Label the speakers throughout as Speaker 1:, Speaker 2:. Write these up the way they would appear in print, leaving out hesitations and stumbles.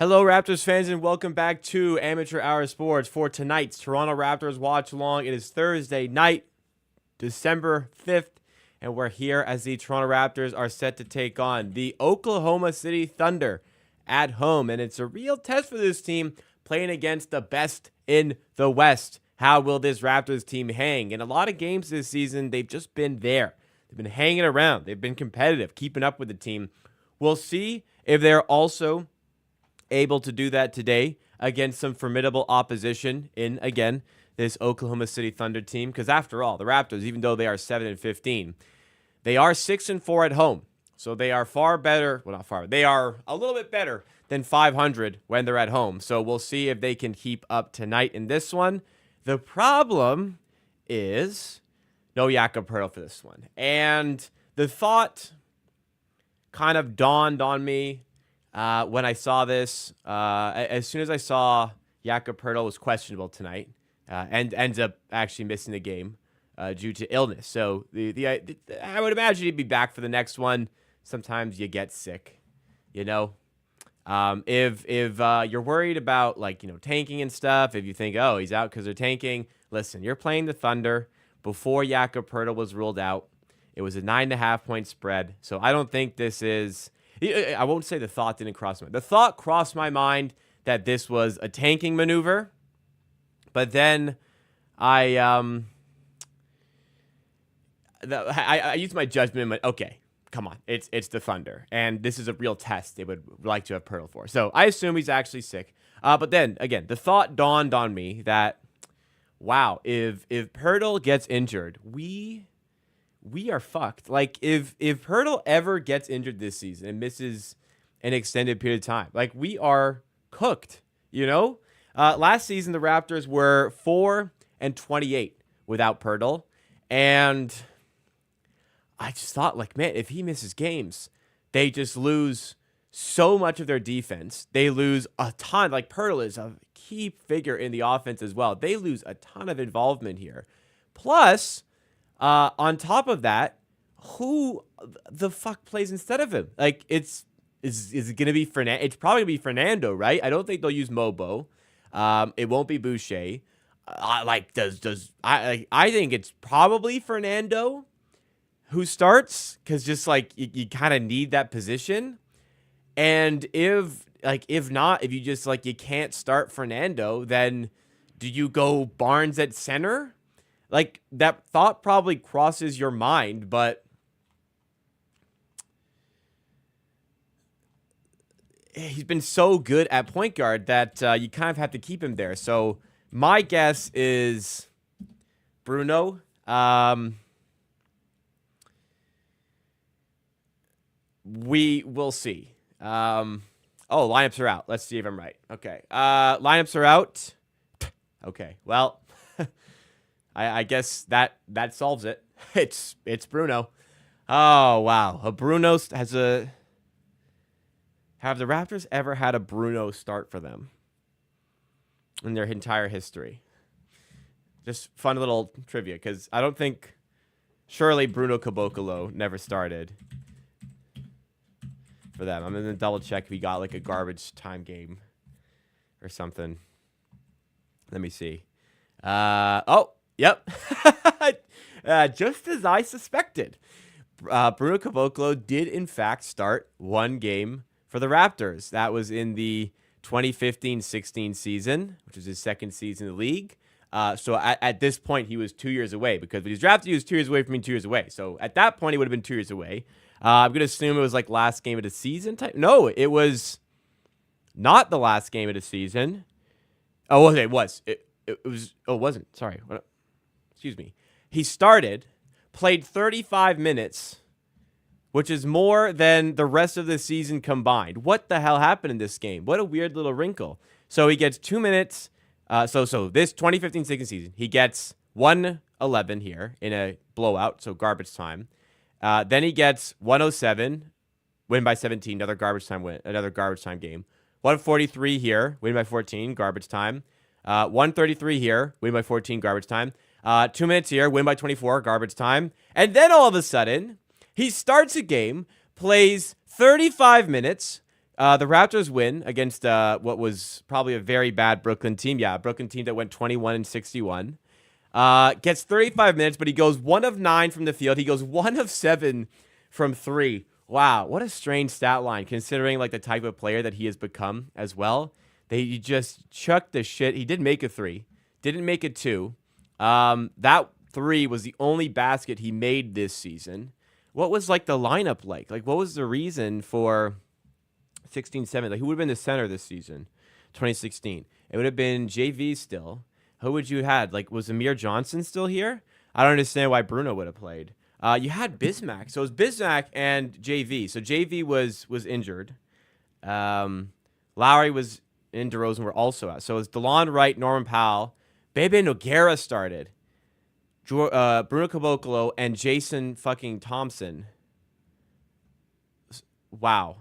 Speaker 1: Hello, Raptors fans, and welcome back to Amateur Hour Sports for tonight's Toronto Raptors watch along. It is Thursday night, December 5th, and we're here as the Toronto Raptors are set to take on the Oklahoma City Thunder at home. And it's a real test for this team playing against the best in the West. How will this Raptors team hang? In a lot of games this season, they've just been there. They've been hanging around. They've been competitive, keeping up with the team. We'll see if they're also able to do that today against some formidable opposition in, again, this Oklahoma City Thunder team. Because after all, the Raptors, even though they are 7-15, they are 6-4 at home. So they are far better. Well, not far. They are a little bit better than 500 when they're at home. So we'll see if they can keep up tonight in this one. The problem is no Jakob Poeltl for this one. And the thought kind of dawned on me when I saw this. As soon as I saw Jakob Poeltl was questionable tonight and ends up actually missing the game due to illness. So I would imagine he'd be back for the next one. Sometimes you get sick, you know. If you're worried about tanking and stuff, if you think, oh, he's out because they're tanking, listen, you're playing the Thunder. Before Jakob Poeltl was ruled out, it was a 9.5-point spread. So I don't think this is. I won't say the thought didn't cross my mind. The thought crossed my mind that this was a tanking maneuver, but then I used my judgment and went, okay, come on, it's the Thunder, and this is a real test they would like to have Poeltl for. So I assume he's actually sick. But then again, the thought dawned on me that, wow, if Poeltl gets injured, we are fucked. Like, if Poeltl ever gets injured this season and misses an extended period of time, we are cooked, you know? Last season, the Raptors were 4-28 without Poeltl, and I just thought, man, if he misses games, they just lose so much of their defense. They lose a ton. Poeltl is a key figure in the offense as well. They lose a ton of involvement here. Plus, on top of that, who the fuck plays instead of him? Is it gonna be Fernando? It's probably gonna be Fernando, right? I don't think they'll use Mobo. It won't be Boucher. I think it's probably Fernando who starts, because just you kind of need that position. And if not, if you just you can't start Fernando, then do you go Barnes at center? That thought probably crosses your mind, but he's been so good at point guard that you kind of have to keep him there. So my guess is Bruno. We will see. Lineups are out. Let's see if I'm right. Okay. Lineups are out. Okay. Well, I guess that solves it. It's Bruno. Oh, wow. Bruno has have the Raptors ever had a Bruno start for them in their entire history? Just fun little trivia, because I don't think, surely Bruno Caboclo never started for them. I'm going to double check if he got a garbage time game or something. Let me see. Yep. Just as I suspected. Bruno Caboclo did, in fact, start one game for the Raptors. That was in the 2015-16 season, which was his second season in the league. So at this point, he was 2 years away, because when he was drafted, he was 2 years away from being 2 years away. So at that point, he would have been 2 years away. I'm going to assume it was last game of the season type. No, it was not the last game of the season. Oh, okay, it was. It was. Oh, it wasn't. Sorry. Excuse me. He started, played 35 minutes, which is more than the rest of the season combined. What the hell happened in this game? What a weird little wrinkle. So he gets 2 minutes. So this 2015-16 season, he gets 111 here in a blowout, so garbage time. Then he gets 107, win by 17, another garbage time win, another garbage time game. 143 here, win by 14, garbage time. 133 here, win by 14, garbage time. 2 minutes here, win by 24, garbage time. And then all of a sudden, he starts a game, plays 35 minutes, The Raptors win against what was probably a very bad Brooklyn team. Yeah, a Brooklyn team that went 21-61. Gets 35 minutes, but he goes 1 of 9 from the field. He goes 1 of 7 from 3. Wow, what a strange stat line considering like the type of player that he has become as well. They just chucked the shit. He did make a 3, didn't make a 2. That 3 was the only basket he made this season. What was like the lineup like? Like what was the reason for 16-7? Like who would have been the center this season? 2016. It would have been JV still. Who would you have had? Like was Amir Johnson still here? I don't understand why Bruno would have played. You had Bismack. So it was Bismack and JV. So JV was injured. Lowry was in. DeRozan were also out. So it was DeLon Wright, Norman Powell. Bebe Nogueira started. Bruno Caboclo and Jason fucking Thompson. Wow.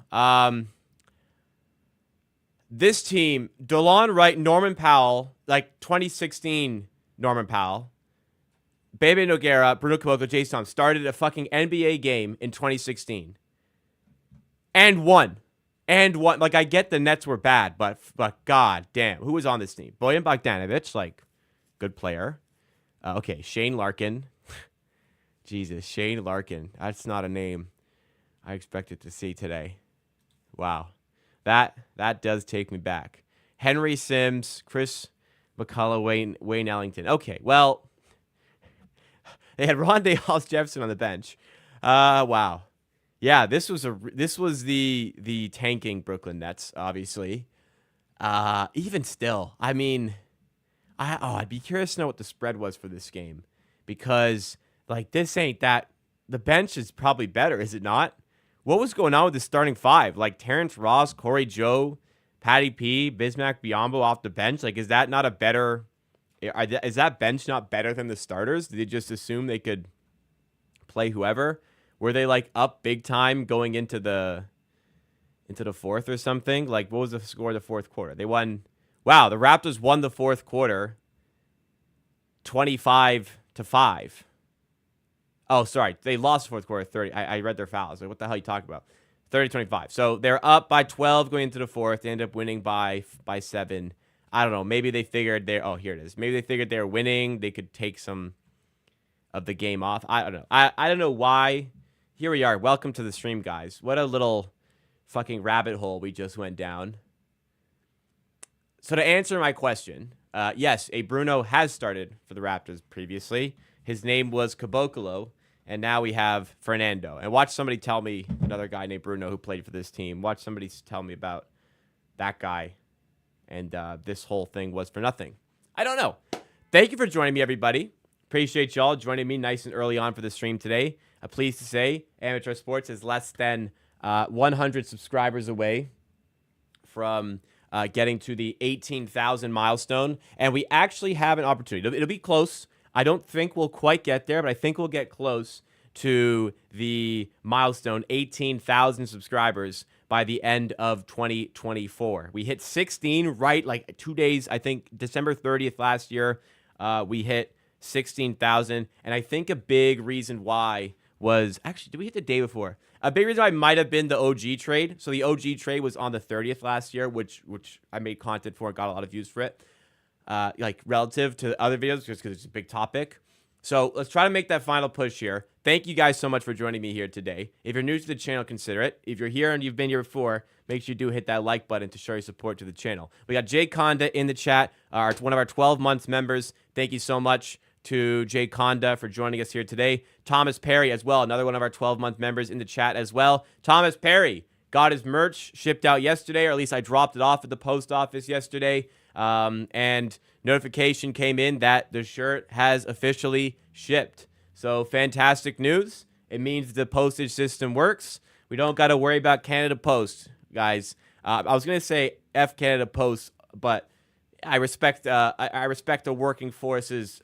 Speaker 1: This team, DeLon Wright, Norman Powell, like 2016 Norman Powell, Bebe Nogueira, Bruno Caboclo, Jason Thompson started a fucking NBA game in 2016. And won. Like, I get the Nets were bad, but god damn. Who was on this team? Bojan Bogdanovic, like, good player. Okay, Shane Larkin. Jesus, Shane Larkin. That's not a name I expected to see today. Wow. That does take me back. Henry Sims, Chris McCullough, Wayne Ellington. Okay, well, they had Rondé Hollis-Jefferson on the bench. Wow. Yeah, this was the tanking Brooklyn Nets, obviously. Even still, I mean, I'd be curious to know what the spread was for this game because like this ain't that. The bench is probably better, is it not? What was going on with the starting five? Like Terrence Ross, Corey Joe, Patty P, Bismack Biyombo off the bench. Like, is that not a better? Is that bench not better than the starters? Did they just assume they could play whoever? Were they like up big time going into the fourth or something? Like, what was the score of the fourth quarter? They won. Wow, the Raptors won the fourth quarter 25-5. Oh, sorry. They lost the fourth quarter 30. I read their fouls. Like, what the hell are you talking about? 30-25. So they're up by 12 going into the fourth. They end up winning by 7. I don't know. Maybe they figured oh, here it is. Maybe they figured they were winning. They could take some of the game off. I don't know. I don't know why. Here we are. Welcome to the stream, guys. What a little fucking rabbit hole we just went down. So to answer my question, yes, a Bruno has started for the Raptors previously. His name was Caboclo, and now we have Fernando. And watch somebody tell me, another guy named Bruno who played for this team, watch somebody tell me about that guy. And this whole thing was for nothing. I don't know. Thank you for joining me, everybody. Appreciate y'all joining me nice and early on for the stream today. I'm pleased to say Amateur Sports is less than 100 subscribers away from getting to the 18,000 milestone. And we actually have an opportunity. It'll be close. I don't think we'll quite get there, but I think we'll get close to the milestone 18,000 subscribers by the end of 2024. We hit 16 right like 2 days, I think December 30th last year. We hit 16,000. And I think a big reason why was actually, did we hit the day before? A big reason why might have been the OG trade. So the OG trade was on the 30th last year, which I made content for and got a lot of views for it. Like relative to other videos, just because it's a big topic. So let's try to make that final push here. Thank you guys so much for joining me here today. If you're new to the channel, consider it. If you're here and you've been here before, make sure you do hit that like button to show your support to the channel. We got Jay Conda in the chat, one of our 12 months members. Thank you so much to Jay Conda for joining us here today. Thomas Perry as well, another one of our 12-month members in the chat as well. Thomas Perry got his merch shipped out yesterday, or at least I dropped it off at the post office yesterday. And notification came in that the shirt has officially shipped. So fantastic news. It means the postage system works. We don't got to worry about Canada Post, guys. I was going to say F Canada Post, but I respect the working force's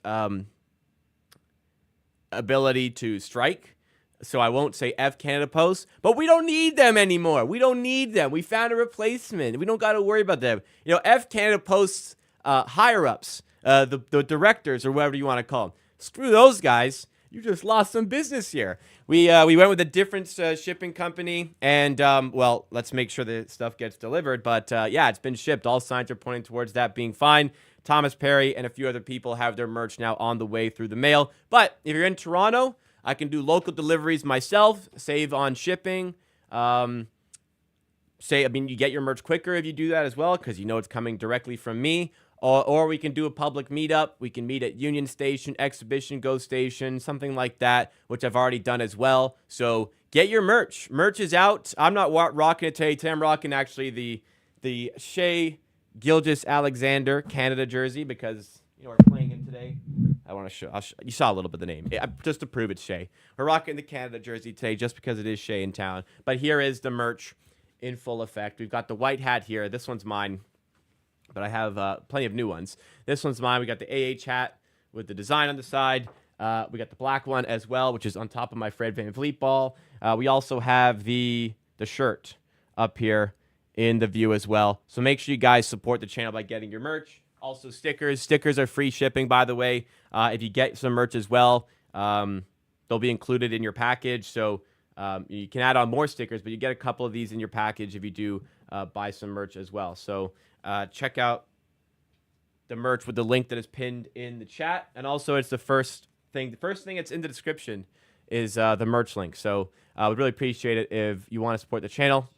Speaker 1: ability to strike. So I won't say F Canada Post, but we don't need them anymore. We don't need them. We found a replacement. We don't got to worry about them. You know, F Canada Post's higher-ups, the directors or whatever you want to call them. Screw those guys. You just lost some business here. We went with a different shipping company, and well, let's make sure the stuff gets delivered. But yeah, it's been shipped. All signs are pointing towards that being fine. Thomas Perry and a few other people have their merch now on the way through the mail. But if you're in Toronto, I can do local deliveries myself, save on shipping. You get your merch quicker if you do that as well, because you know it's coming directly from me. Or we can do a public meetup. We can meet at Union Station, Exhibition Go Station, something like that, which I've already done as well. So get your merch. Merch is out. I'm not rocking it today. Today I'm rocking actually the Shea Gilgeous-Alexander Canada jersey because we're playing him today. I want to show. You saw a little bit of the name, just to prove it's Shea. We're rocking the Canada jersey today just because it is Shea in town. But here is the merch in full effect. We've got the white hat here. This one's mine. But I have plenty of new ones. This one's mine. We got the AH hat with the design on the side. We got the black one as well, which is on top of my Fred VanVleet ball. We also have the shirt up here in the view as well. So make sure you guys support the channel by getting your merch. Also stickers. Stickers are free shipping, by the way. If you get some merch as well, they'll be included in your package. So you can add on more stickers, but you get a couple of these in your package if you do buy some merch as well. So check out the merch with the link that is pinned in the chat. And also, it's the first thing that's in the description is the merch link. So I would really appreciate it if you want to support the channel.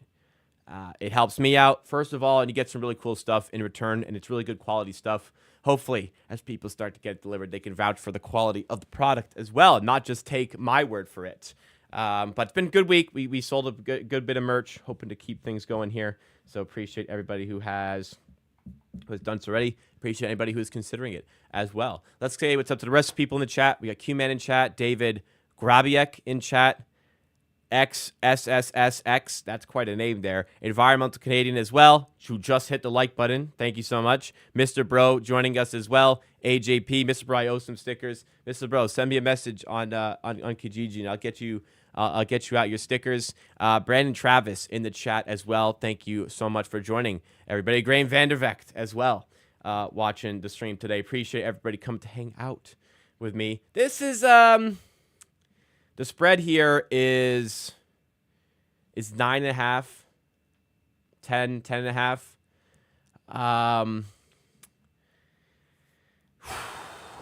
Speaker 1: It helps me out, first of all, and you get some really cool stuff in return, and it's really good quality stuff. Hopefully, as people start to get it delivered, they can vouch for the quality of the product as well, and not just take my word for it. But it's been a good week. We sold a good bit of merch, hoping to keep things going here. So appreciate everybody who has done so already. Appreciate anybody who is considering it as well. Let's say what's up to the rest of the people in the chat. We got Q-Man in chat, David Grabiek in chat, XSSSX, that's quite a name there. Environmental Canadian as well, who just hit the like button. Thank you so much. Mr. Bro joining us as well. AJP, Mr. Bro, I owe some stickers. Mr. Bro, send me a message on Kijiji, and I'll get you out your stickers. Brandon Travis in the chat as well. Thank you so much for joining. Everybody, Graham Vandervecht as well, watching the stream today. Appreciate everybody coming to hang out with me. This is the spread here is 9.5, 10.5.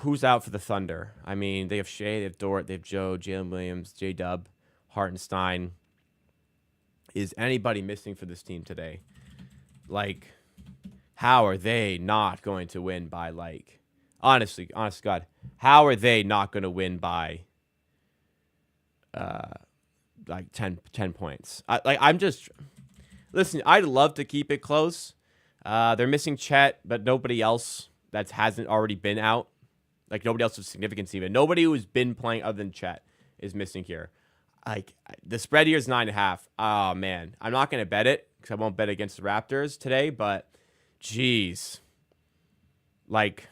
Speaker 1: Who's out for the Thunder? I mean, they have Shea, they have Dort, they have Joe, Jalen Williams, J-Dub, Hartenstein. Is anybody missing for this team today? Like, how are they not going to win by, like, honest to God, how are they not going to win by, like 10 points? Listen, I'd love to keep it close. They're missing Chet, but nobody else that hasn't already been out. Like, nobody else of significance even. Nobody who's been playing other than Chet is missing here. Like, the spread here is 9.5. Oh, man. I'm not going to bet it because I won't bet against the Raptors today, but, geez. Like,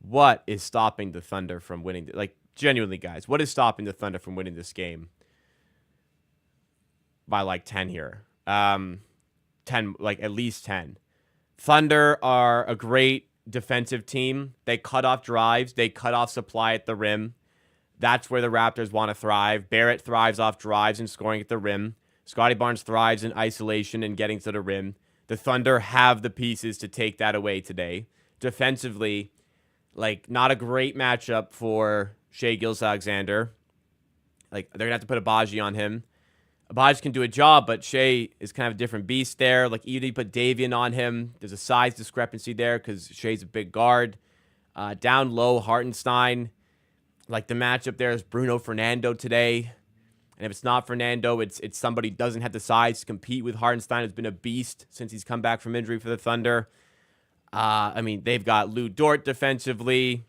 Speaker 1: what is stopping the Thunder from winning? Like, genuinely, guys, what is stopping the Thunder from winning this game by, like, 10 here? 10, like, at least 10. Thunder are a great defensive team. They cut off drives. They cut off supply at the rim. That's where the Raptors want to thrive. Barrett thrives off drives and scoring at the rim. Scotty Barnes thrives in isolation and getting to the rim. The Thunder have the pieces to take that away today. Defensively, like, not a great matchup for Shea Gilgeous-Alexander. Like, they're going to have to put Abaji on him. Abaji can do a job, but Shea is kind of a different beast there. Like, even if you put Davian on him, there's a size discrepancy there because Shea's a big guard. Down low, Hartenstein. Like, the matchup there is Bruno Fernando today. And if it's not Fernando, it's somebody who doesn't have the size to compete with Hartenstein, who's been a beast since he's come back from injury for the Thunder. I mean, they've got Lou Dort defensively.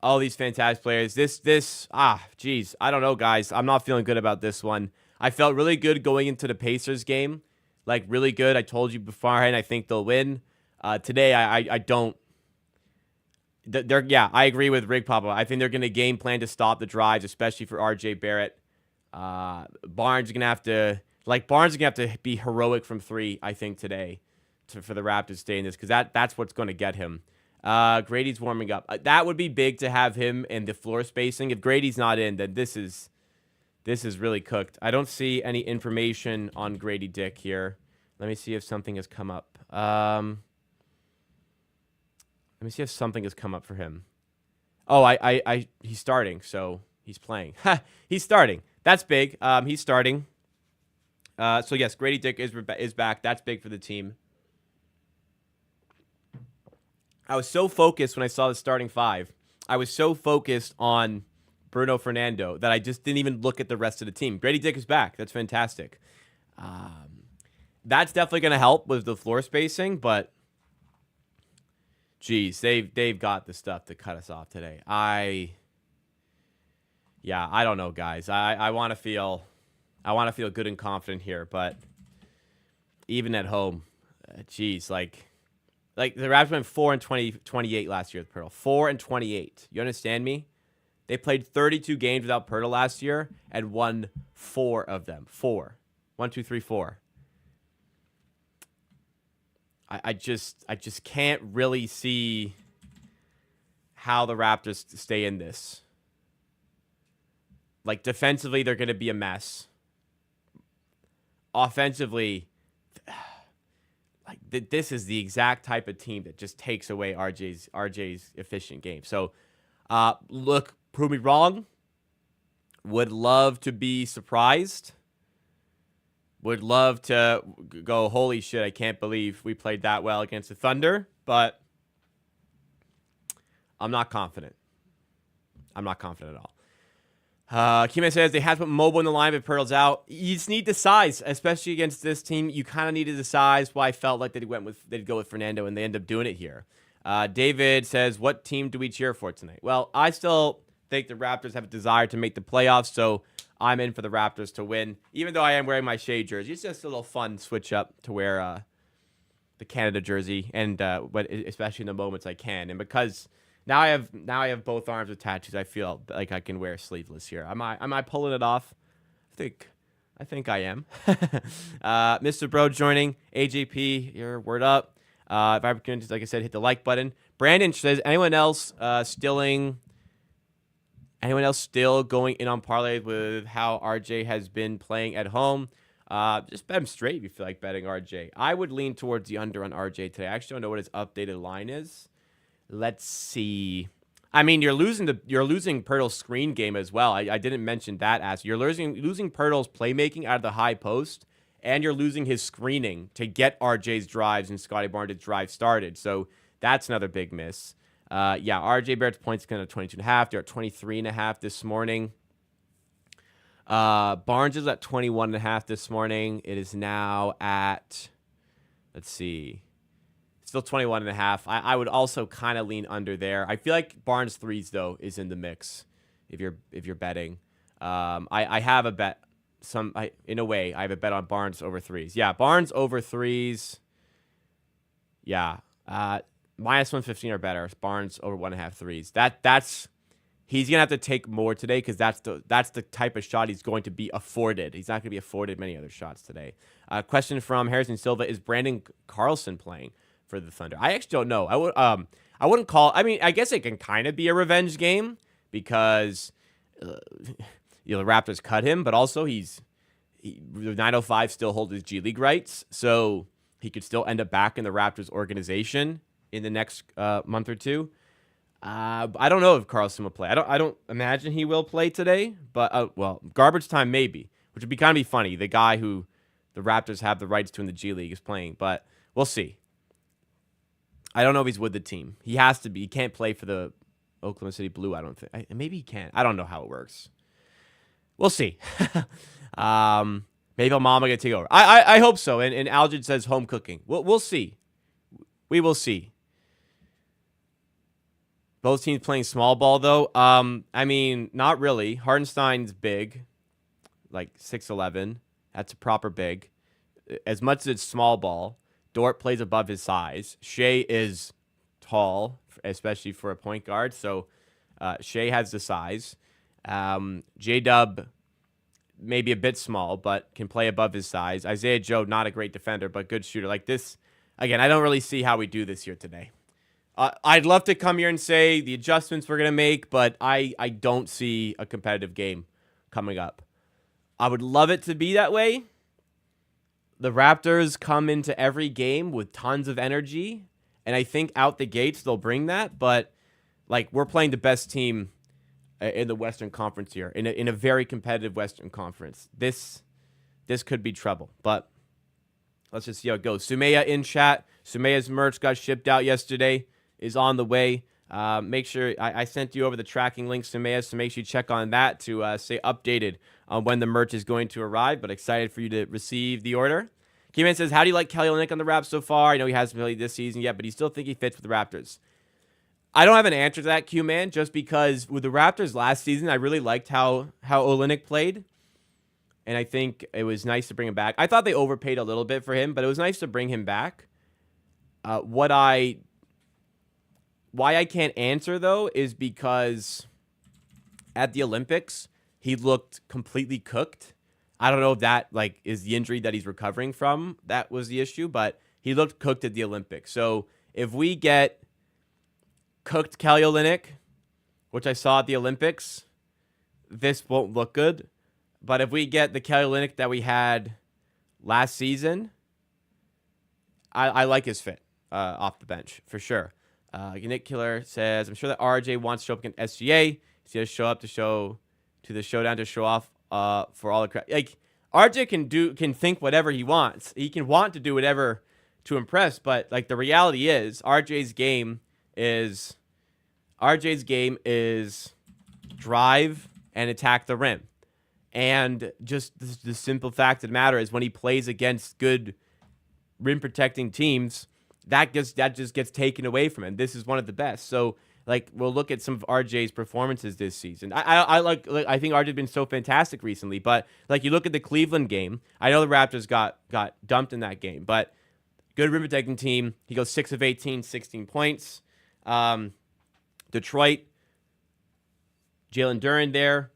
Speaker 1: All these fantastic players. Geez. I don't know, guys. I'm not feeling good about this one. I felt really good going into the Pacers game. Like, really good. I told you beforehand I think they'll win. Today, I don't. I agree with Rig Papa. I think they're going to game plan to stop the drives, especially for RJ Barrett. Barnes is going to have to be heroic from three, I think, today for the Raptors to stay in this, because that's what's going to get him. Grady's warming up. That would be big to have him in the floor spacing. If Grady's not in, then this is really cooked. I don't see any information on Grady Dick here. Let me see if something has come up. Let me see if something has come up for him. Oh, he's starting, so he's playing. He's starting. That's big. He's starting. So yes, Grady Dick is back. That's big for the team. I was so focused when I saw the starting five. I was so focused on Bruno Fernando that I just didn't even look at the rest of the team. Grady Dick is back. That's fantastic. That's definitely going to help with the floor spacing, but geez, they've got the stuff to cut us off today. I don't know, guys. I want to feel good and confident here, but even at home, geez, like the Raptors went 4-28 last year with Pirtle. 4-28. You understand me? They played 32 games without Pirtle last year and won 4 of them. 4. 1, 2, 3, 4. I just can't really see how the Raptors stay in this. Like, defensively, they're going to be a mess. Offensively, like this is the exact type of team that just takes away RJ's efficient game. So, look, prove me wrong. Would love to be surprised. Would love to go, holy shit, I can't believe we played that well against the Thunder. But I'm not confident. I'm not confident at all. Kime says they have to put Mobile in the line if Pirtle's out. You just need the size, especially against this team. You kind of needed the size. Why I felt like they'd go with Fernando, and they end up doing it here. David says, what team do we cheer for tonight? Well, I still think the Raptors have a desire to make the playoffs, so I'm in for the Raptors to win. Even though I am wearing my Shea jersey, it's just a little fun switch up to wear the Canada jersey, and but especially in the moments I can, and because. Now I have both arms with tattoos. I feel like I can wear sleeveless here. Am I pulling it off? I think I am. Mr. Bro joining. AJP, your word up. If I can, like I said, hit the like button. Brandon says, anyone else still going in on parlays with how RJ has been playing at home? Just bet him straight if you feel like betting RJ. I would lean towards the under on RJ today. I actually don't know what his updated line is. Let's see. I mean, you're losing Pirtle's screen game as well. I didn't mention that aspect. You're losing Pirtle's playmaking out of the high post, and you're losing his screening to get RJ's drives and Scotty Barnes' drive started. So that's another big miss. RJ Barrett's points kind of 22.5. They're at 23.5 this morning. Barnes is at 21.5 this morning. It is now at, let's see. Still 21.5. I would also kind of lean under there. I feel like Barnes threes though is in the mix if you're betting. I have a bet. In a way I have a bet on Barnes over threes. Yeah, Barnes over threes. Yeah, minus 115 or better. Barnes over 1.5 threes. That's he's gonna have to take more today because that's the type of shot he's going to be afforded. He's not gonna be afforded many other shots today. Question from Harrison Silva: is Brandon Carlson playing for the Thunder? I actually don't know. I wouldn't call. I mean, I guess it can kind of be a revenge game because the Raptors cut him, but also the 905 still holds his G League rights, so he could still end up back in the Raptors organization in the next month or two. I don't know if Carlson will play. I don't imagine he will play today, but garbage time maybe, which would be kind of funny. The guy who the Raptors have the rights to in the G League is playing, but we'll see. I don't know if he's with the team. He has to be. He can't play for the Oklahoma City Blue, I don't think. Maybe he can. I don't know how it works. We'll see. Maybe Mama going to take over. I hope so. And Algid says home cooking. We'll see. We will see. Both teams playing small ball, though. I mean, not really. Hartenstein's big, like 6'11". That's a proper big. As much as it's small ball, Dort plays above his size. Shea is tall, especially for a point guard. So Shea has the size. J-Dub maybe a bit small, but can play above his size. Isaiah Joe, not a great defender, but good shooter. Like this, again, I don't really see how we do this here today. I'd love to come here and say the adjustments we're going to make, but I don't see a competitive game coming up. I would love it to be that way. The Raptors come into every game with tons of energy, and I think out the gates they'll bring that, but like we're playing the best team in the Western Conference here, in a very competitive Western Conference. This could be trouble, but let's just see how it goes. Sumaya in chat. Sumaya's merch got shipped out yesterday, is on the way. Make sure I sent you over the tracking links, Sumaya, so make sure you check on that to stay updated on when the merch is going to arrive, but excited for you to receive the order. Keyman says, how do you like Kelly Olynyk on the Raps so far? I know he hasn't played this season yet, but you still think he fits with the Raptors. I don't have an answer to that, Q-Man, just because with the Raptors last season, I really liked how Olynyk played, and I think it was nice to bring him back. I thought they overpaid a little bit for him, but it was nice to bring him back. Why I can't answer, though, is because at the Olympics, he looked completely cooked. I don't know if that is the injury that he's recovering from. That was the issue, but he looked cooked at the Olympics. So if we get cooked Kelly Olynyk, which I saw at the Olympics, this won't look good. But if we get the Kelly Olynyk that we had last season, I like his fit off the bench for sure. Nick Killer says, I'm sure that RJ wants to show up against SGA. He's going to show up to the showdown to show off for all the crowd. Like, RJ can think whatever he wants. He can want to do whatever to impress, but like the reality is RJ's game is drive and attack the rim. And just the simple fact of the matter is when he plays against good rim protecting teams, that just gets taken away from him. This is one of the best. So like we'll look at some of RJ's performances this season. I think RJ's been so fantastic recently, but like you look at the Cleveland game, I know the Raptors got dumped in that game, but good rim protecting team. He goes 6 of 18, 16 points. Detroit, Jalen Duren there.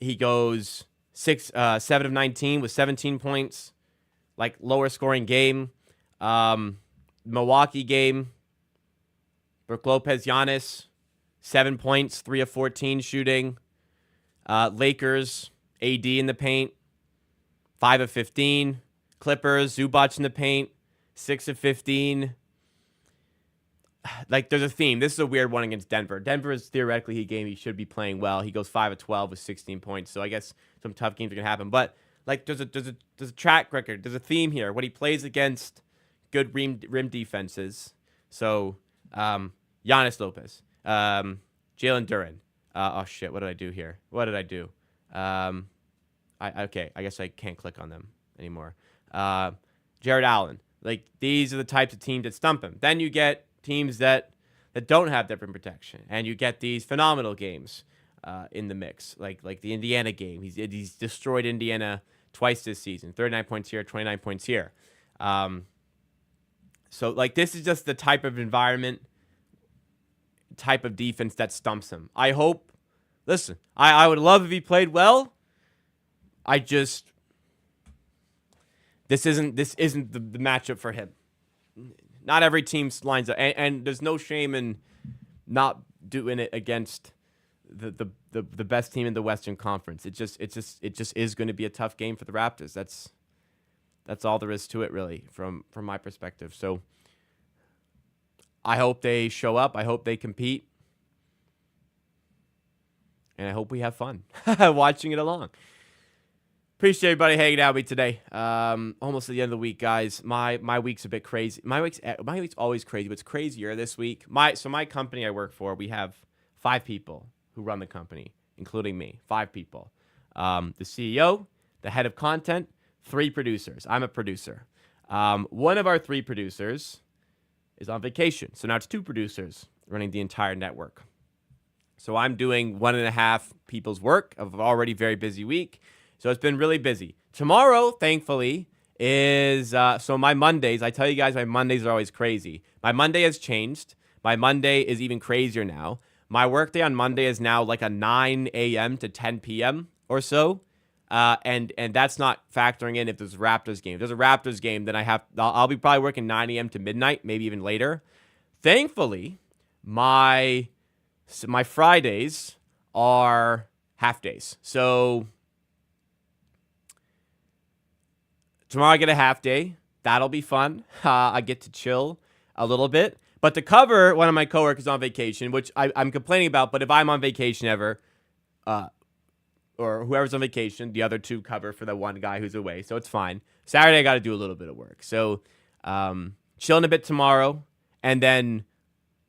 Speaker 1: He goes 7 of 19 with 17 points, like lower scoring game. Milwaukee game, Brook Lopez, Giannis, 7 points, 3 of 14 shooting. Lakers, AD in the paint, 5 of 15. Clippers, Zubac in the paint, 6 of 15. Like, there's a theme. This is a weird one against Denver. Denver is theoretically a game he should be playing well. He goes 5 of 12 with 16 points. So I guess some tough games are gonna happen. But like, there's a track record. There's a theme here. When he plays against good rim defenses. So Giannis Lopez, Jalen Duren. Oh shit! What did I do here? What did I do? Okay. I guess I can't click on them anymore. Jared Allen. Like, these are the types of teams that stump him. Then you get teams that don't have that rim protection, and you get these phenomenal games in the mix, like the Indiana game. He's destroyed Indiana twice this season. 39 points here, 29 points here. So like this is just the type of environment, type of defense that stumps him. I hope. Listen, I would love if he played well. This isn't the matchup for him. Not every team lines up, and there's no shame in not doing it against the best team in the Western Conference. It just is going to be a tough game for the Raptors. That's all there is to it, really, from my perspective. So I hope they show up. I hope they compete, and I hope we have fun watching it along. Appreciate everybody hanging out with me today. Almost at the end of the week, guys. My week's a bit crazy. My week's always crazy, but it's crazier this week. My company I work for, we have 5 people who run the company, including me. 5 people. The CEO, the head of content, 3 producers. I'm a producer. One of our 3 producers is on vacation, so now it's 2 producers running the entire network. So I'm doing 1.5 people's work of an already very busy week. So it's been really busy. Tomorrow, thankfully, is so my Mondays. I tell you guys, my Mondays are always crazy. My Monday has changed. My Monday is even crazier now. My workday on Monday is now like a 9 a.m. to 10 p.m. or so, and that's not factoring in if there's a Raptors game. If there's a Raptors game, then I'll be probably working 9 a.m. to midnight, maybe even later. Thankfully, my Fridays are half days. So tomorrow I get a half day. That'll be fun. I get to chill a little bit. But to cover one of my coworkers on vacation, which I'm complaining about, but if I'm on vacation ever, or whoever's on vacation, the other two cover for the one guy who's away. So it's fine. Saturday, I got to do a little bit of work. So chilling a bit tomorrow. And then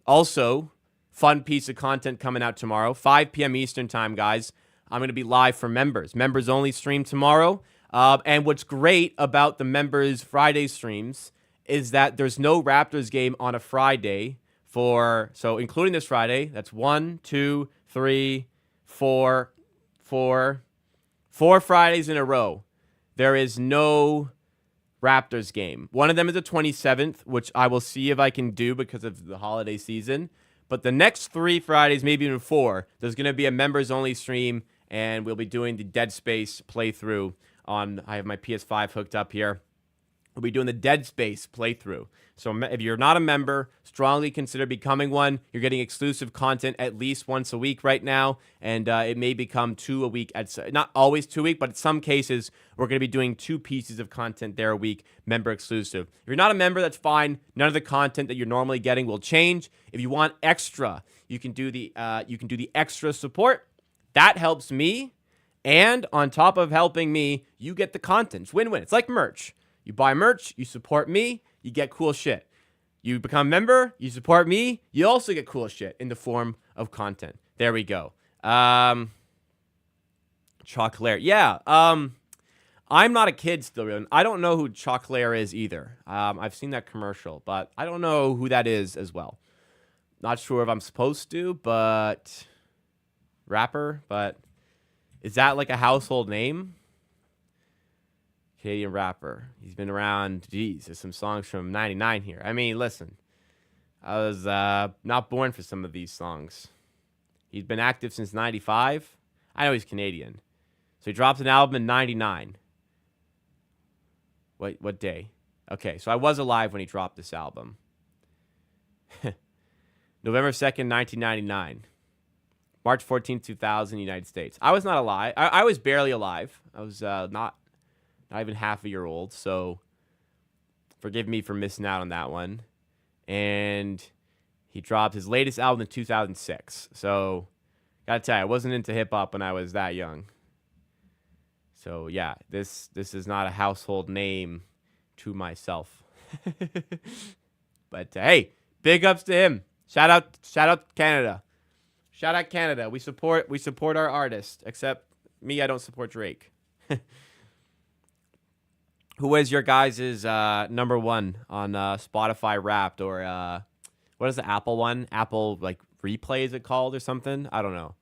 Speaker 1: also, fun piece of content coming out tomorrow, 5 p.m. Eastern time, guys. I'm going to be live for members. Members only stream tomorrow. And what's great about the members Friday streams is that there's no Raptors game on a Friday so including this Friday, that's 1, 2, 3, 4 Fridays in a row. There is no Raptors game. One of them is the 27th, which I will see if I can do because of the holiday season. But the next 3 Fridays, maybe even 4, there's going to be a members-only stream, and we'll be doing the Dead Space playthrough I have my PS5 hooked up here. We'll be doing the Dead Space playthrough. So if you're not a member, strongly consider becoming one. You're getting exclusive content at least once a week right now, and it may become 2 a week. Not always 2 a week, but in some cases, we're going to be doing 2 pieces of content there a week, member exclusive. If you're not a member, that's fine. None of the content that you're normally getting will change. If you want extra, you can do the extra support. That helps me, and on top of helping me, you get the content. It's win-win. It's like merch. You buy merch, you support me, you get cool shit. You become a member, you support me, you also get cool shit in the form of content. There we go. Chocolaire. Yeah, I'm not a kid still, really. I don't know who Chocolaire is either. I've seen that commercial, but I don't know who that is as well. Not sure if I'm supposed to, but rapper, but is that like a household name? Canadian rapper. He's been around. Geez, there's some songs from 99 here. I mean, listen. I was not born for some of these songs. He's been active since 95. I know he's Canadian. So he dropped an album in 99. Wait, what day? Okay, so I was alive when he dropped this album. November 2nd, 1999. March 14th, 2000, United States. I was not alive. I was barely alive. I was not even half a year old, so forgive me for missing out on that one. And he dropped his latest album in 2006. So, gotta tell you, I wasn't into hip-hop when I was that young. So, yeah, this is not a household name to myself. But, hey, big ups to him. Shout out Canada. Shout out Canada. We support our artists, except me, I don't support Drake. Who is your guys' number one on Spotify Wrapped or what is the Apple one? Apple like Replay is it called or something? I don't know.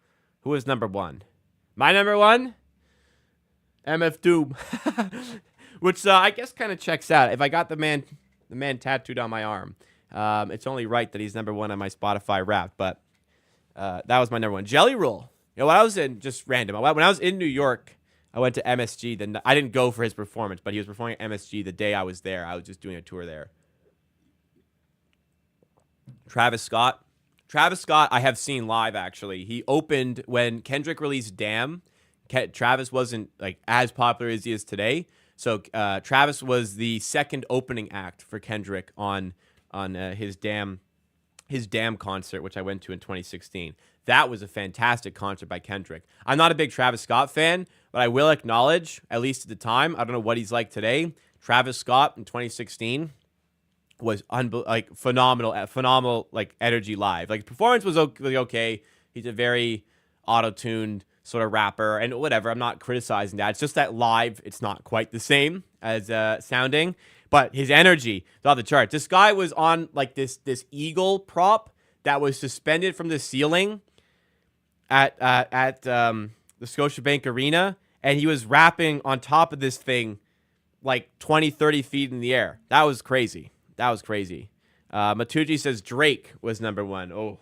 Speaker 1: Who is number one? My number one? MF Doom, which I guess kind of checks out. If I got the man tattooed on my arm, it's only right that he's number one on my Spotify Wrapped. But that was my number one. Jelly Roll. You know, when I was in just random. When I was in New York. I went to MSG. Then I didn't go for his performance, but he was performing at MSG the day I was there. I was just doing a tour there. Travis Scott. I have seen live, actually. He opened when Kendrick released Damn. Travis wasn't like as popular as he is today. So Travis was the second opening act for Kendrick on his Damn concert, which I went to in 2016. That was a fantastic concert by Kendrick. I'm not a big Travis Scott fan, but I will acknowledge, at least at the time, I don't know what he's like today. Travis Scott in 2016 was phenomenal, like energy live. Like performance was okay. He's a very auto-tuned sort of rapper and whatever. I'm not criticizing that. It's just that live, it's not quite the same as sounding. But his energy is off the charts. This guy was on like this eagle prop that was suspended from the ceiling at the Scotiabank Arena, and he was rapping on top of this thing like 20, 30 feet in the air. That was crazy. Matuji says Drake was number one. Oh.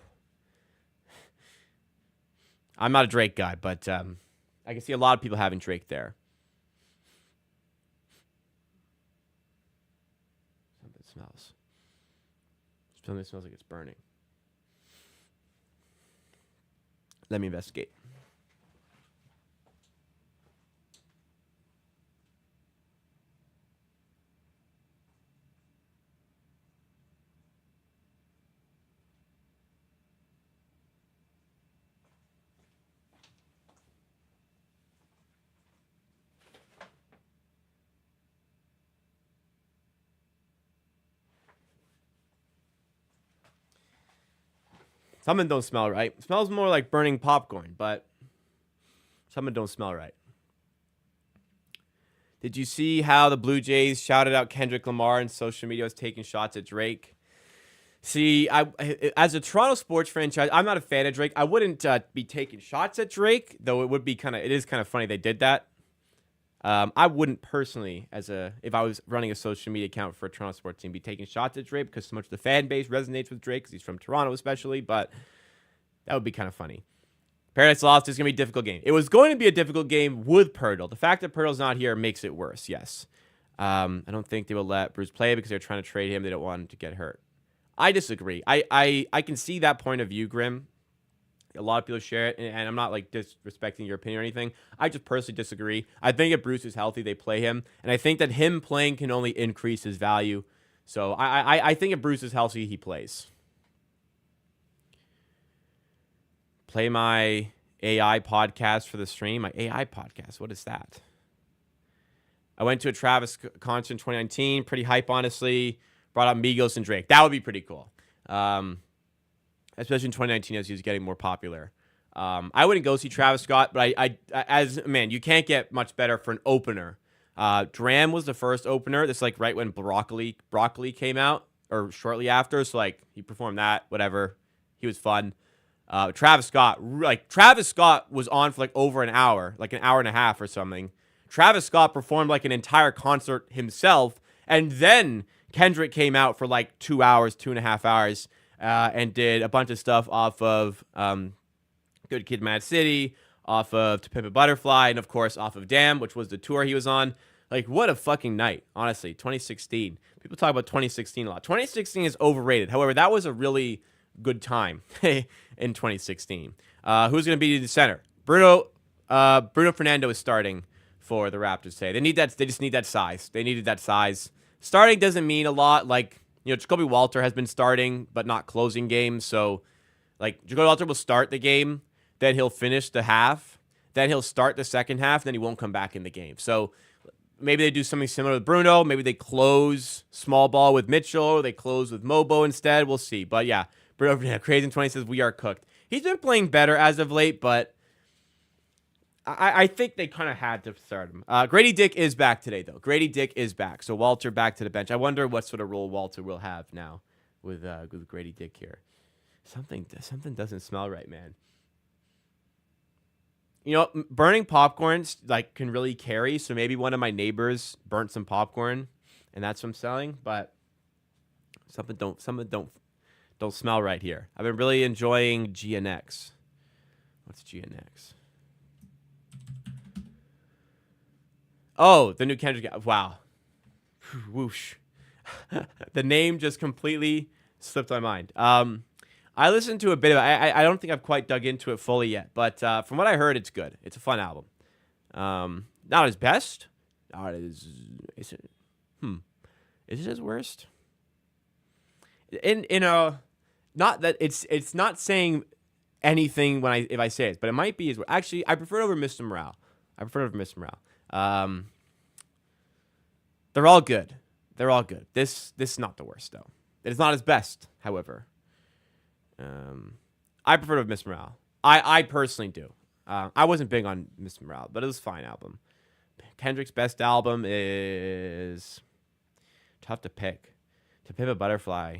Speaker 1: I'm not a Drake guy, but I can see a lot of people having Drake there. Something smells like it's burning. Let me investigate. Something don't smell right. It smells more like burning popcorn, but something don't smell right. Did you see how the Blue Jays shouted out Kendrick Lamar on social media was taking shots at Drake? See, as a Toronto sports franchise, I'm not a fan of Drake. I wouldn't be taking shots at Drake, though it is kind of funny they did that. I wouldn't personally, if I was running a social media account for a Toronto sports team, be taking shots at Drake because so much of the fan base resonates with Drake because he's from Toronto especially, but that would be kind of funny. Paradise Lost is going to be a difficult game. It was going to be a difficult game with Pirtle. The fact that Pirtle's not here makes it worse, yes. I don't think they will let Bruce play because they're trying to trade him. They don't want him to get hurt. I disagree. I can see that point of view, Grim. A lot of people share it, and I'm not like disrespecting your opinion or anything. I just personally disagree. I think if Bruce is healthy, they play him, and I think that him playing can only increase his value. So I think if Bruce is healthy, he plays. Play my AI podcast for the stream. My AI podcast, what is that? I went to a Travis concert in 2019. Pretty hype, honestly. Brought up Migos and Drake. That would be pretty cool. Especially in 2019 as he was getting more popular. I wouldn't go see Travis Scott, but you can't get much better for an opener. Dram was the first opener. This like right when Broccoli came out or shortly after. So like he performed that, whatever. He was fun. Travis Scott was on for like over an hour, like an hour and a half or something. Travis Scott performed like an entire concert himself, and then Kendrick came out for like 2 hours, 2.5 hours. And did a bunch of stuff off of Good Kid, Mad City, off of To Pimp a Butterfly, and of course off of Damn, which was the tour he was on. Like, what a fucking night, honestly. 2016. People talk about 2016 a lot. 2016 is overrated. However, that was a really good time in 2016. Who's going to be the center? Bruno Fernando is starting for the Raptors today. They just need that size. They needed that size. Starting doesn't mean a lot. Like, Jacoby Walter has been starting, but not closing games. So, like, Jacoby Walter will start the game, then he'll finish the half, then he'll start the second half, then he won't come back in the game. So, maybe they do something similar with Bruno. Maybe they close small ball with Mitchell, or they close with Mobo instead. We'll see. But, yeah, Bruno, Crazy in 20 says, we are cooked. He's been playing better as of late, but I think they kind of had to start him. Grady Dick is back today, though. Grady Dick is back. So Walter back to the bench. I wonder what sort of role Walter will have now with Grady Dick here. Something doesn't smell right, man. Burning popcorn like can really carry. So maybe one of my neighbors burnt some popcorn, and that's what I'm selling. But something don't smell right here. I've been really enjoying GNX. What's GNX? Oh, the new Kendrick. Wow. Whoosh. The name just completely slipped my mind. I listened to a bit of it. I don't think I've quite dug into it fully yet, but from what I heard, it's good. It's a fun album. Not his best. Is it his worst? Not that it's not saying anything if I say it, but it might be his worst. Actually, I prefer it over Mr. Morale. They're all good. This is not the worst though. It's not his best, however. I prefer to Miss Morale. I personally do. I wasn't big on Miss Morale, but it was a fine album. Kendrick's best album is tough to pick. To Pimp a Butterfly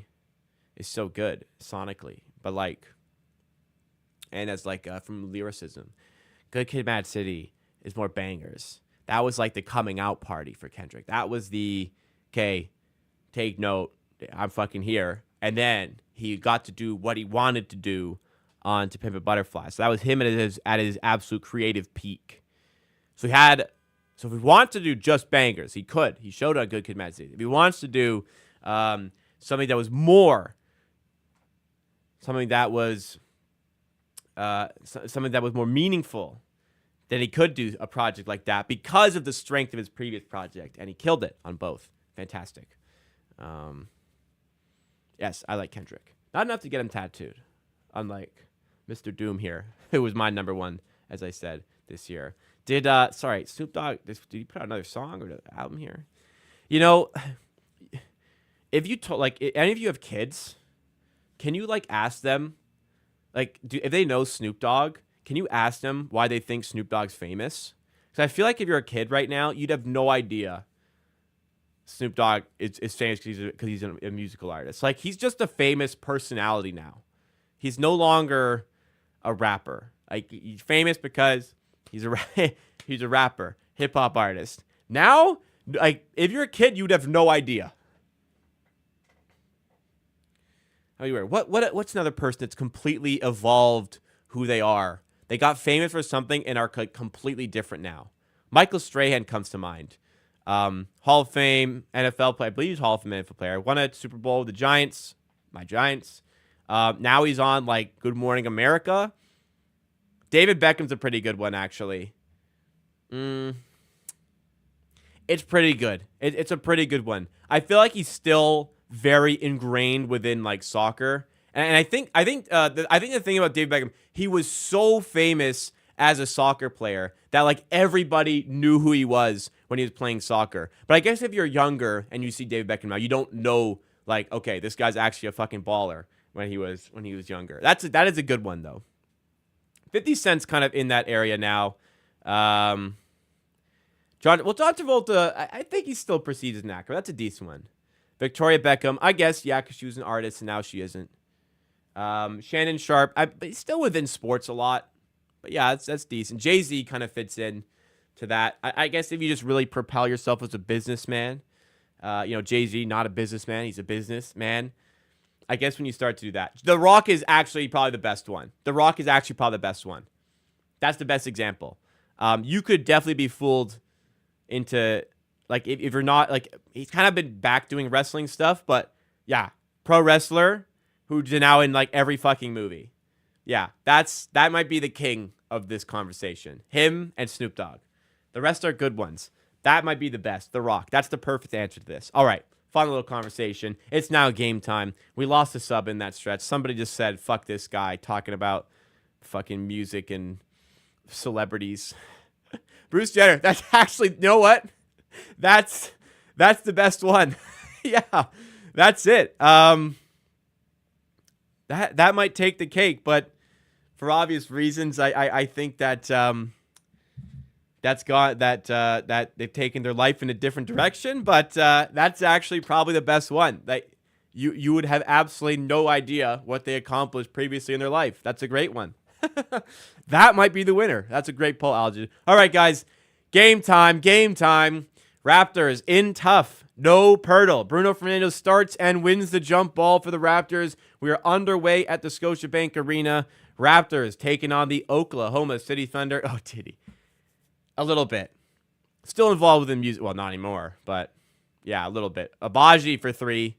Speaker 1: is so good sonically, but and as from lyricism, Good Kid, Mad City is more bangers. That was like the coming out party for Kendrick. That was the, okay, take note, I'm fucking here. And then he got to do what he wanted to do on To Pimp a Butterfly. So that was him at his absolute creative peak. So if he wants to do just bangers, he could. He showed on Good Kid, Mad City. If he wants to do something that was more something that was something that was more meaningful, that he could do a project like that because of the strength of his previous project, and he killed it on both. Fantastic. Yes, I like Kendrick. Not enough to get him tattooed, unlike Mr. Doom here, who was my number one, as I said, this year. Did Snoop Dogg, did he put out another song or album here? You know, if you any of you have kids, can you like ask them, like, if they know Snoop Dogg, can you ask them why they think Snoop Dogg's famous? Because I feel like if you're a kid right now, you'd have no idea Snoop Dogg is famous because he's a musical artist. Like, he's just a famous personality now. He's no longer a rapper. Like, he's famous because he's a rapper, hip hop artist. Now, like, if you're a kid, you'd have no idea. What's another person that's completely evolved who they are? They got famous for something and are completely different now. Michael Strahan comes to mind. Hall of Fame NFL player. I believe he's Hall of Fame NFL player. Won a Super Bowl with the Giants. My Giants. Now he's on, like, Good Morning America. David Beckham's a pretty good one, actually. It's pretty good. It's a pretty good one. I feel like he's still very ingrained within, like, soccer. And I think the thing about David Beckham, he was so famous as a soccer player that, like, everybody knew who he was when he was playing soccer. But I guess if you're younger and you see David Beckham now, you don't know, like, okay, this guy's actually a fucking baller when he was younger. That is a good one, though. 50 Cent's kind of in that area now. John Travolta, I think he still proceeds as an actor. That's a decent one. Victoria Beckham, I guess, yeah, because she was an artist and now she isn't. Shannon Sharp, but he's still within sports a lot. But yeah, that's decent. Jay-Z kind of fits in to that. I guess if you just really propel yourself as a businessman, Jay-Z, not a businessman, he's a businessman. I guess when you start to do that. The Rock is actually probably the best one. That's the best example. You could definitely be fooled into, like, if you're not, like, he's kind of been back doing wrestling stuff, but yeah, pro wrestler who's now in, like, every fucking movie. Yeah, that might be the king of this conversation. Him and Snoop Dogg. The rest are good ones. That might be the best. The Rock. That's the perfect answer to this. All right. Fun little conversation. It's now game time. We lost a sub in that stretch. Somebody just said, fuck this guy talking about fucking music and celebrities. Bruce Jenner. That's actually, you know what? That's the best one. Yeah, that's it. That might take the cake, but for obvious reasons, I think that that they've taken their life in a different direction. But that's actually probably the best one. That you would have absolutely no idea what they accomplished previously in their life. That's a great one. That might be the winner. That's a great poll, Algie. All right, guys, game time. Raptors in tough. No Pirtle. Bruno Fernando starts and wins the jump ball for the Raptors. We are underway at the Scotiabank Arena. Raptors taking on the Oklahoma City Thunder. Oh, did he? A little bit. Still involved with the music. Well, not anymore, but yeah, a little bit. Abaji for three.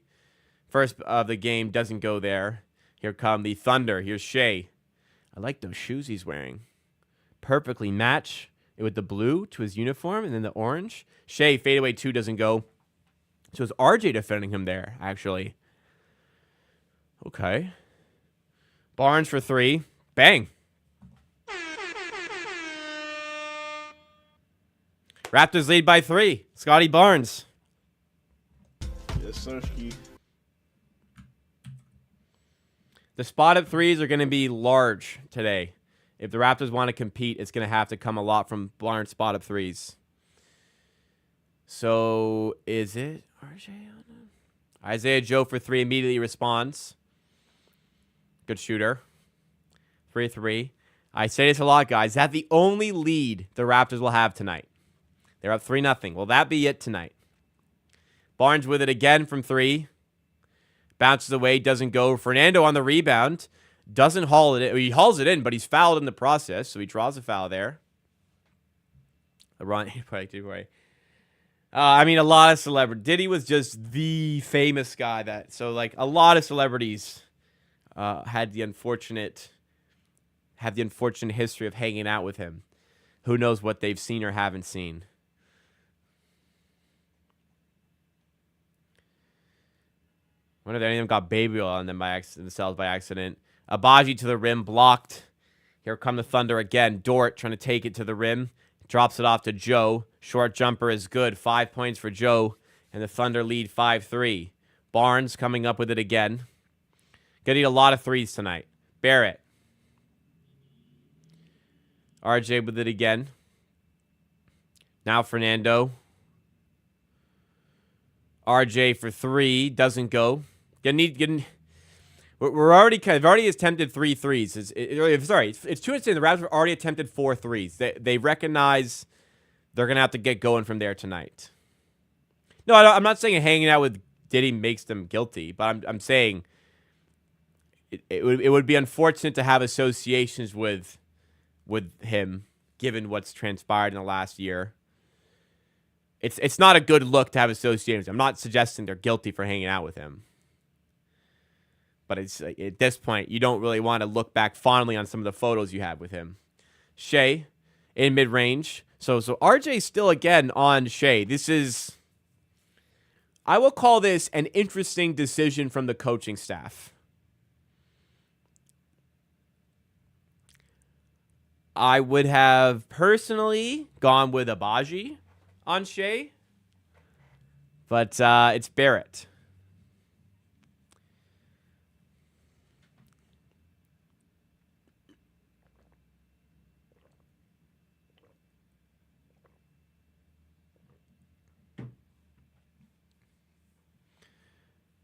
Speaker 1: First of the game doesn't go there. Here come the Thunder. Here's Shea. I like those shoes he's wearing. Perfectly match it with the blue to his uniform and then the orange. Shea, fadeaway two doesn't go. So it's RJ defending him there, actually. Okay. Barnes for three. Bang. Raptors lead by 3. Scotty Barnes.
Speaker 2: Yes, sir.
Speaker 1: The spot-up threes are going to be large today. If the Raptors want to compete, it's going to have to come a lot from Barnes spot-up threes. So, is it RJ? Isaiah Joe for 3 immediately responds. Good shooter. 3-3. I say this a lot, guys. Is that the only lead the Raptors will have tonight? They're up 3-0. Will that be it tonight? Barnes with it again from 3. Bounces away, doesn't go. Fernando on the rebound. Doesn't haul it in. He hauls it in, but he's fouled in the process, so he draws a foul there. LeBron, a lot of celebrities. Diddy was just the famous guy a lot of celebrities had the unfortunate history of hanging out with him. Who knows what they've seen or haven't seen. Wonder if any of them got baby oil on them themselves by accident. Abaji to the rim, blocked. Here come the Thunder again. Dort trying to take it to the rim. Drops it off to Joe. Short jumper is good. 5 points for Joe. And the Thunder lead 5-3. Barnes coming up with it again. Gonna need a lot of threes tonight. Barrett. RJ with it again. Now Fernando. RJ for three. Doesn't go. We're already attempted 3 threes. It's too insane. The Raptors have already attempted 4 threes. They recognize they're gonna have to get going from there tonight. No, I'm not saying hanging out with Diddy makes them guilty, but I'm saying it would be unfortunate to have associations with him, given what's transpired in the last year. It's not a good look to have associations. I'm not suggesting they're guilty for hanging out with him. But it's like, at this point, you don't really want to look back fondly on some of the photos you have with him. Shea in mid-range. So RJ still again on Shea. I will call this an interesting decision from the coaching staff. I would have personally gone with Abaji on Shea, but it's Barrett.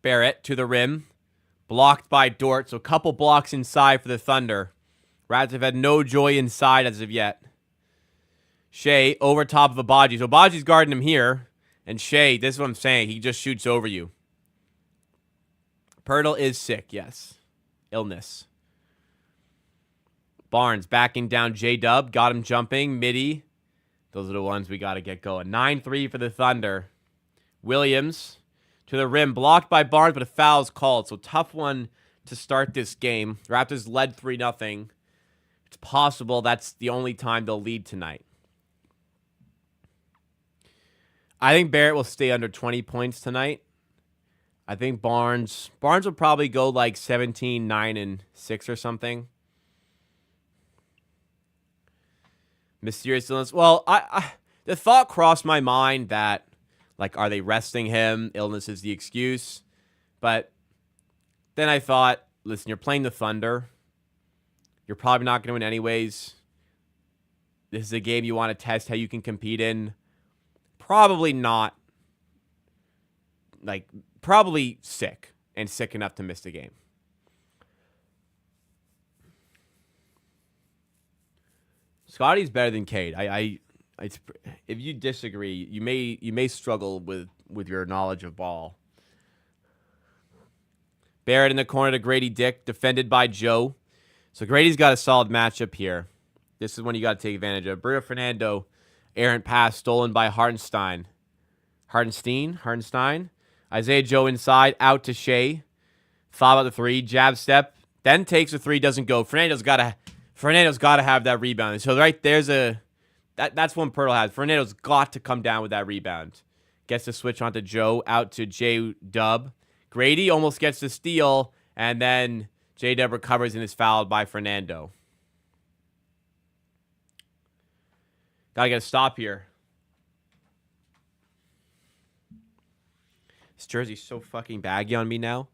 Speaker 1: Barrett to the rim, blocked by Dort, so a couple blocks inside for the Thunder. Raptors have had no joy inside as of yet. Shea over top of Abaji. So Abaji's guarding him here. And Shea, this is what I'm saying, he just shoots over you. Pirtle is sick, yes. Illness. Barnes backing down J-Dub. Got him jumping. Midi. Those are the ones we got to get going. 9-3 for the Thunder. Williams to the rim. Blocked by Barnes, but a foul's called. So tough one to start this game. Raptors led 3-0. It's possible that's the only time they'll lead tonight. I think Barrett will stay under 20 points tonight. I think Barnes will probably go like 17, 9, and 6 or something. Mysterious illness. Well, the thought crossed my mind that, like, are they resting him? Illness is the excuse. But then I thought, listen, you're playing the Thunder. You're probably not going to win anyways. This is a game you want to test how you can compete in. Probably not. Like, probably sick. And sick enough to miss the game. Scotty's better than Cade. If you disagree, you may struggle with your knowledge of ball. Barrett in the corner to Grady Dick, defended by Joe. So Grady's got a solid matchup here. This is one you got to take advantage of. Bruno Fernando, errant pass stolen by Hartenstein. Isaiah Joe inside, out to Shea. Foul out the three, jab step, then takes a three, doesn't go. Fernando's got to have that rebound. So right there's that's one Pirtle has. Fernando's got to come down with that rebound. Gets the switch onto Joe, out to J-Dub. Grady almost gets the steal, and then J-Dub recovers and is fouled by Fernando. Gotta get a stop here. This jersey's so fucking baggy on me now.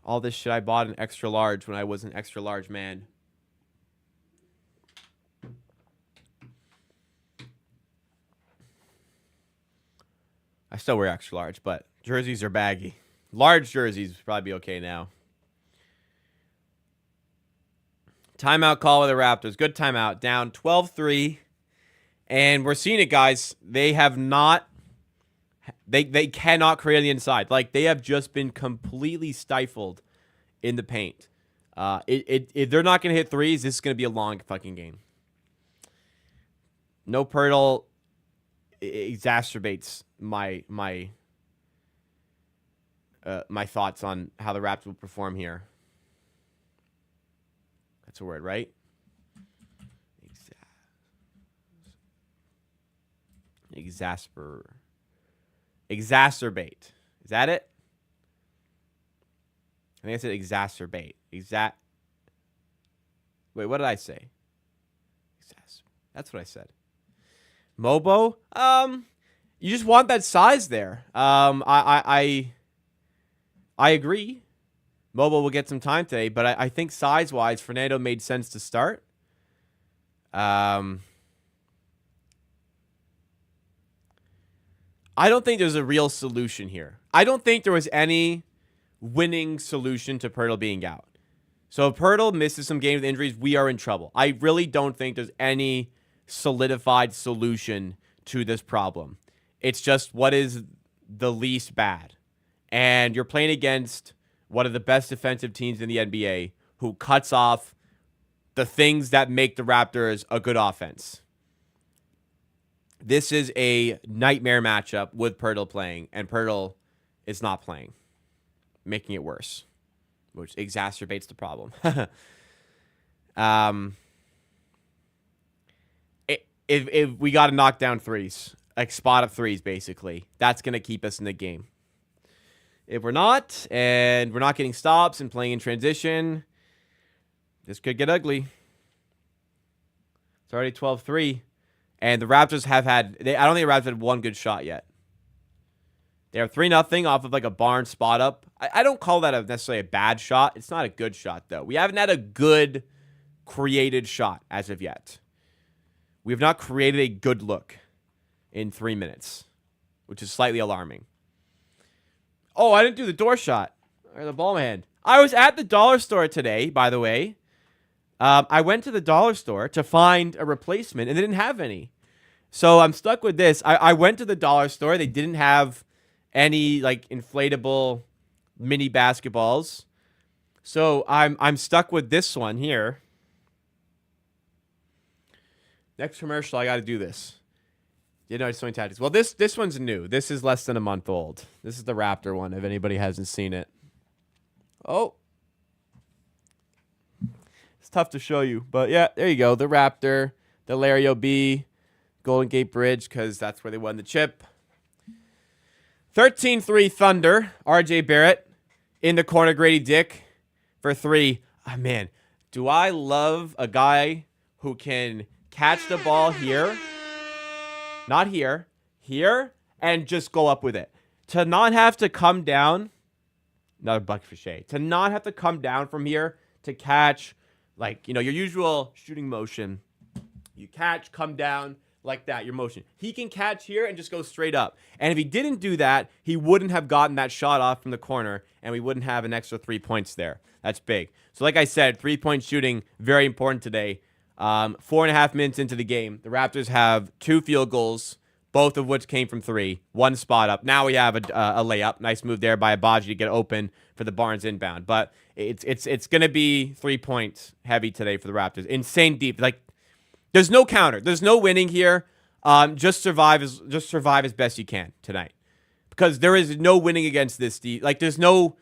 Speaker 1: All this shit I bought in extra large when I was an extra large man. I still wear extra large, but jerseys are baggy. Large jerseys would probably be okay now. Timeout call with the Raptors. Good timeout. Down 12-3. And we're seeing it, guys. They have not... They cannot create on the inside. Like, they have just been completely stifled in the paint. If they're not going to hit threes, this is going to be a long fucking game. No Pirtle exacerbates my my thoughts on how the Raptors will perform here. That's a word, right? Exacerbate. Is that it? I think I said exacerbate. Wait, what did I say? That's what I said. Mobo? You just want that size there. I agree. Mobo will get some time today, but I think size-wise, Fernando made sense to start. I don't think there's a real solution here. I don't think there was any winning solution to Pirtle being out. So if Pirtle misses some games with injuries, we are in trouble. I really don't think there's any solidified solution to this problem. It's just what is the least bad. And you're playing against one of the best defensive teams in the NBA who cuts off the things that make the Raptors a good offense. This is a nightmare matchup with Pirtle playing, and Pirtle is not playing, making it worse, which exacerbates the problem. If we got to knock down threes, like spot up threes, basically, that's going to keep us in the game. If we're not, and we're not getting stops and playing in transition, this could get ugly. It's already 12-3. And the Raptors have had... I don't think the Raptors had one good shot yet. They are 3-0 off of like a barn spot up. I don't call that necessarily a bad shot. It's not a good shot, though. We haven't had a good created shot as of yet. We have not created a good look in 3 minutes, which is slightly alarming. Oh, I didn't do the door shot. Or the ball in my hand. I was at the dollar store today, by the way. I went to the dollar store to find a replacement, and they didn't have any. So I'm stuck with this. I went to the dollar store. They didn't have any like inflatable mini basketballs. So I'm stuck with this one here. Next commercial, I got to do this. You know, it's tactics. Well, this one's new. This is less than a month old. This is the Raptor one, if anybody hasn't seen it. Oh. It's tough to show you, but yeah, there you go. The Raptor, the Lario B, Golden Gate Bridge, because that's where they won the chip. 13-3 Thunder. RJ Barrett in the corner. Grady Dick for 3. Oh, man, do I love a guy who can catch the ball here, not here, here, and just go up with it. To not have to come down, another bucket for Shea. To not have to come down from here to catch, like, you know, your usual shooting motion. You catch, come down, like that, your motion. He can catch here and just go straight up. And if he didn't do that, he wouldn't have gotten that shot off from the corner, and we wouldn't have an extra 3 points there. That's big. So like I said, 3-point shooting, very important today. 4.5 minutes into the game, the Raptors have 2 field goals, both of which came from 3. 1 spot up. Now we have a layup. Nice move there by Abaji to get open for the Barnes inbound. But it's going to be 3 points heavy today for the Raptors. Insane deep. Like, there's no counter. There's no winning here. Just survive as best you can tonight, because there is no winning against this. There's no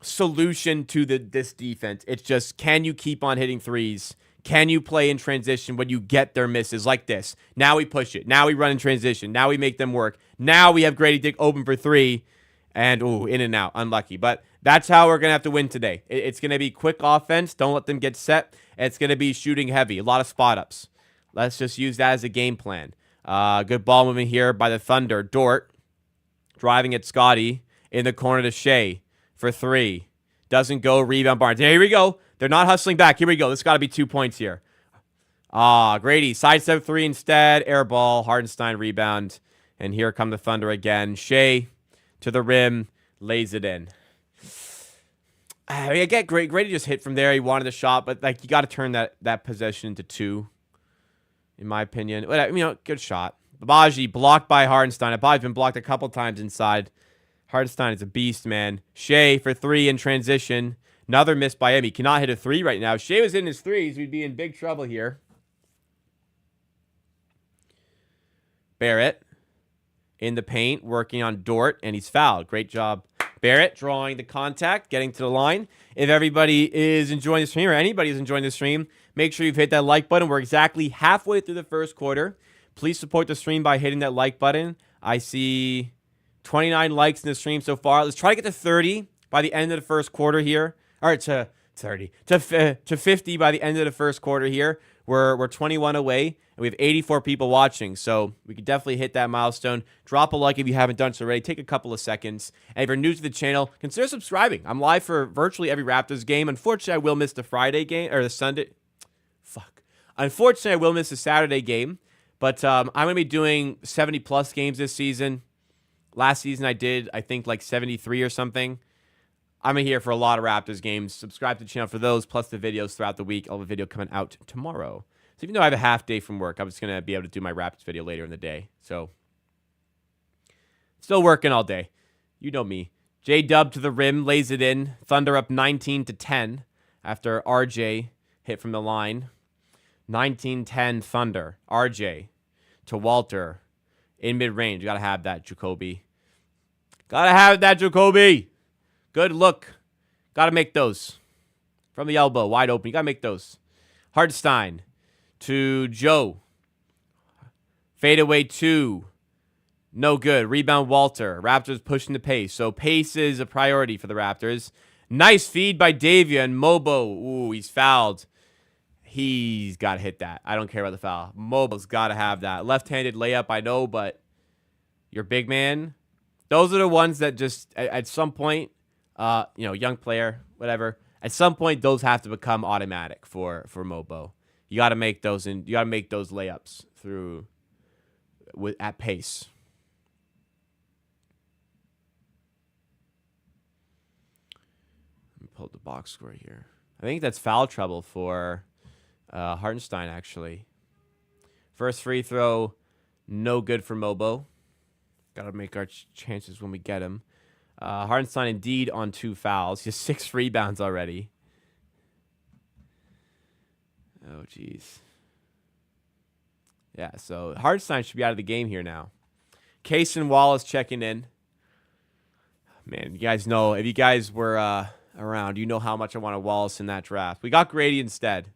Speaker 1: solution to this defense. It's just, can you keep on hitting threes? Can you play in transition when you get their misses like this? Now we push it. Now we run in transition. Now we make them work. Now we have Grady Dick open for 3. And, in and out. Unlucky. But that's how we're going to have to win today. It's going to be quick offense. Don't let them get set. And it's going to be shooting heavy. A lot of spot-ups. Let's just use that as a game plan. Good ball movement here by the Thunder. Dort driving at Scotty in the corner to Shea for 3. Doesn't go. Rebound Barnes. Here we go. They're not hustling back. Here we go. This got to be 2 points here. Grady. Sidestep 3 instead. Air ball. Hardenstein rebound. And here come the Thunder again. Shea to the rim. Lays it in. I get Grady just hit from there. He wanted the shot, but like, you got to turn that possession into 2, in my opinion. Good shot. Babaji blocked by Hardenstein. Babaji's been blocked a couple times inside. Hardenstein is a beast, man. Shea for 3 in transition. Another miss by him. He cannot hit a 3 right now. If Shea was in his threes, we'd be in big trouble here. Barrett in the paint, working on Dort, and he's fouled. Great job Barrett drawing the contact, getting to the line. If everybody is enjoying the stream or anybody is enjoying the stream, make sure you've hit that like button. We're exactly halfway through the first quarter. Please support the stream by hitting that like button. I see 29 likes in the stream so far. Let's try to get to 30 by the end of the first quarter here. All right, to 30 to 50 by the end of the first quarter here. We're 21 away, and we have 84 people watching, so we can definitely hit that milestone. Drop a like if you haven't done so already. Take a couple of seconds. And if you're new to the channel, consider subscribing. I'm live for virtually every Raptors game. Unfortunately, I will miss the Friday game, or the Sunday. Unfortunately, I will miss the Saturday game, but I'm going to be doing 70-plus games this season. Last season, I did, I think, like 73 or something. I'm here for a lot of Raptors games. Subscribe to the channel for those, plus the videos throughout the week. I'll have a video coming out tomorrow. So even though I have a half day from work, I'm just going to be able to do my Raptors video later in the day. So, still working all day. You know me. J-Dub to the rim, lays it in. Thunder up 19-10 after RJ hit from the line. 19-10 Thunder. RJ to Walter in mid-range. Got to have that, Jacoby. Got to have that, Jacoby. Good look. Got to make those. From the elbow, wide open. You got to make those. Hartenstein to Joe. Fadeaway 2. No good. Rebound Walter. Raptors pushing the pace. So pace is a priority for the Raptors. Nice feed by Davia and Mobo. Ooh, he's fouled. He's got to hit that. I don't care about the foul. Mobo's got to have that. Left-handed layup, I know, but your big man. Those are the ones that just, at some point, young player, whatever. At some point, those have to become automatic for Mobo. You got to make those, and you got to make those layups through at pace. Let me pull up the box score here. I think that's foul trouble for Hartenstein, actually. First free throw, no good for Mobo. Got to make our chances when we get him. Hartenstein indeed on 2 fouls. He has 6 rebounds already. Oh, jeez. Yeah, so Hartenstein should be out of the game here now. Case and Wallace checking in. Man, you guys know, if you guys were around, you know how much I wanted Wallace in that draft. We got Grady instead,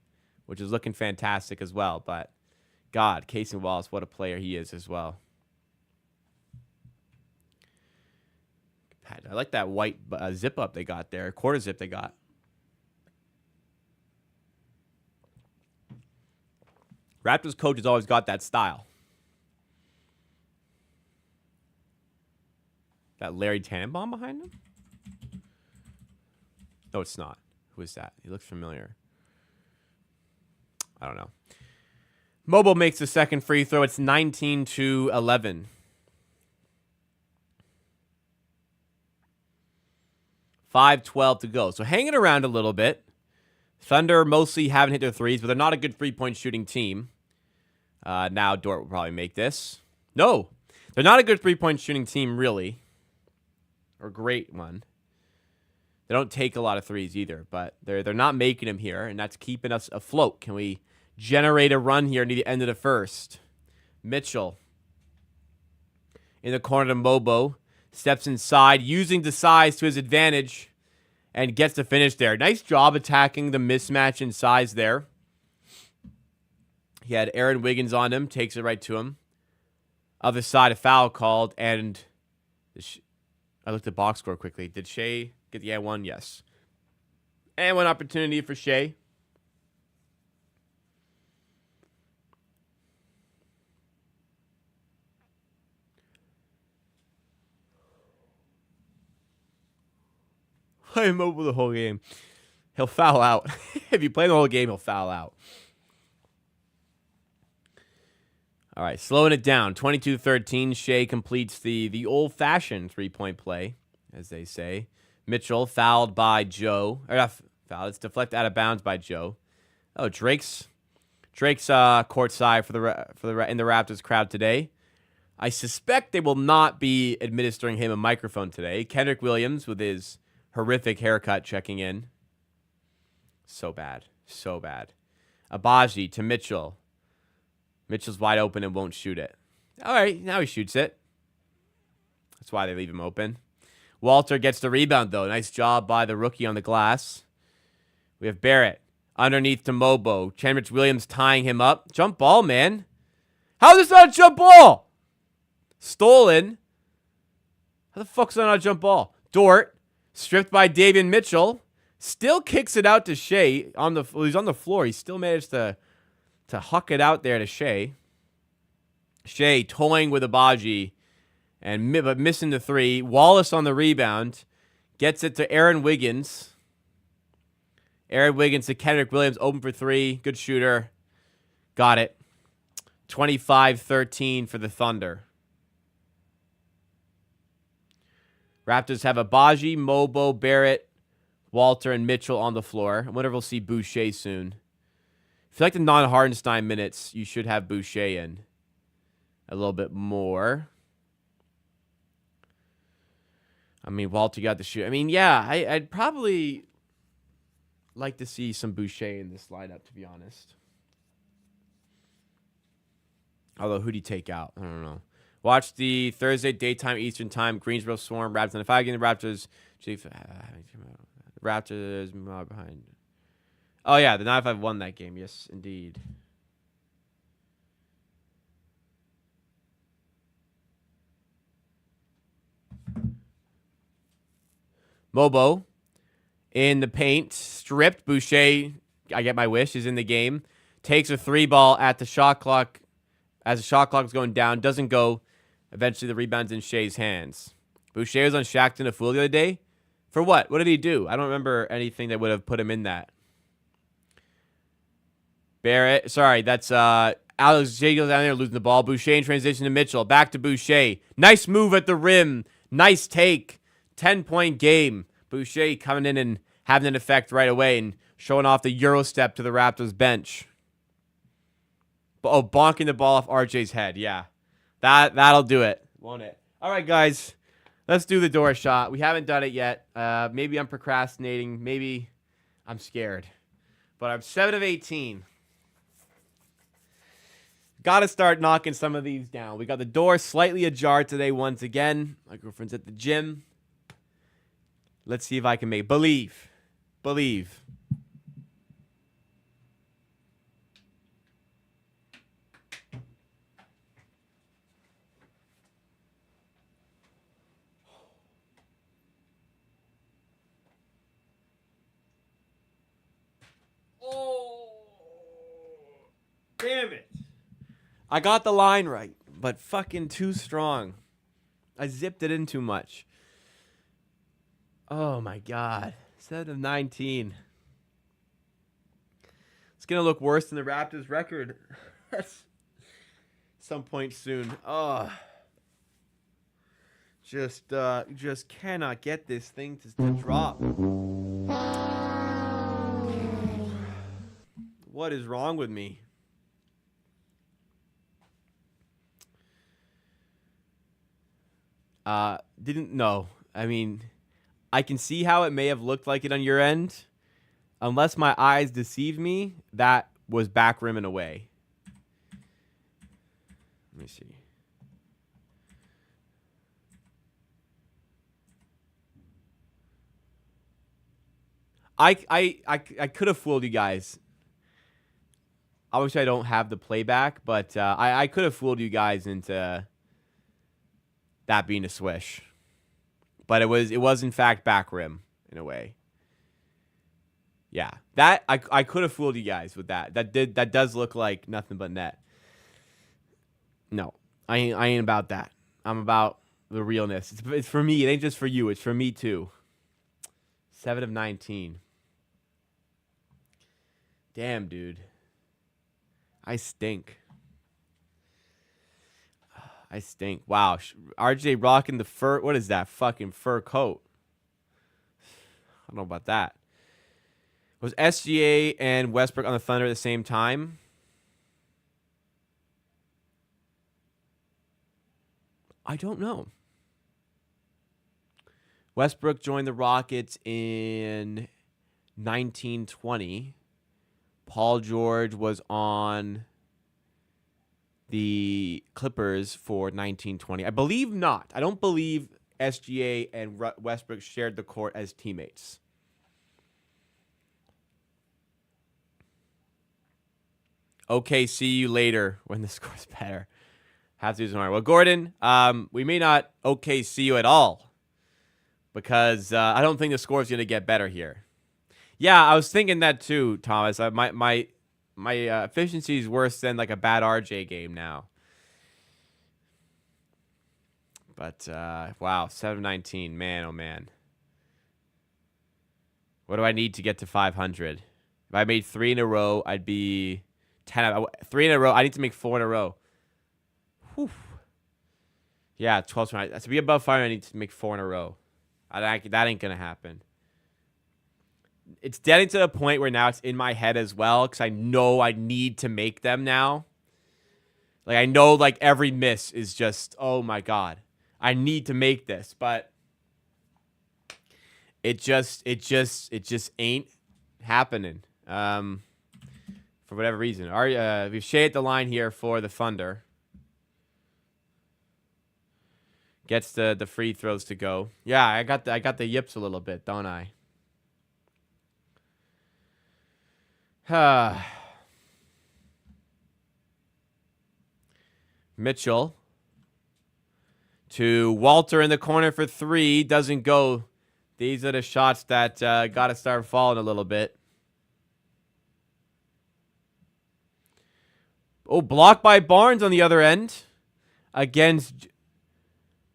Speaker 1: which is looking fantastic as well. But, God, Case and Wallace, what a player he is as well. I like that white zip up they got there, quarter zip they got. Raptors coach has always got that style. That Larry Tannenbaum behind him? No, it's not. Who is that? He looks familiar. I don't know. Mobo makes the second free throw. It's 19-11. 5:12 to go. So hanging around a little bit. Thunder mostly haven't hit their threes, but they're not a good three-point shooting team. Now Dort will probably make this. No, they're not a good three-point shooting team, really. Or great one. They don't take a lot of threes either, but they're not making them here, and that's keeping us afloat. Can we generate a run here near the end of the first? Mitchell in the corner to Mobo. Steps inside, using the size to his advantage, and gets the finish there. Nice job attacking the mismatch in size there. He had Aaron Wiggins on him, takes it right to him. Other side, a foul called, and I looked at box score quickly. Did Shea get the N1? Yes. And one opportunity for Shea. Play him over the whole game. He'll foul out. If you play the whole game, he'll foul out. All right, slowing it down. 22-13. Shea completes the old-fashioned three-point play, as they say. Mitchell fouled by Joe. Or not fouled. It's deflected out of bounds by Joe. Oh, Drake's courtside in the Raptors crowd today. I suspect they will not be administering him a microphone today. Kendrick Williams with his horrific haircut checking in. So bad. So bad. Abaji to Mitchell. Mitchell's wide open and won't shoot it. All right, now he shoots it. That's why they leave him open. Walter gets the rebound, though. Nice job by the rookie on the glass. We have Barrett underneath to Mobo. Chenrich Williams tying him up. Jump ball, man. How is this not a jump ball? Stolen. How the fuck's that not a jump ball? Dort, stripped by Davian Mitchell. Still kicks it out to Shea. He's on the floor. He still managed to huck it out there to Shea. Shea toying with Abaji, but missing the three. Wallace on the rebound. Gets it to Aaron Wiggins. Aaron Wiggins to Kendrick Williams. Open for three. Good shooter. Got it. 25-13 for the Thunder. Raptors have Abaji, Mobo, Barrett, Walter, and Mitchell on the floor. I wonder if we'll see Boucher soon. If you like the non-Hardenstein minutes, you should have Boucher in a little bit more. I mean, Walter got the shoot. I mean, yeah, I'd probably like to see some Boucher in this lineup, to be honest. Although, who'd he take out? I don't know. Watch the Thursday daytime Eastern time Greensboro Swarm Raptors. And if I get the Raptors, Raptors behind. Oh yeah, the 9-5 won that game. Yes, indeed. Mobo in the paint, stripped. Boucher, I get my wish, is in the game. Takes a three ball at the shot clock. As the shot clock is going down, doesn't go. Eventually, the rebound's in Shea's hands. Boucher was on Shaqtin' a Fool the other day. For what? What did he do? I don't remember anything that would have put him in that. Barrett. Sorry, that's Alex J goes down there losing the ball. Boucher in transition to Mitchell. Back to Boucher. Nice move at the rim. Nice take. 10-point game. Boucher coming in and having an effect right away and showing off the Euro step to the Raptors bench. Oh, bonking the ball off RJ's head. Yeah. That'll do it, won't it? All right, guys. Let's do the door shot. We haven't done it yet. Maybe I'm procrastinating. Maybe I'm scared. But I'm 7 of 18. Got to start knocking some of these down. We got the door slightly ajar today once again. My girlfriend's at the gym. Let's see if I can make believe. Believe. Damn it. I got the line right, but fucking too strong. I zipped it in too much. Oh my God. 7 of 19. It's going to look worse than the Raptors record some point soon. Oh. Just cannot get this thing to drop. What is wrong with me? Didn't know. I mean, I can see how it may have looked like it on your end. Unless my eyes deceive me, that was back rim and away. Let me see. I could have fooled you guys. Obviously, I don't have the playback, but I could have fooled you guys into that being a swish. But it was in fact back rim in a way. Yeah, that I could have fooled you guys with that. That does look like nothing but net. No, I ain't about that. I'm about the realness. It's for me. It ain't just for you. It's for me too. 7 of 19. Damn, dude. I stink. I stink. Wow. RJ rocking the fur. What is that fucking fur coat? I don't know about that. Was SGA and Westbrook on the Thunder at the same time? I don't know. Westbrook joined the Rockets in 1920. Paul George was on the Clippers for 1920. I believe not. I don't believe SGA and Westbrook shared the court as teammates. Okay, see you later when the score's better. Have to do tomorrow. Well, Gordon, we may not see you at all because I don't think the score is going to get better here. Yeah, I was thinking that too, Thomas. My efficiency is worse than like a bad RJ game now. But wow, 719, man, oh man. What do I need to get to 500? If I made 3 in a row, I'd be 10. 3 in a row. I need to make 4 in a row. Whew. Yeah, 12. To be above 500, I need to make 4 in a row. That ain't gonna happen. It's getting to the point where now it's in my head as well because I know I need to make them now. Like I know, like every miss is just, oh my god, I need to make this, but it just ain't happening. For whatever reason. We've Shea at the line here for the Thunder. Gets the free throws to go. Yeah, I got the yips a little bit, don't I? Mitchell to Walter in the corner for 3. Doesn't go. These are the shots that got to start falling a little bit. Oh, blocked by Barnes on the other end against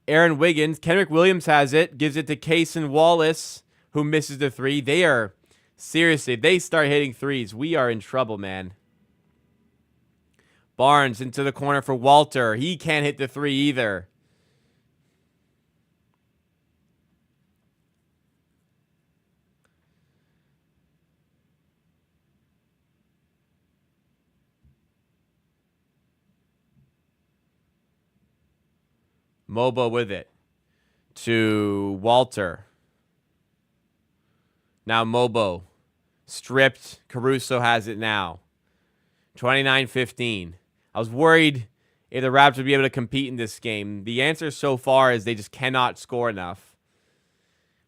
Speaker 1: Aaron Wiggins. Kenrick Williams has it. Gives it to Cason Wallace, who misses the 3. They are, seriously, if they start hitting threes, we are in trouble, man. Barnes into the corner for Walter. He can't hit the 3 either. Mobo with it to Walter. Now Mobo stripped. Caruso has it now. 29-15. I was worried if the Raptors would be able to compete in this game. The answer so far is they just cannot score enough.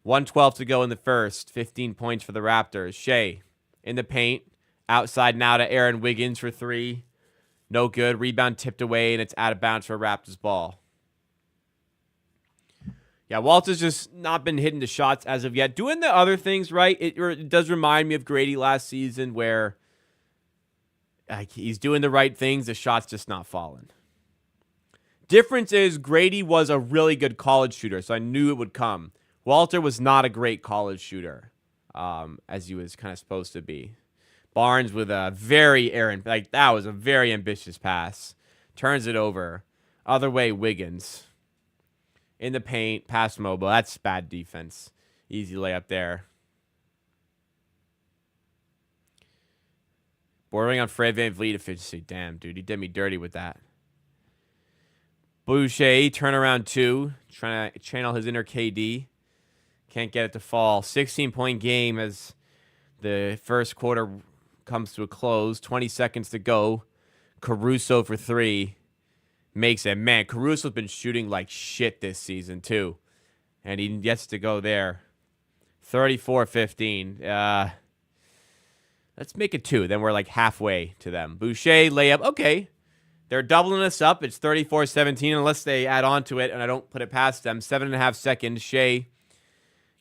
Speaker 1: 1:12 to go in the first. 15 points for the Raptors. Shea in the paint. Outside now to Aaron Wiggins for 3. No good. Rebound tipped away, and it's out of bounds for a Raptors ball. Yeah, Walter's just not been hitting the shots as of yet. Doing the other things right. It does remind me of Grady last season where he's doing the right things. The shot's just not falling. Difference is Grady was a really good college shooter, so I knew it would come. Walter was not a great college shooter, as he was kind of supposed to be. Barnes with a that was a very ambitious pass. Turns it over. Other way, Wiggins. In the paint, past Mobo. That's bad defense. Easy layup there. Bordering on Fred VanVleet efficiency. Damn, dude. He did me dirty with that. Boucher, turnaround 2. Trying to channel his inner KD. Can't get it to fall. 16-point game as the first quarter comes to a close. 20 seconds to go. Caruso for 3. Makes it. Man, Caruso's been shooting like shit this season, too. And he gets to go there. 34-15. Let's make it 2. Then we're like halfway to them. Boucher, layup. Okay. They're doubling us up. It's 34-17 unless they add on to it and I don't put it past them. 7.5 seconds. Shea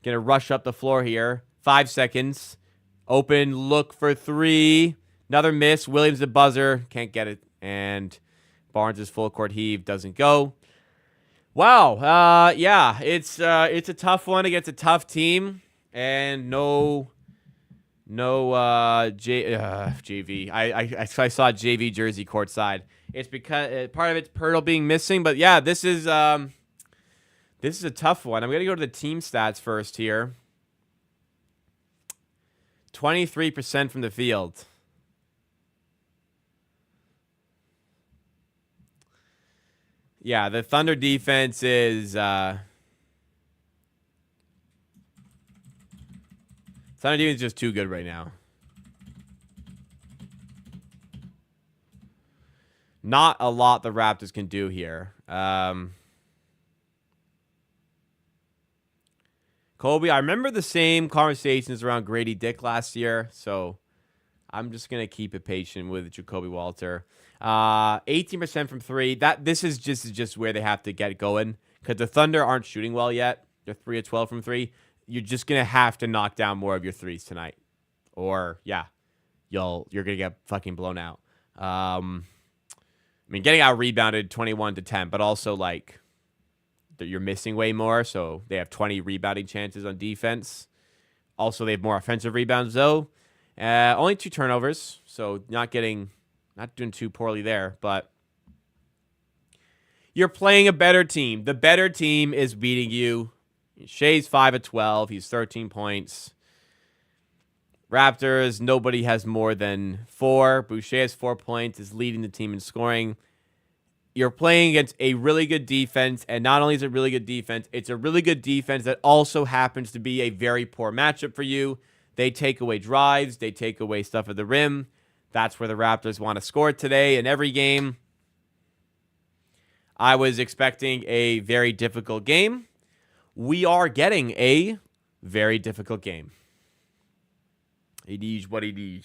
Speaker 1: going to rush up the floor here. 5 seconds. Open look for 3. Another miss. Williams the buzzer. Can't get it. And Barnes' full court heave doesn't go. Wow. Yeah, it's a tough one against a tough team, and no JV. I saw JV jersey courtside. It's because part of it's Pirtle being missing, but yeah, this is a tough one. I'm gonna go to the team stats first here. 23% from the field. Yeah, the Thunder defense is Thunder defense is just too good right now. Not a lot the Raptors can do here. Kobe, I remember the same conversations around Grady Dick last year, so I'm just going to keep it patient with Jacoby Walter. 18% from 3. This is just where they have to get going because the Thunder aren't shooting well yet. They're 3 of 12 from 3. You're just going to have to knock down more of your threes tonight. Or, yeah, you're going to get fucking blown out. I mean, getting out rebounded 21-10, but also, like, you're missing way more, so they have 20 rebounding chances on defense. Also, they have more offensive rebounds, though. Only 2 turnovers, so not doing too poorly there, but you're playing a better team. The better team is beating you. Shea's 5 of 12. He's 13 points. Raptors, nobody has more than 4. Boucher has 4 points, is leading the team in scoring. You're playing against a really good defense, and not only is it really good defense, it's a really good defense that also happens to be a very poor matchup for you. They take away drives. They take away stuff at the rim. That's where the Raptors want to score today in every game. I was expecting a very difficult game. We are getting a very difficult game. It is what it is.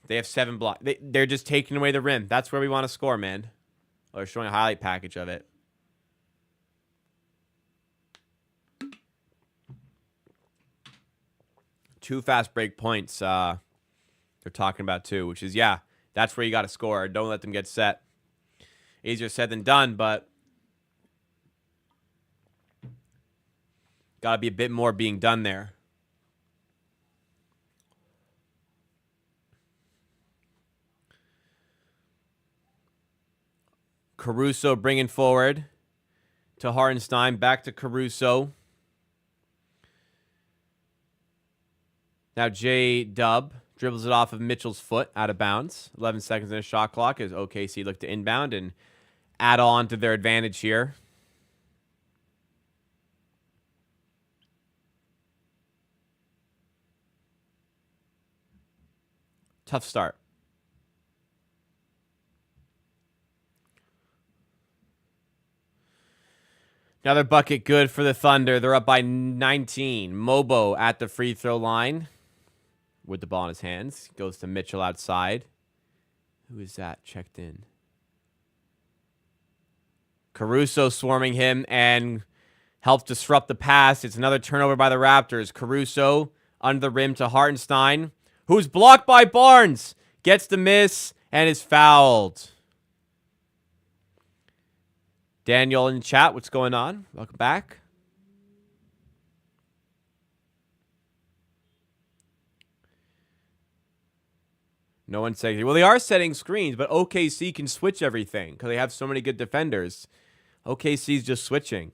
Speaker 1: They have 7 blocks. They're just taking away the rim. That's where we want to score, man. Oh, they're showing a highlight package of it. Two fast break points they're talking about too, which is, yeah, that's where you got to score. Don't let them get set. Easier said than done, but got to be a bit more being done there. Caruso bringing forward to Hartenstein. Back to Caruso. Now J-Dub dribbles it off of Mitchell's foot out of bounds. 11 seconds in a shot clock as OKC look to inbound and add on to their advantage here. Tough start. Another bucket good for the Thunder. They're up by 19. Mobo at the free throw line with the ball in his hands. Goes to Mitchell outside. Who is that checked in? Caruso swarming him and helps disrupt the pass. It's another turnover by the Raptors. Caruso under the rim to Hartenstein, who's blocked by Barnes. Gets the miss and is fouled. Daniel in chat, what's going on? Welcome back. No one saying, well, they are setting screens, but OKC can switch everything because they have so many good defenders. OKC's just switching.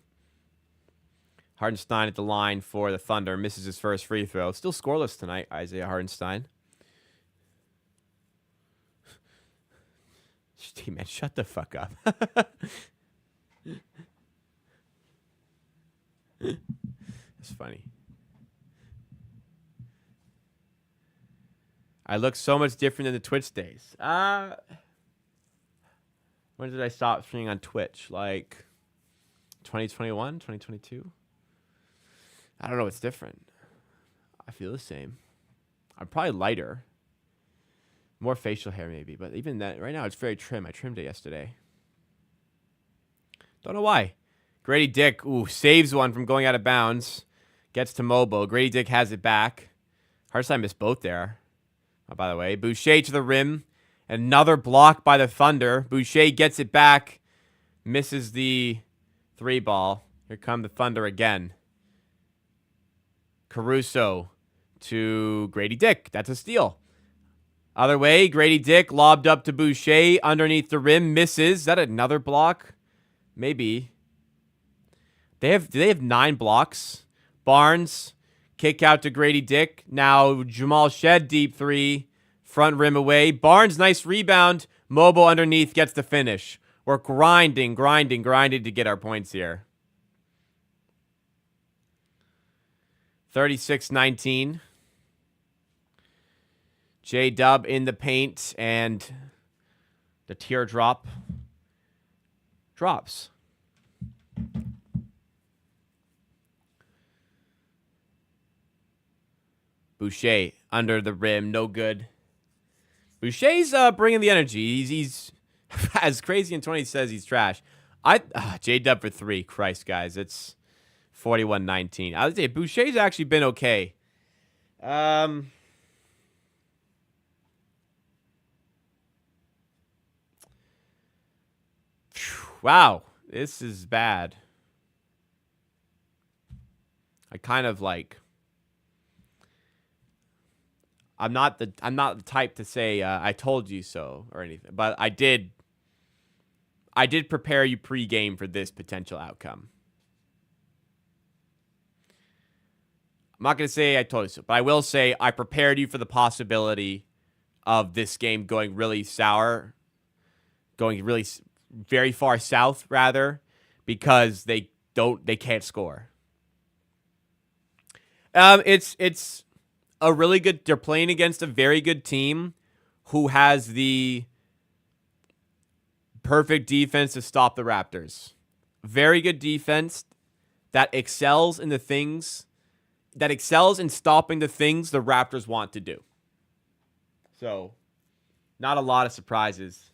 Speaker 1: Hartenstein at the line for the Thunder. Misses his first free throw. Still scoreless tonight, Isaiah Hartenstein. Man, shut the fuck up. It's funny. I look so much different than the Twitch days. When did I stop streaming on Twitch? Like 2021, 2022? I don't know what's different. I feel the same. I'm probably lighter. More facial hair maybe, but even that, right now it's very trim. I trimmed it yesterday. Don't know why. Grady Dick, saves one from going out of bounds. Gets to Mobo. Grady Dick has it back. Hartenstein missed both there. Oh, by the way, Boucher to the rim. Another block by the Thunder. Boucher gets it back. Misses the 3 ball. Here come the Thunder again. Caruso to Grady Dick. That's a steal. Other way, Grady Dick lobbed up to Boucher underneath the rim. Misses. Is that another block? Maybe. Do they have 9 blocks? Barnes, kick out to Grady Dick. Now Jamal Shed, deep 3. Front rim away. Barnes, nice rebound. Mobo underneath gets the finish. We're grinding to get our points here. 36-19. J-Dub in the paint, and the teardrop drops. Boucher under the rim, no good. Boucher's bringing the energy. He's as crazy in 20 says he's trash. J-Dub for 3. Christ, guys. It's 41-19. I would say Boucher's actually been okay. Wow. This is bad. I kind of like... I'm not the type to say I told you so or anything, but I did prepare you pre-game for this potential outcome. I'm not going to say I told you so, but I will say I prepared you for the possibility of this game going really sour, going really very far south rather, because they can't score. It's a really good... They're playing against a very good team who has the perfect defense to stop the Raptors. Very good defense that excels in stopping the things the Raptors want to do. So, not a lot of surprises,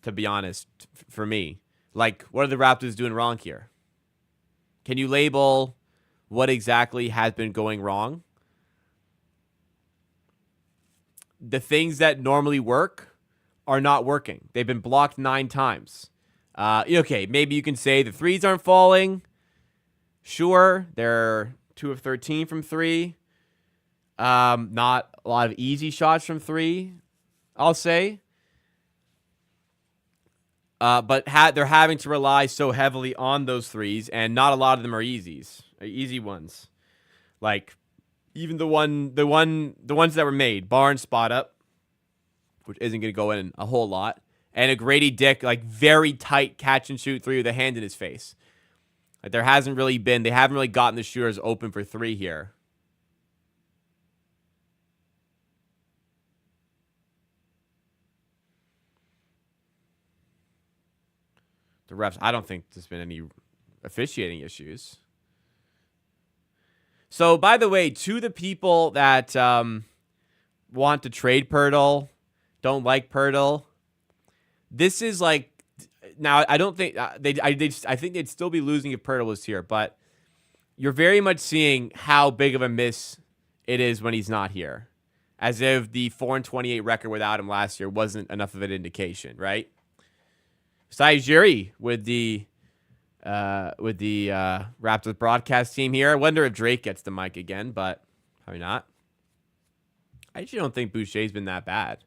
Speaker 1: to be honest, for me. Like, what are the Raptors doing wrong here? Can you label what exactly has been going wrong? The things that normally work are not working. They've been blocked 9 times. Okay, maybe you can say the threes aren't falling. Sure, they're 2 of 13 from 3. Not a lot of easy shots from 3, I'll say. But they're having to rely so heavily on those threes, and not a lot of them are easy ones. Like, even the ones that were made, Barnes spot up, which isn't going to go in a whole lot, and a Grady Dick, like, very tight catch and shoot 3 with a hand in his face. Like, they haven't really gotten the shooters open for 3 here. The refs, I don't think there's been any officiating issues. So, by the way, to the people that want to trade Pirtle, don't like Pirtle, this is like... Now, I don't think... I think they'd still be losing if Pirtle was here, but you're very much seeing how big of a miss it is when he's not here. As if the 4-28 record without him last year wasn't enough of an indication, right? Saijiri with the Raptors broadcast team here. I wonder if Drake gets the mic again, but probably not. I actually don't think Boucher's been that bad.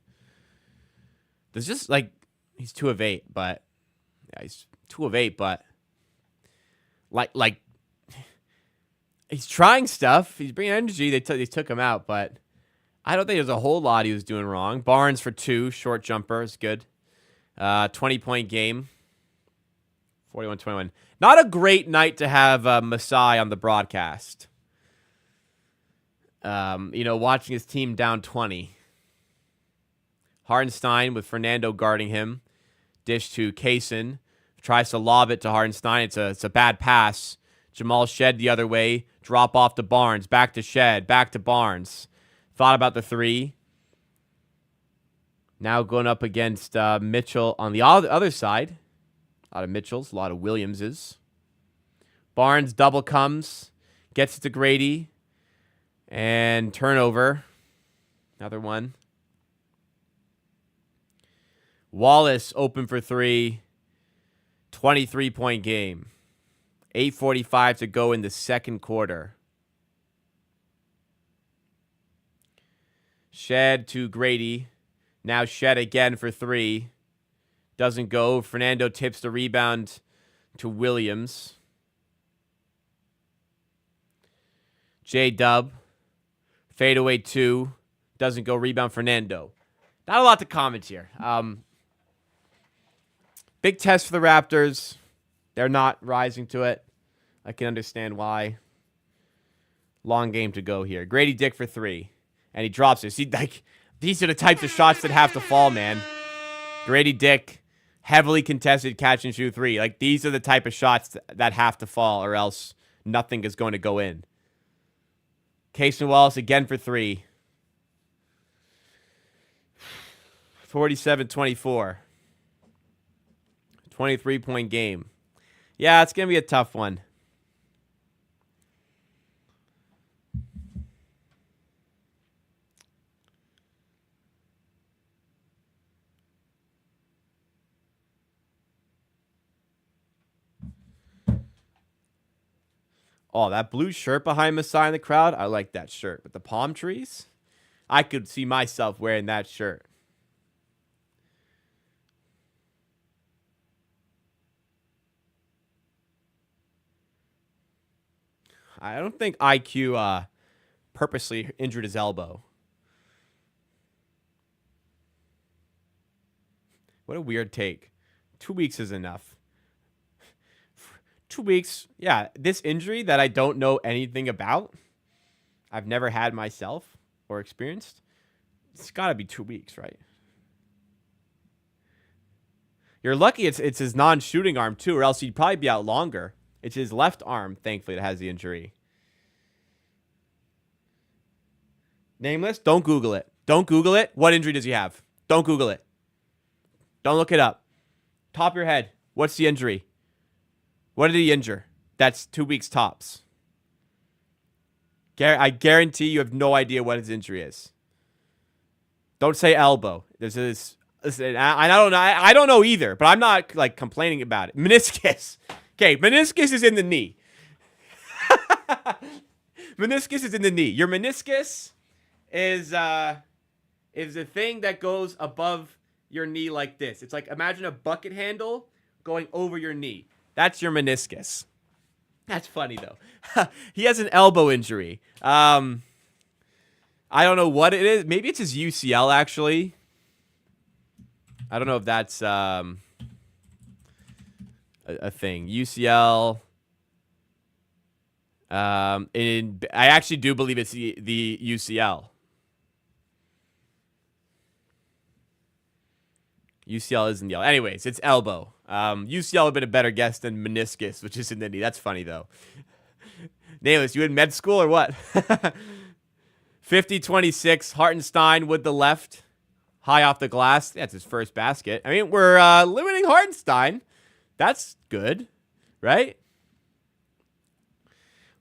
Speaker 1: There's just, like, he's 2 of 8, but yeah, he's 2 of 8, but like he's trying stuff. He's bringing energy. They took him out, but I don't think there's a whole lot he was doing wrong. Barnes for 2, short jumper is good. 20-point game. 41-21. Not a great night to have Masai on the broadcast. Watching his team down 20. Hartenstein with Fernando guarding him. Dish to Kaysen. Tries to lob it to Hartenstein. It's a bad pass. Jamal Shed the other way. Drop off to Barnes. Back to Shed. Back to Barnes. Thought about the 3. Now going up against Mitchell on the other side. A lot of Mitchells, a lot of Williamses. Barnes double comes, gets it to Grady, and turnover. Another one. Wallace open for 3. 23-point game. 8:45 to go in the second quarter. Shed to Grady. Now Shed again for 3. Doesn't go. Fernando tips the rebound to Williams. J-Dub. Fadeaway 2. Doesn't go. Rebound Fernando. Not a lot to comment here. Big test for the Raptors. They're not rising to it. I can understand why. Long game to go here. Grady Dick for 3. And he drops it. See, like, these are the types of shots that have to fall, man. Grady Dick, heavily contested catch and shoot 3. Like, these are the type of shots that have to fall, or else nothing is going to go in. Casey Wallace again for 3. 47-24. 23-point game. Yeah, it's going to be a tough one. Oh, that blue shirt behind Masai in the crowd. I like that shirt. With the palm trees, I could see myself wearing that shirt. I don't think IQ purposely injured his elbow. What a weird take. 2 weeks is enough. 2 weeks, yeah, this injury that I don't know anything about, I've never had myself or experienced, it's got to be 2 weeks, right? You're lucky it's his non-shooting arm, too, or else he'd probably be out longer. It's his left arm, thankfully, that has the injury. Nameless? Don't Google it. Don't Google it. What injury does he have? Don't Google it. Don't look it up. Top of your head. What's the injury? What did he injure? That's 2 weeks tops. I guarantee you have no idea what his injury is. Don't say elbow. There's this. Listen, I don't know. I don't know either, but I'm not like complaining about it. Meniscus. Okay, meniscus is in the knee. Meniscus is in the knee. Your meniscus is the thing that goes above your knee like this. It's like, imagine a bucket handle going over your knee. That's your meniscus. That's funny, though. He has an elbow injury. I don't know what it is. Maybe it's his UCL, actually. I don't know if that's a thing. UCL. I actually do believe it's the UCL. UCL isn't the elbow. Anyways, it's elbow. UCL would have been a better guess than meniscus, which is in the knee. That's funny, though. Nameless, you in med school or what? 50-26, Hartenstein with the left. High off the glass. That's his first basket. I mean, we're limiting Hartenstein. That's good, right?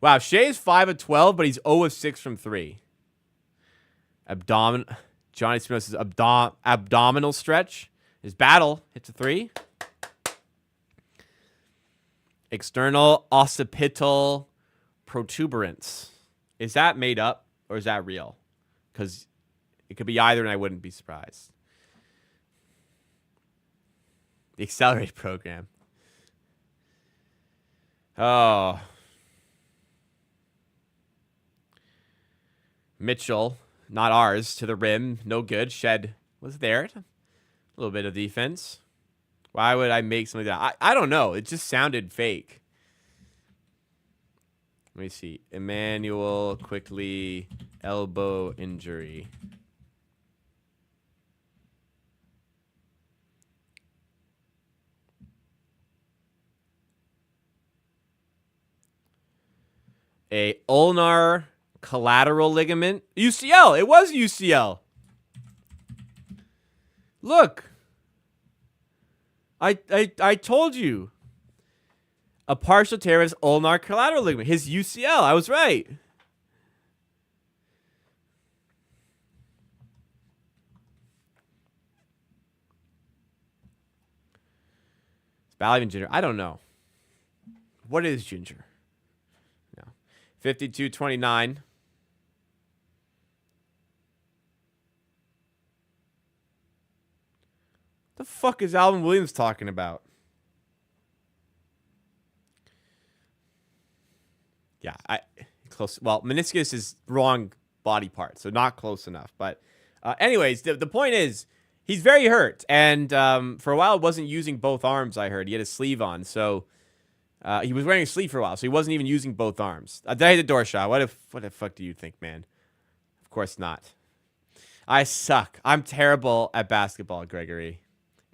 Speaker 1: Wow, Shea's 5 of 12, but he's 0 of 6 from 3. Johnny Smith's abdominal stretch. His battle hits a 3. External occipital protuberance. Is that made up or is that real? Because it could be either and I wouldn't be surprised. The Accelerate program. Oh. Mitchell, not ours, to the rim. No good. Shed was there. A little bit of defense. Why would I make something like that? I don't know. It just sounded fake. Let me see. Emmanuel quickly elbow injury. A ulnar collateral ligament. UCL. It was UCL. Look. I told you. A partial tear of his ulnar collateral ligament. His UCL. I was right. It's Bally Ginger. I don't know. What is Ginger? No. 52-29. The fuck is Alvin Williams talking about? Yeah, close. Well, meniscus is wrong body part, so not close enough. But anyways, the point is he's very hurt, and for a while wasn't using both arms. I heard he had a sleeve on, so he was wearing a sleeve for a while, so he wasn't even using both arms. Did I hit the door shot? What the fuck do you think, man? Of course not. I suck. I'm terrible at basketball, Gregory.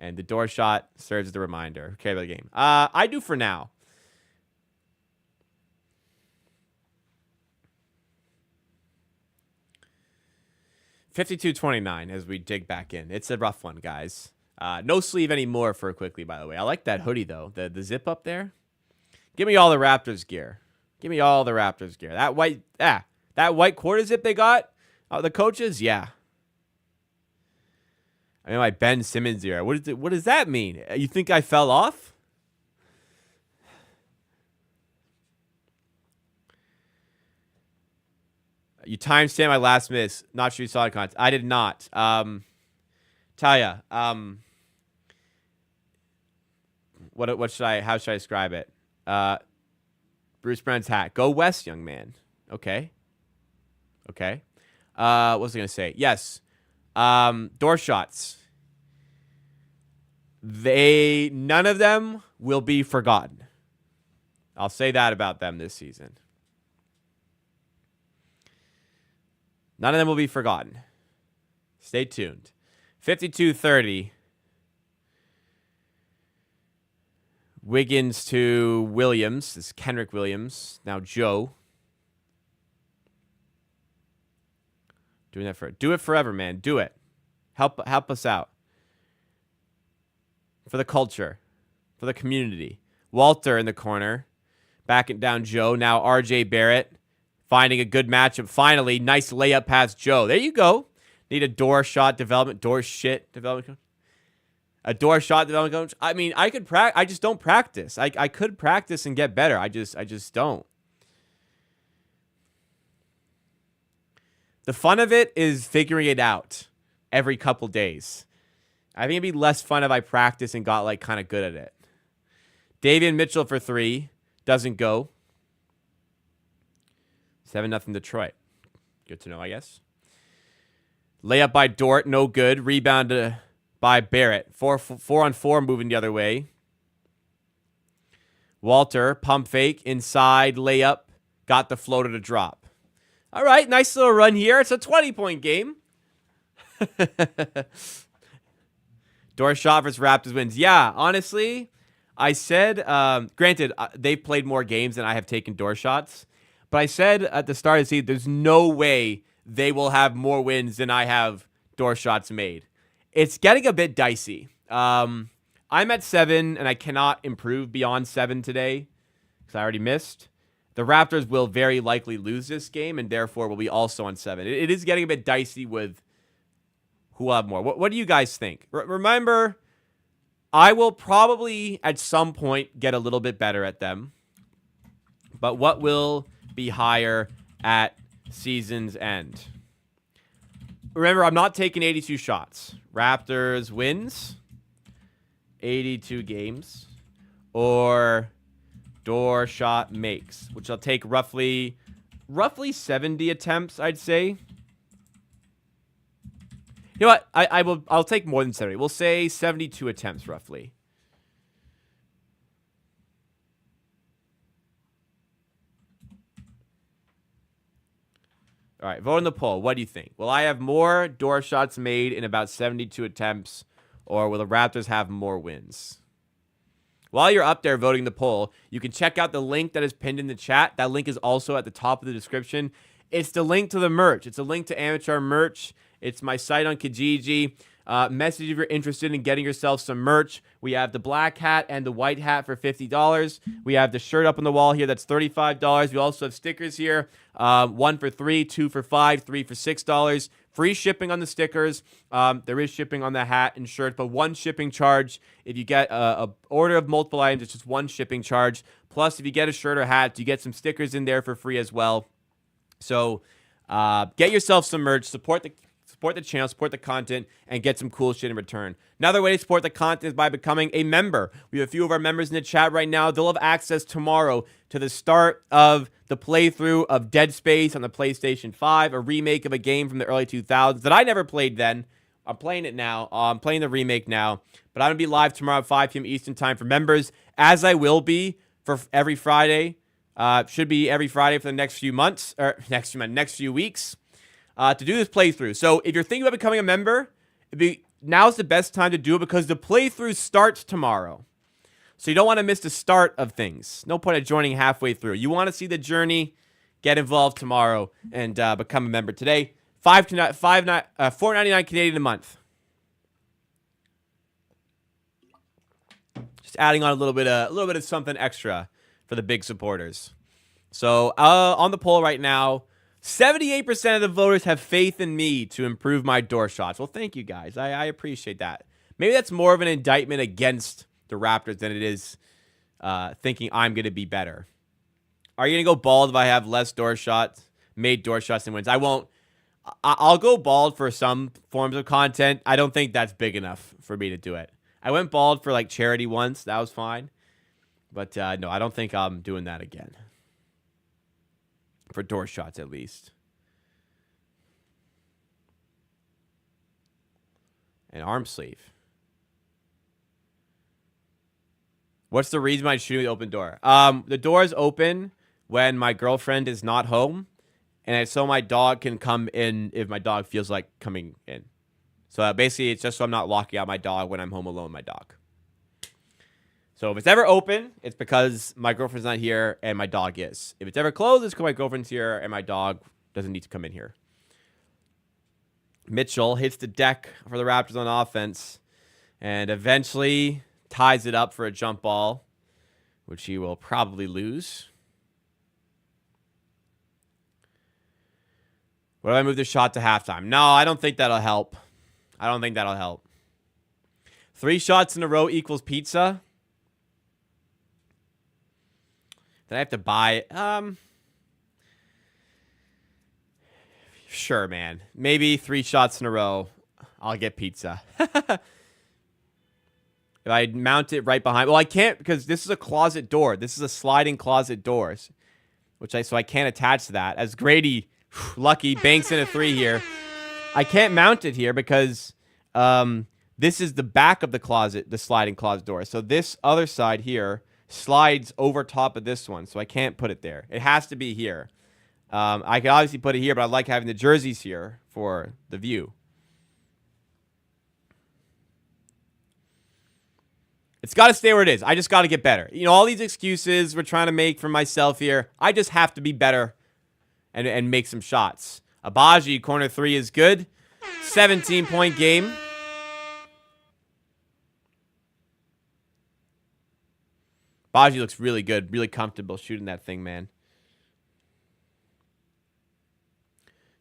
Speaker 1: And the door shot serves as the reminder. Okay, the game. I do for now. 52-29 as we dig back in. It's a rough one, guys. No sleeve anymore for quickly, by the way. I like that hoodie, though. The zip up there. Give me all the Raptors gear. Give me all the Raptors gear. That white quarter zip they got, the coaches, yeah. I mean, my Ben Simmons era. What does that mean? You think I fell off? You timestamped my last miss. Not sure you saw the content. I did not. Talia, what should I? How should I describe it? Bruce Brown's hat. Go west, young man. Okay. What was I gonna say? Yes. Door shots. None of them will be forgotten. I'll say that about them this season. None of them will be forgotten. Stay tuned. 52-30. Wiggins to Williams. This is Kenrick Williams. Now Joe. Doing that do it forever, man. Do it. Help us out. For the culture. For the community. Walter in the corner. Backing down Joe. Now RJ Barrett. Finding a good matchup. Finally, nice layup past Joe. There you go. Need a door shot development. Door shit development coach. A door shot development coach. I mean, I just don't practice. I could practice and get better. I just don't. The fun of it is figuring it out every couple days. I think it'd be less fun if I practiced and got like kind of good at it. Davion Mitchell for 3. Doesn't go. 7-0 Detroit. Good to know, I guess. Layup by Dort, no good. Rebound by Barrett. 4-on-4 moving the other way. Walter, pump fake, inside, layup. Got the floater to drop. All right, nice little run here. It's a 20-point game. Door shot versus Raptors wins. Yeah, honestly, I said, granted, they've played more games than I have taken door shots. But I said at the start of the season, there's no way they will have more wins than I have door shots made. It's getting a bit dicey. I'm at 7, and I cannot improve beyond 7 today because I already missed. The Raptors will very likely lose this game, and therefore will be also on 7. It is getting a bit dicey with who will have more. What do you guys think? Remember, I will probably at some point get a little bit better at them. But what will be higher at season's end? Remember, I'm not taking 82 shots. Raptors wins 82 games, or door shot makes, which I'll take roughly 70 attempts, I'd say. You know what? I'll take more than 70. We'll say 72 attempts roughly. All right, vote on the poll. What do you think? Will I have more door shots made in about 72 attempts, or will the Raptors have more wins? While you're up there voting the poll, you can check out the link that is pinned in the chat. That link is also at the top of the description. It's the link to the merch. It's a link to amateur merch. It's my site on Kijiji. Message if you're interested in getting yourself some merch. We have the black hat and the white hat for $50. We have the shirt up on the wall here that's $35. We also have stickers here. 1 for $3, 2 for $5, 3 for $6. Free shipping on the stickers. There is shipping on the hat and shirt, but one shipping charge. If you get a order of multiple items, it's just one shipping charge. Plus, if you get a shirt or hat, you get some stickers in there for free as well. So get yourself some merch. Support the channel, support the content, and get some cool shit in return. Another way to support the content is by becoming a member. We have a few of our members in the chat right now. They'll have access tomorrow to the start of the playthrough of Dead Space on the PlayStation 5, a remake of a game from the early 2000s that I never played then. I'm playing it now. I'm playing the remake now. But I'm going to be live tomorrow at 5 p.m. Eastern Time for members, as I will be for every Friday. Should be every Friday for the next few months, or next few weeks. To do this playthrough. So if you're thinking about becoming a member, now's the best time to do it because the playthrough starts tomorrow. So you don't want to miss the start of things. No point of joining halfway through. You want to see the journey, get involved tomorrow, and become a member today. $4.99 Canadian a month. Just adding on a little bit of something extra for the big supporters. So on the poll right now, 78% of the voters have faith in me to improve my door shots. Well, thank you guys. I appreciate that. Maybe that's more of an indictment against the Raptors than it is thinking I'm going to be better. Are you going to go bald if I have less made door shots than wins? I won't. I'll go bald for some forms of content. I don't think that's big enough for me to do it. I went bald for like charity once. That was fine. But no, I don't think I'm doing that again. For door shots, at least. An arm sleeve. What's the reason I'm shooting the open door? The door is open when my girlfriend is not home, and so my dog can come in if my dog feels like coming in. So basically, it's just so I'm not locking out my dog when I'm home alone with my dog. So if it's ever open, it's because my girlfriend's not here and my dog is. If it's ever closed, it's because my girlfriend's here and my dog doesn't need to come in here. Mitchell hits the deck for the Raptors on offense and eventually ties it up for a jump ball, which he will probably lose. What if I move the shot to halftime? No, I don't think that'll help. 3 shots in a row equals pizza. Then I have to buy it. Sure, man. Maybe 3 shots in a row, I'll get pizza. If I mount it right behind... Well, I can't because this is a closet door. This is a sliding closet door. So I can't attach to that. As Grady, lucky, banks in a 3 here. I can't mount it here because this is the back of the closet, the sliding closet door. So this other side here slides over top of this one, so I can't put it there. It has to be here. I could obviously put it here, but I like having the jerseys here for the view. It's got to stay where it is. I just got to get better. You know, all these excuses we're trying to make for myself here, I just have to be better and make some shots. Abaji, corner 3 is good. 17-point game. Baji looks really good, really comfortable shooting that thing, man.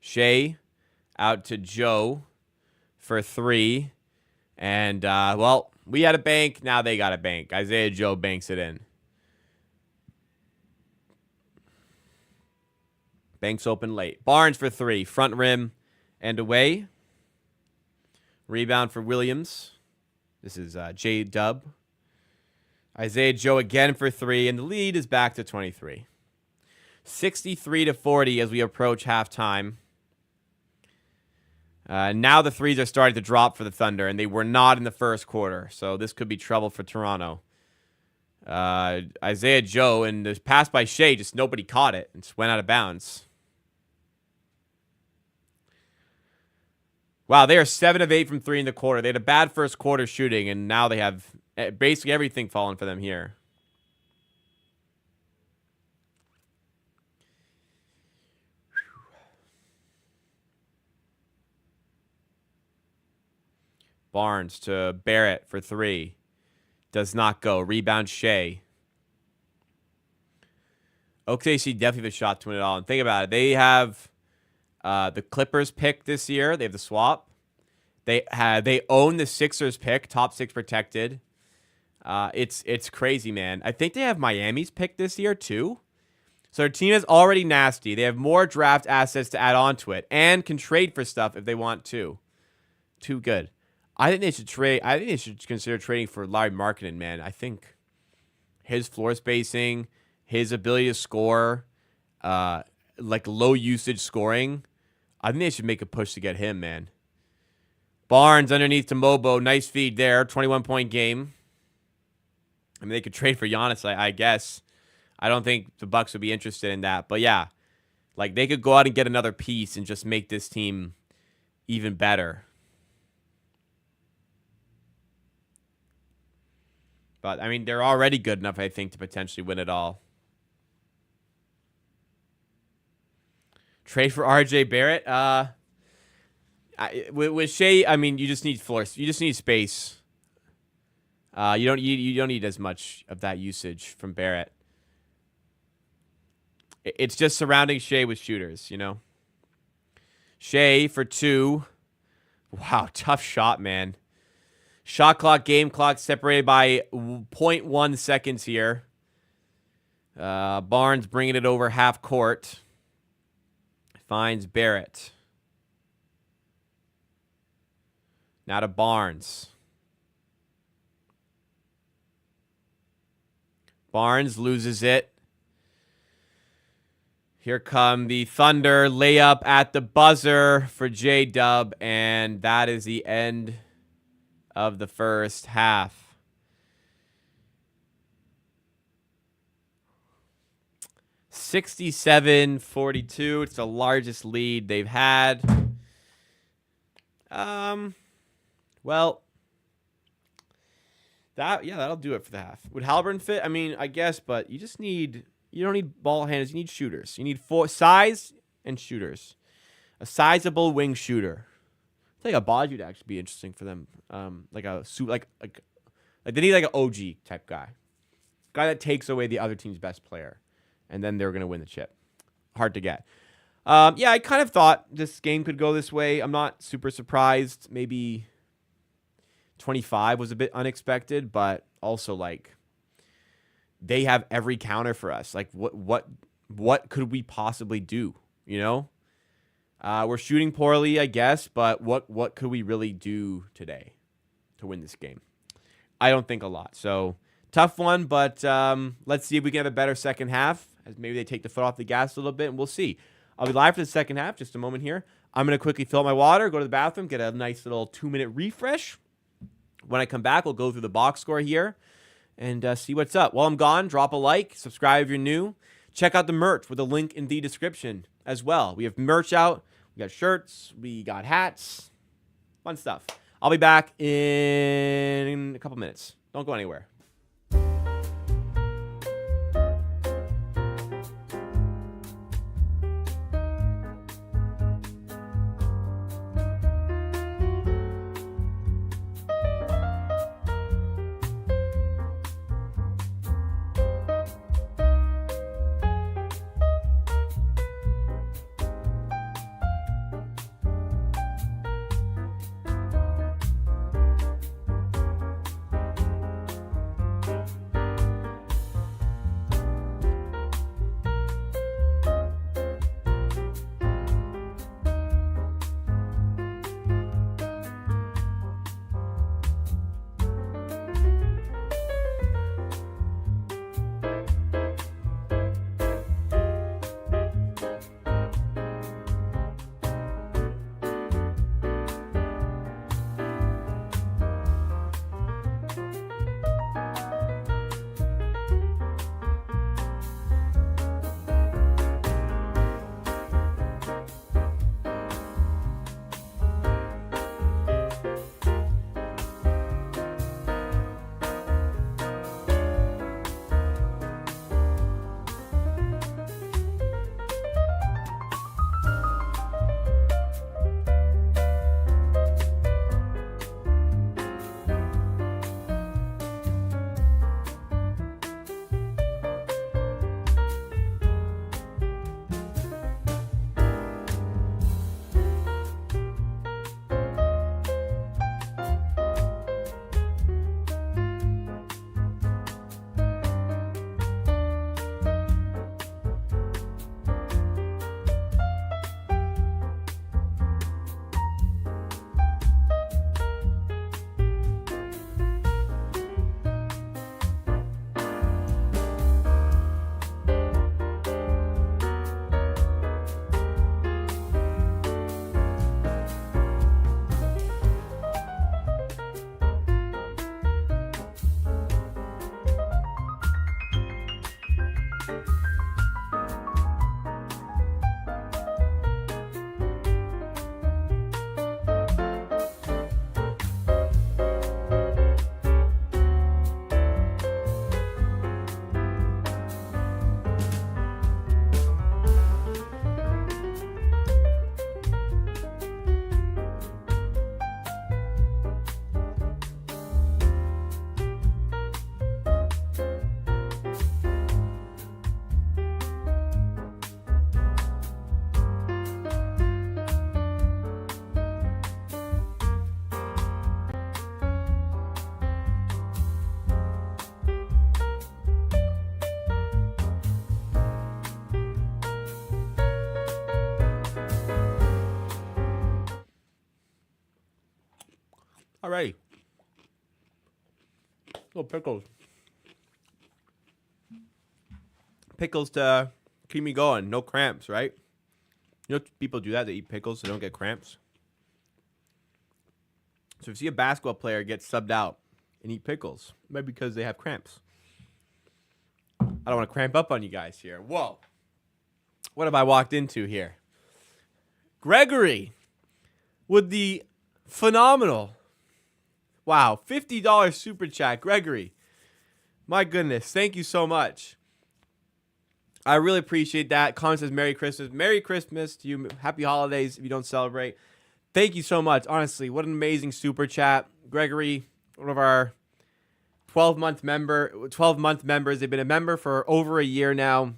Speaker 1: Shea out to Joe for 3. And, well, we had a bank. Now they got a bank. Isaiah Joe banks it in. Banks open late. Barnes for 3. Front rim and away. Rebound for Williams. This is J-Dub. Isaiah Joe again for 3, and the lead is back to 23. 63-40 as we approach halftime. Now the threes are starting to drop for the Thunder, and they were not in the first quarter, so this could be trouble for Toronto. Isaiah Joe, and the pass by Shea, just nobody caught it, and just went out of bounds. Wow, they are 7 of 8 from 3 in the quarter. They had a bad first quarter shooting, and now they have basically everything falling for them here. Barnes to Barrett for 3. Does not go. Rebound Shea. OKC definitely have a shot to win it all. And think about it. They have the Clippers pick this year. They have the swap. They own the Sixers pick. Top 6 protected. It's crazy, man. I think they have Miami's pick this year, too. So their team is already nasty. They have more draft assets to add on to it and can trade for stuff if they want to. Too good. I think they should trade. I think they should consider trading for Larry Markkinen, man. I think his floor spacing, his ability to score, like low usage scoring, I think they should make a push to get him, man. Barnes underneath to Mobo. Nice feed there. 21-point game. I mean, they could trade for Giannis, I guess. I don't think the Bucks would be interested in that. But, yeah, like they could go out and get another piece and just make this team even better. But, I mean, they're already good enough, I think, to potentially win it all. Trade for RJ Barrett? With Shea, I mean, you just need floors. You just need space. You don't need as much of that usage from Barrett. It's just surrounding Shea with shooters, you know. Shea for 2. Wow, tough shot, man. Shot clock, game clock separated by 0.1 seconds here. Barnes bringing it over half court. Finds Barrett. Now to Barnes. Barnes loses it. Here come the Thunder. Layup at the buzzer for J-Dub. And that is the end of the first half. (67-42). It's the largest lead they've had. Well, that'll do it for the half. Would Halliburton fit? I mean, I guess, but you don't need ball handlers. You need shooters. You need size and shooters. A sizable wing shooter. I think a Baju would actually be interesting for them. Like they need like an OG type guy that takes away the other team's best player, and then they're gonna win the chip. Hard to get. Yeah, I kind of thought this game could go this way. I'm not super surprised. Maybe 25 was a bit unexpected, but also like they have every counter for us. Like what could we possibly do? You know, we're shooting poorly, I guess, but what could we really do today to win this game? I don't think a lot. So tough one, but let's see if we can have a better second half, as maybe they take the foot off the gas a little bit, and we'll see. I'll be live for the second half. Just a moment here. I'm going to quickly fill up my water, go to the bathroom, get a nice little 2-minute refresh. When I come back, we'll go through the box score here and see what's up. While I'm gone, drop a like, subscribe if you're new. Check out the merch with a link in the description as well. We have merch out. We got shirts. We got hats. Fun stuff. I'll be back in a couple minutes. Don't go anywhere. Alrighty. Little pickles. Pickles to keep me going. No cramps, right? You know people do that. They eat pickles so they don't get cramps. So if you see a basketball player get subbed out and eat pickles, it might be because they have cramps. I don't want to cramp up on you guys here. Whoa. What have I walked into here? Gregory with the phenomenal, wow, $50 super chat. Gregory, my goodness, thank you so much. I really appreciate that. Colin says Merry Christmas. Merry Christmas to you. Happy holidays if you don't celebrate. Thank you so much. Honestly, what an amazing super chat. Gregory, one of our 12-month members. They've been a member for over a year now.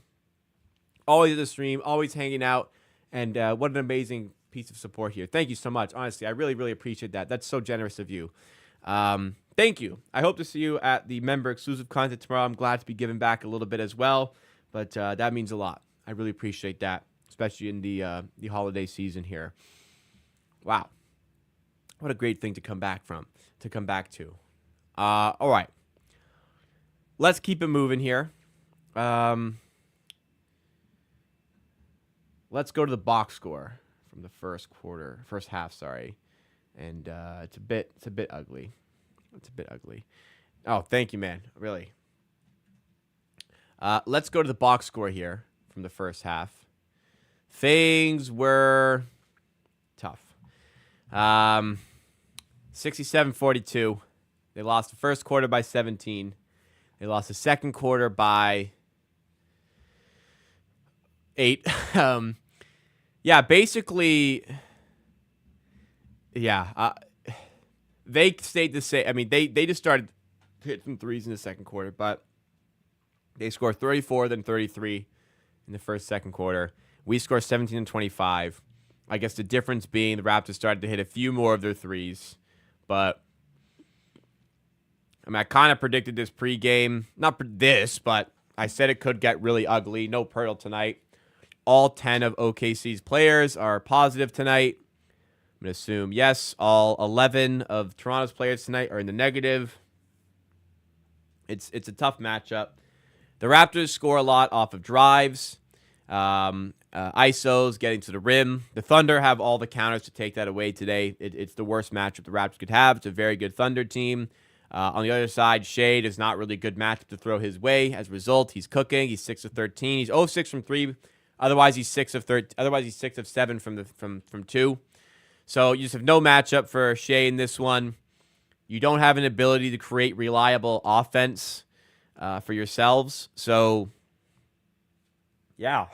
Speaker 1: Always at the stream, always hanging out. And what an amazing piece of support here. Thank you so much. Honestly, I really, really appreciate that. That's so generous of you. Thank you. I hope to see you at the member exclusive content tomorrow. I'm glad to be giving back a little bit as well. But that means a lot. I really appreciate that, especially in the holiday season here. Wow. What a great thing to come back to. All right. Let's keep it moving here. Let's go to the box score from the first half, sorry. And it's a bit ugly. Oh, thank you, man. Really. Let's go to the box score here from the first half. Things were tough. 67-42. They lost the first quarter by 17. They lost the second quarter by 8. Basically, they stayed the same. I mean, they just started hitting threes in the second quarter, but they scored 34, then 33 in the second quarter. We scored 17 and 25. I guess the difference being the Raptors started to hit a few more of their threes, but I kind of predicted this pregame. Not this, but I said it could get really ugly. No Pirtle tonight. All 10 of OKC's players are positive tonight. I'm going to assume, yes, all 11 of Toronto's players tonight are in the negative. It's a tough matchup. The Raptors score a lot off of drives, ISOs, getting to the rim. The Thunder have all the counters to take that away today. It's the worst matchup the Raptors could have. It's a very good Thunder team. On the other side, Shade is not really a good matchup to throw his way. As a result, he's cooking. He's 6 of 13. He's 0 of 6 from 3. Otherwise, he's 6 of 13. Otherwise, he's 6 of 7 from 2. So you just have no matchup for Shea in this one. You don't have an ability to create reliable offense for yourselves. So, yeah,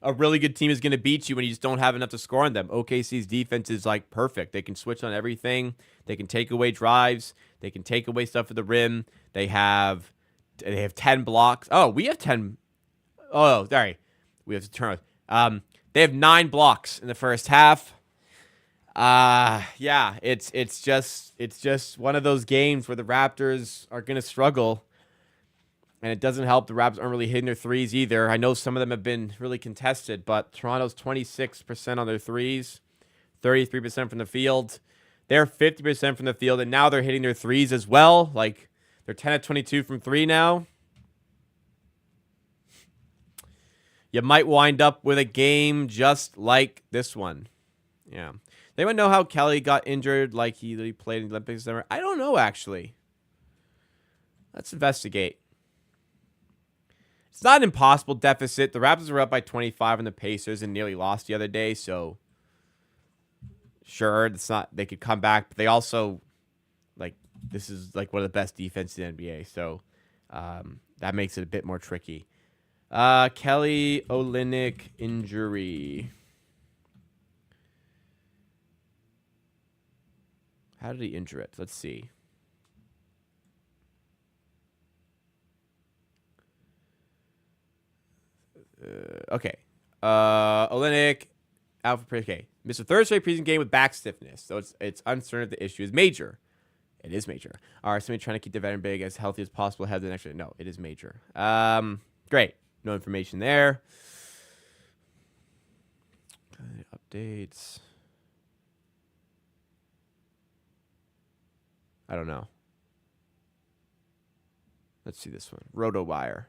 Speaker 1: a really good team is going to beat you when you just don't have enough to score on them. OKC's defense is perfect. They can switch on everything. They can take away drives. They can take away stuff at the rim. They have 10 blocks. Oh, we have 10. Oh, sorry. We have to turn. They have 9 blocks in the first half. It's just one of those games where the Raptors are going to struggle. And it doesn't help. The Raptors aren't really hitting their threes either. I know some of them have been really contested, but Toronto's 26% on their threes, 33% from the field. They're 50% from the field, and now they're hitting their threes as well. They're 10 of 22 from 3 now. You might wind up with a game just like this one. Yeah. They would know how Kelly got injured, he played in the Olympics. I don't know, actually. Let's investigate. It's not an impossible deficit. The Raptors were up by 25 on the Pacers and nearly lost the other day, so sure, it's not. They could come back, but they also this is one of the best defenses in the NBA, so that makes it a bit more tricky. Kelly Olynyk injury. How did he injure it? Let's see. Okay. Olynyk out for okay. Missed a third straight preseason game with back stiffness, so it's uncertain if the issue is major. It is major. All right, somebody trying to keep the veteran big as healthy as possible ahead of the next year. No, it is major. Great. No information there. Updates. I don't know. Let's see this one. RotoWire.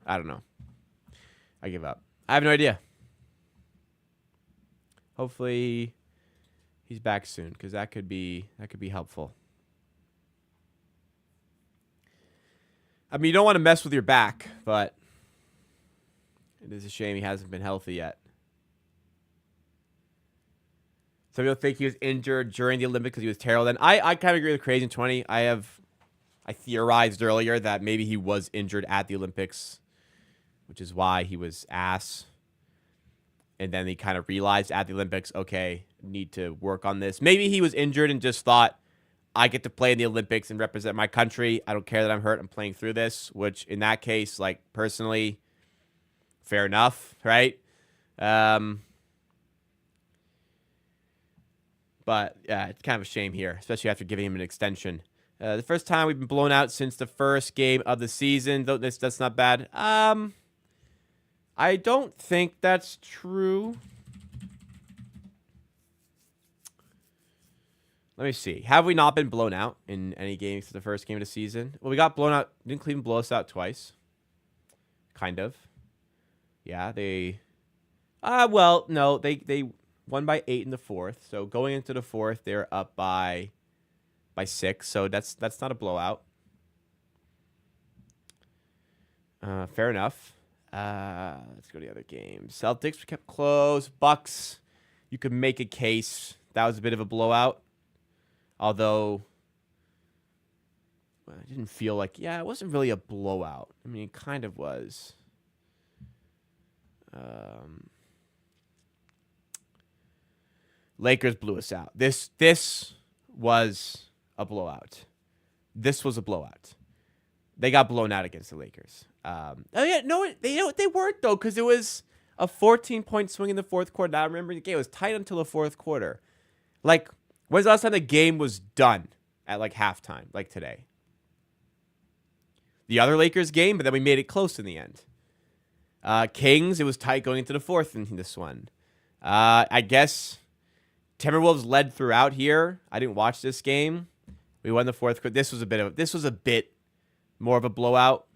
Speaker 1: I don't know. I give up. I have no idea. Hopefully he's back soon, because that could be helpful. I mean, you don't want to mess with your back, but it is a shame he hasn't been healthy yet. Some people think he was injured during the Olympics because he was terrible. Then I kind of agree with Crazy in 20. I theorized earlier that maybe he was injured at the Olympics, which is why he was ass. And then he kind of realized at the Olympics, okay, need to work on this. Maybe he was injured and just thought, I get to play in the Olympics and represent my country. I don't care that I'm hurt. I'm playing through this, which in that case, like, personally, fair enough, right? But yeah, it's kind of a shame here, especially after giving him an extension. The first time we've been blown out since the first game of the season. Though that's not bad. I don't think that's true. Let me see. Have we not been blown out in any games for the first game of the season? Well, we got blown out. Didn't Cleveland blow us out twice? Kind of. Yeah, they... well, no, they won by 8 in the fourth. So going into the fourth, they're up by 6. So that's not a blowout. Fair enough. Let's go to the other games. Celtics, we kept close. Bucks, you could make a case. That was a bit of a blowout. Although, well, I didn't feel like, yeah, it wasn't really a blowout. I mean, it kind of was. Lakers blew us out. This was a blowout. This was a blowout. They got blown out against the Lakers. Oh yeah, no, they weren't though, because it was a 14-point swing in the fourth quarter. I remember the game. It was tight until the fourth quarter. Like, when's the last time the game was done at like halftime, like today? The other Lakers game, but then we made it close in the end. Kings, it was tight going into the fourth in this one. I guess Timberwolves led throughout here. I didn't watch this game. We won the fourth quarter. This was a bit more of a blowout.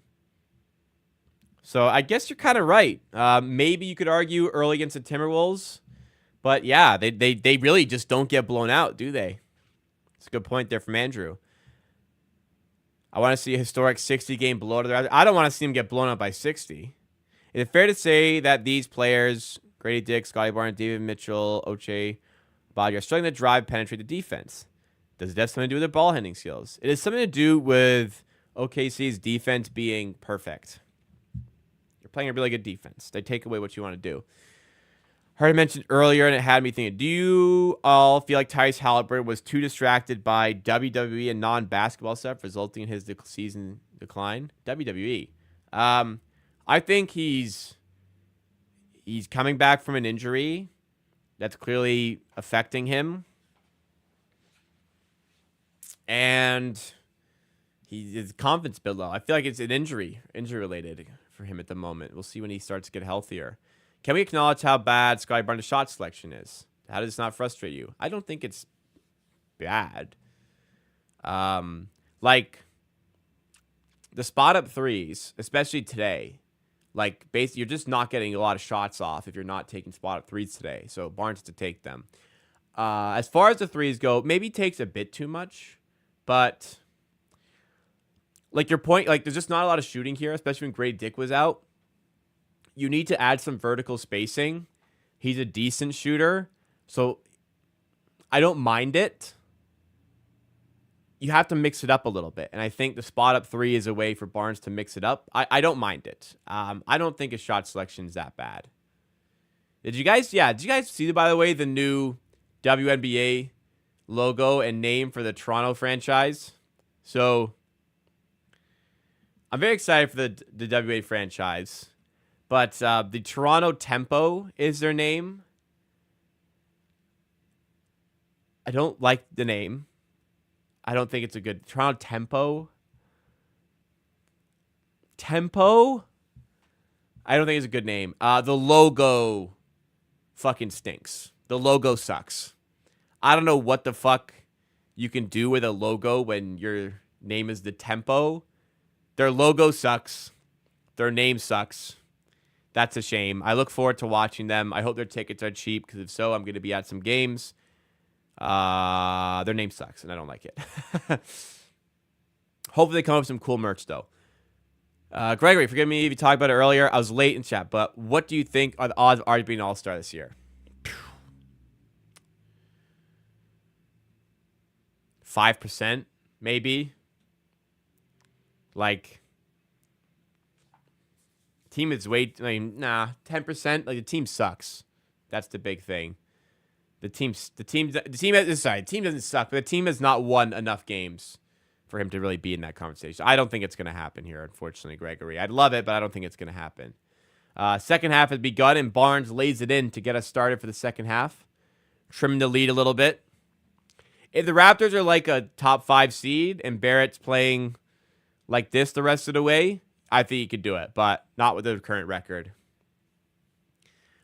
Speaker 1: So I guess you're kind of right. Maybe you could argue early against the Timberwolves. But yeah, they really just don't get blown out, do they? It's a good point there from Andrew. I want to see a historic 60-game blowout of the Raptors. I don't want to see them get blown out by 60. Is it fair to say that these players, Grady Dick, Scotty Barnes, David Mitchell, Ochai, Body, are struggling to drive, penetrate the defense? Does it have something to do with their ball handling skills? It has something to do with OKC's defense being perfect. You're playing a really good defense. They take away what you want to do. Heard I mentioned earlier, and it had me thinking, do you all feel like Tyrese Halliburton was too distracted by WWE and non-basketball stuff, resulting in his season decline? WWE. I think he's coming back from an injury that's clearly affecting him. And his confidence build low. I feel like it's an injury related for him at the moment. We'll see when he starts to get healthier. Can we acknowledge how bad Scotty Barnes' shot selection is? How does this not frustrate you? I don't think it's bad. Like the spot up threes, especially today, like basically you're just not getting a lot of shots off if you're not taking spot up threes today. So Barnes has to take them. As far as the threes go, maybe he takes a bit too much, but like your point, like there's just not a lot of shooting here, especially when Grady Dick was out. You need to add some vertical spacing. He's a decent shooter, so I don't mind it. You have to mix it up a little bit, and I think the spot up three is a way for Barnes to mix it up. I don't mind it. I don't think his shot selection is that bad. Did you guys see, by the way, the new WNBA logo and name for the Toronto franchise? So I'm very excited for the WNBA franchise. But the Toronto Tempo is their name. I don't like the name. I don't think it's a good... Toronto Tempo? Tempo? I don't think it's a good name. The logo fucking stinks. The logo sucks. I don't know what the fuck you can do with a logo when your name is the Tempo. Their logo sucks. Their name sucks. That's a shame. I look forward to watching them. I hope their tickets are cheap, because if so, I'm going to be at some games. Their name sucks, and I don't like it. Hopefully they come up with some cool merch, though. Gregory, forgive me if you talked about it earlier. I was late in chat, but what do you think are the odds of Artie being an all-star this year? 5%, maybe. Like, team is way, 10%. Like, the team sucks. That's the big thing. The team doesn't suck, but the team has not won enough games for him to really be in that conversation. I don't think it's going to happen here, unfortunately, Gregory. I'd love it, but I don't think it's going to happen. Second half has begun, and Barnes lays it in to get us started for the second half, trimming the lead a little bit. If the Raptors are like a top 5 seed and Barrett's playing like this the rest of the way, I think he could do it, but not with the current record.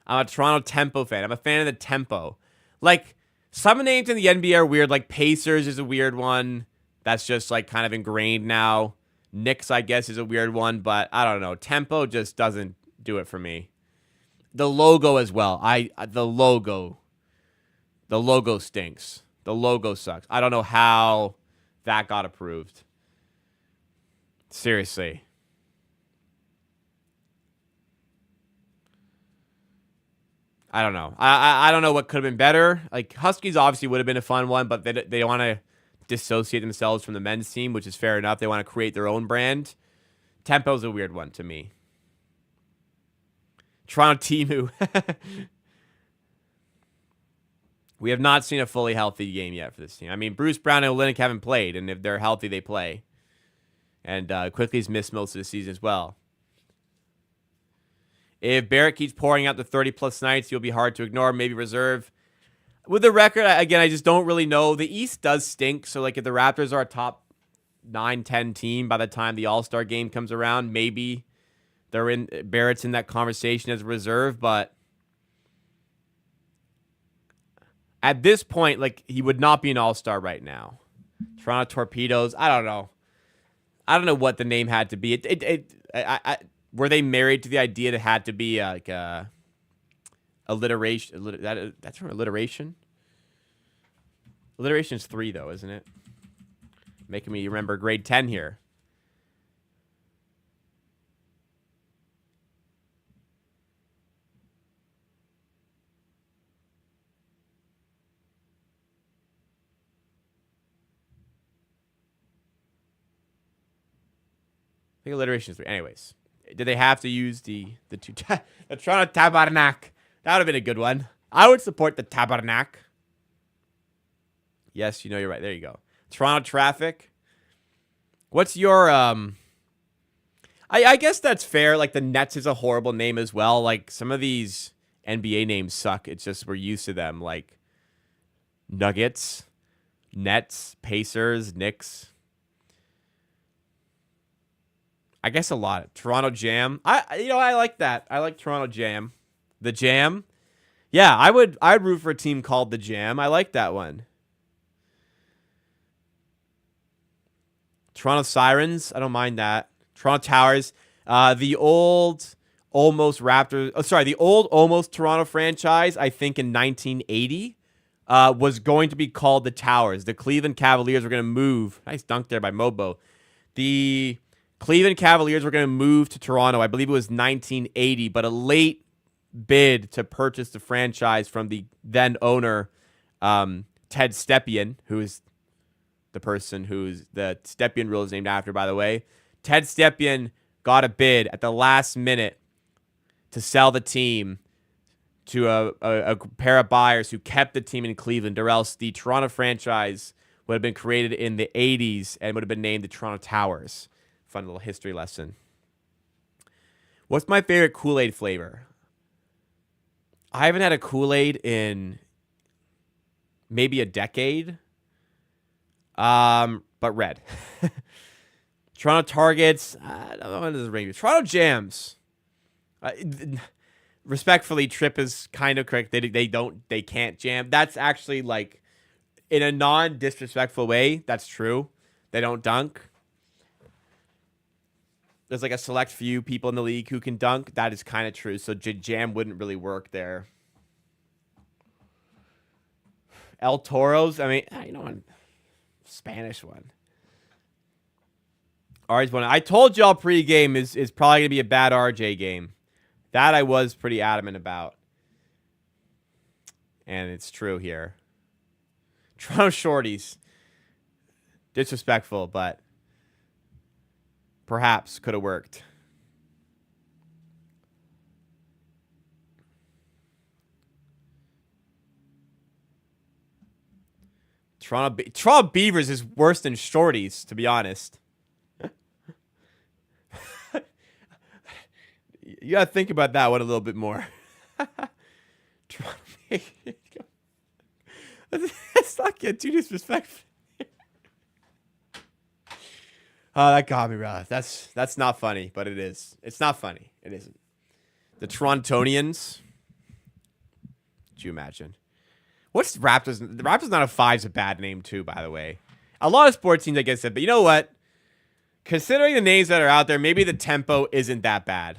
Speaker 1: I'm a Toronto Tempo fan. I'm a fan of the tempo. Like, some names in the NBA are weird. Like, Pacers is a weird one. That's just, like, kind of ingrained now. Knicks, I guess, is a weird one, but I don't know. Tempo just doesn't do it for me. The logo as well. The logo stinks. The logo sucks. I don't know how that got approved. Seriously. I don't know. I don't know what could have been better. Like, Huskies obviously would have been a fun one, but they want to dissociate themselves from the men's team, which is fair enough. They want to create their own brand. Tempo's a weird one to me. Toronto Timu. We have not seen a fully healthy game yet for this team. I mean, Bruce Brown and Olynyk haven't played, and if they're healthy, they play. And Quickly's missed most of the season as well. If Barrett keeps pouring out the 30-plus nights, he'll be hard to ignore, maybe reserve. With the record, again, I just don't really know. The East does stink, so like if the Raptors are a top 9-10 team by the time the All-Star game comes around, maybe Barrett's in that conversation as a reserve, but at this point, like, he would not be an all-star right now. Toronto Torpedoes, I don't know. I don't know what the name had to be. Were they married to the idea that it had to be like alliteration? That's from alliteration? Alliteration is 3, though, isn't it? Making me remember grade 10 here. I think alliteration is 3. Anyways, did they have to use the Toronto Tabarnak? That would have been a good one. I would support the Tabarnak. Yes, you're right. There you go. Toronto Traffic. What's your I guess that's fair. Like, the Nets is a horrible name as well. Like, some of these NBA names suck. It's just we're used to them. Like Nuggets, Nets, Pacers, Knicks. I guess a lot. Toronto Jam. I like that. I like Toronto Jam. The Jam. Yeah, I'd root for a team called the Jam. I like that one. Toronto Sirens. I don't mind that. Toronto Towers. The old almost Raptors. The old almost Toronto franchise, I think in 1980, was going to be called the Towers. The Cleveland Cavaliers were going to move. Nice dunk there by Mobo. The Cleveland Cavaliers were going to move to Toronto. I believe it was 1980, but a late bid to purchase the franchise from the then owner, Ted Stepien, who is the person who's the Stepien rule is named after, by the way. Ted Stepien got a bid at the last minute to sell the team to a pair of buyers who kept the team in Cleveland, or else the Toronto franchise would have been created in the 80s and would have been named the Toronto Towers. Fun little history lesson. What's my favorite Kool-Aid flavor? I haven't had a Kool-Aid in maybe a decade. But red. Toronto Targets. I don't know what does it ring. Toronto Jams. Respectfully, Trip is kind of correct. They can't jam. That's actually like in a non-disrespectful way, that's true. They don't dunk. There's like a select few people in the league who can dunk. That is kind of true. So jam wouldn't really work there. El Toros. I mean, you know, Spanish one. RJ's one. I told y'all pregame is probably gonna be a bad RJ game. That I was pretty adamant about, and it's true here. Toronto Shorties. Disrespectful, but perhaps could have worked. Toronto Beavers is worse than Shorties, to be honest. You gotta think about that one a little bit more. Let's not get too disrespectful. Oh, that got me, bro. That's not funny, but it is. It's not funny. It isn't. The Torontonians. Could you imagine? What's Raptors? The Raptors not a 5 is a bad name too, by the way. A lot of sports teams, I guess, but you know what? Considering the names that are out there, maybe the tempo isn't that bad.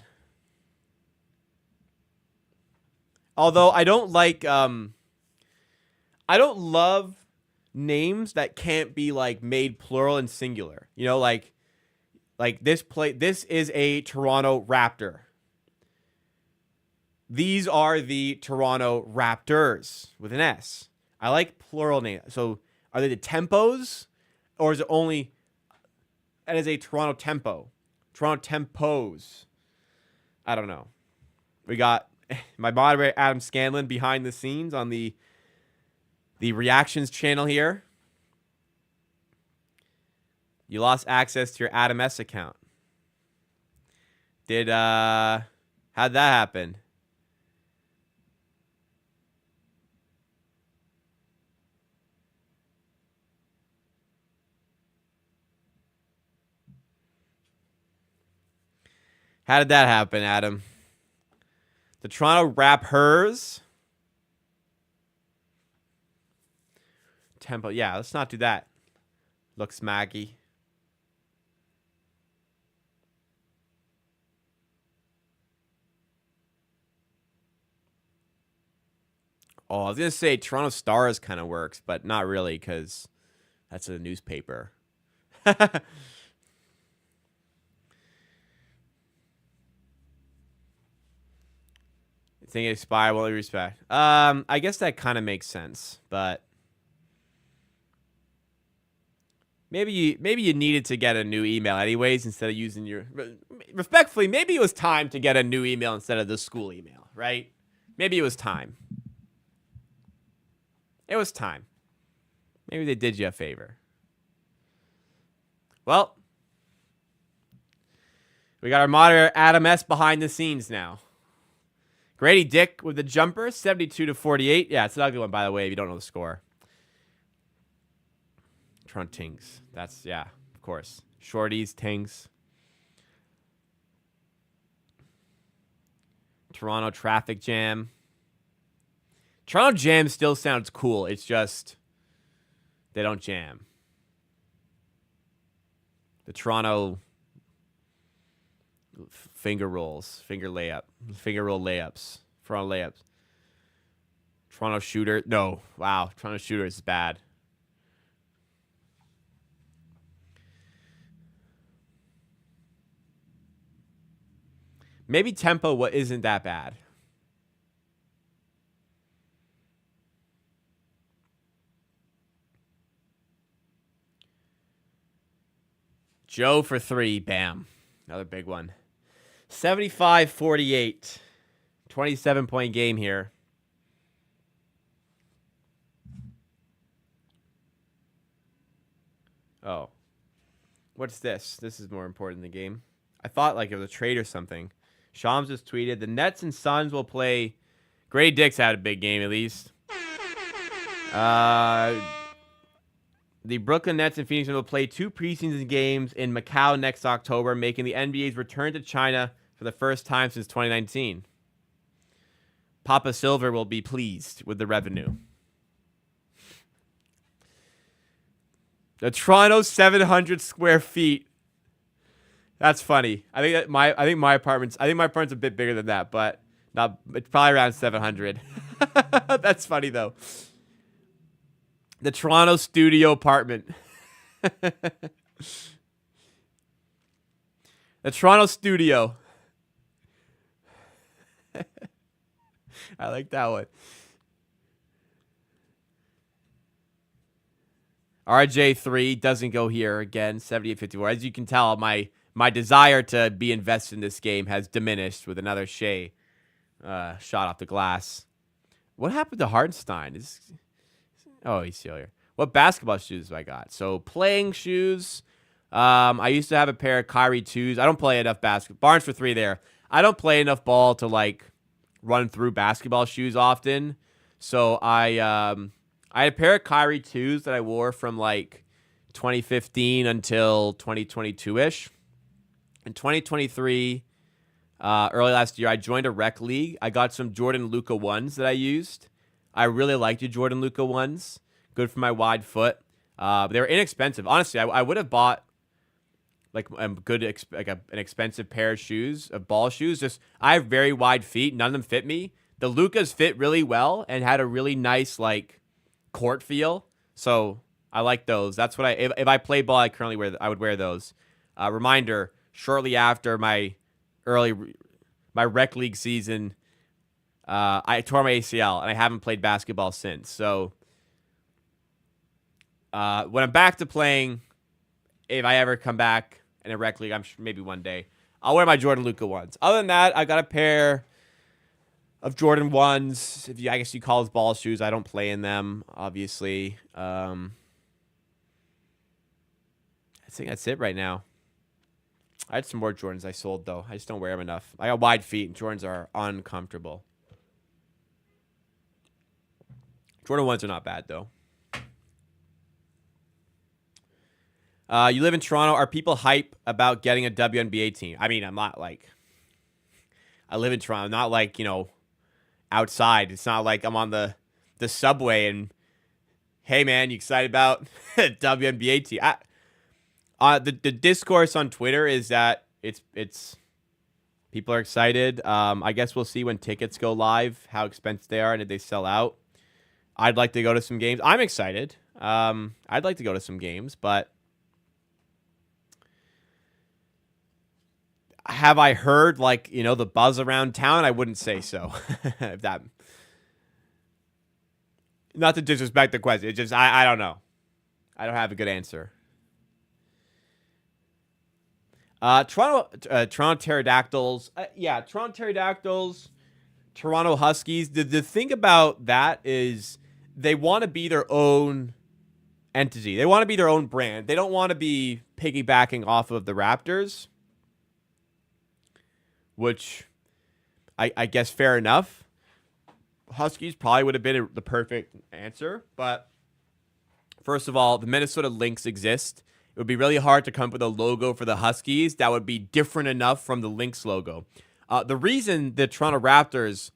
Speaker 1: Although I don't like, I don't love names that can't be like made plural and singular. You know, like this is a Toronto Raptor. These are the Toronto Raptors with an S. I like plural names. So are they the Tempos, or is it only as a Toronto Tempo? Toronto Tempos. I don't know. We got my moderator Adam Scanlon behind the scenes on the reactions channel here. You lost access to your Adam S account. How'd that happen? How did that happen, Adam? The Toronto Raptors. Tempo. Yeah, let's not do that. Looks smaggy. Oh, I was going to say Toronto Stars kind of works, but not really because that's a newspaper. Think expire will respect. I guess that kind of makes sense, but maybe you needed to get a new email anyways instead of using your respectfully. Maybe it was time to get a new email instead of the school email, right? Maybe it was time. It was time. Maybe they did you a favor. Well, we got our moderator Adam S behind the scenes now. Grady Dick with the jumper, 72-48. Yeah, it's an ugly one, by the way, if you don't know the score. Toronto Tings. That's, yeah, of course. Shorties, Tings. Toronto Traffic Jam. Toronto Jam still sounds cool. It's just they don't jam. The Toronto finger rolls, finger roll layups, front layups. Toronto Shooter. No, wow. Toronto Shooter is bad. Maybe tempo isn't that bad. Joe for 3. Bam. Another big one. 75-48. 27-point game here. Oh. What's this? This is more important than the game. I thought like it was a trade or something. Shams just tweeted, the Nets and Suns will play. Grady Dick's had a big game at least. The Brooklyn Nets and Phoenix will play 2 preseason games in Macau next October, making the NBA's return to China for the first time since 2019. Papa Silver will be pleased with the revenue. The Toronto 700 square feet. That's funny. I think my apartment's a bit bigger than that, but it's probably around 700. That's funny though. The Toronto studio apartment. The Toronto studio. I like that one. RJ3 doesn't go here again. 78-54. As you can tell, my desire to be invested in this game has diminished with another Shea shot off the glass. What happened to Hartenstein? Oh, he's still here. What basketball shoes have I got? So playing shoes. I used to have a pair of Kyrie 2s. I don't play enough basketball. Barnes for 3 there. I don't play enough ball to like run through basketball shoes often. So I had a pair of Kyrie 2s that I wore from like 2015 until 2022-ish. In 2023, early last year, I joined a rec league. I got some Jordan Luca 1s that I used. I really liked the Jordan Luca 1s. Good for my wide foot. They were inexpensive. Honestly, I would have bought like an expensive pair of shoes, of ball shoes. Just I have very wide feet. None of them fit me. The Lucas fit really well and had a really nice like court feel. So I like those. That's what if I play ball, I would wear those. Reminder: shortly after my rec league season, I tore my ACL and I haven't played basketball since. So when I'm back to playing, if I ever come back in a rec league, I'm sure maybe one day, I'll wear my Jordan Luca 1s. Other than that, I got a pair of Jordan 1s. I guess you call those ball shoes. I don't play in them, obviously. I think that's it right now. I had some more Jordans I sold, though. I just don't wear them enough. I got wide feet, and Jordans are uncomfortable. Jordan 1s are not bad, though. You live in Toronto. Are people hype about getting a WNBA team? I mean, I'm not like... I live in Toronto. I'm not like, outside. It's not like I'm on the subway and, hey, man, you excited about a WNBA team? The discourse on Twitter is that it's people are excited. I guess we'll see when tickets go live, how expensive they are, and if they sell out. I'd like to go to some games. I'm excited. I'd like to go to some games, but have I heard the buzz around town? I wouldn't say so. If that, not to disrespect the question, it's just I don't know. I don't have a good answer. Toronto Pterodactyls. Toronto Pterodactyls, Toronto Huskies. The thing about that is they want to be their own entity. They want to be their own brand. They don't want to be piggybacking off of the Raptors, which I guess fair enough. Huskies probably would have been the perfect answer. But first of all, the Minnesota Lynx exist. It would be really hard to come up with a logo for the Huskies that would be different enough from the Lynx logo. The reason the Toronto Raptors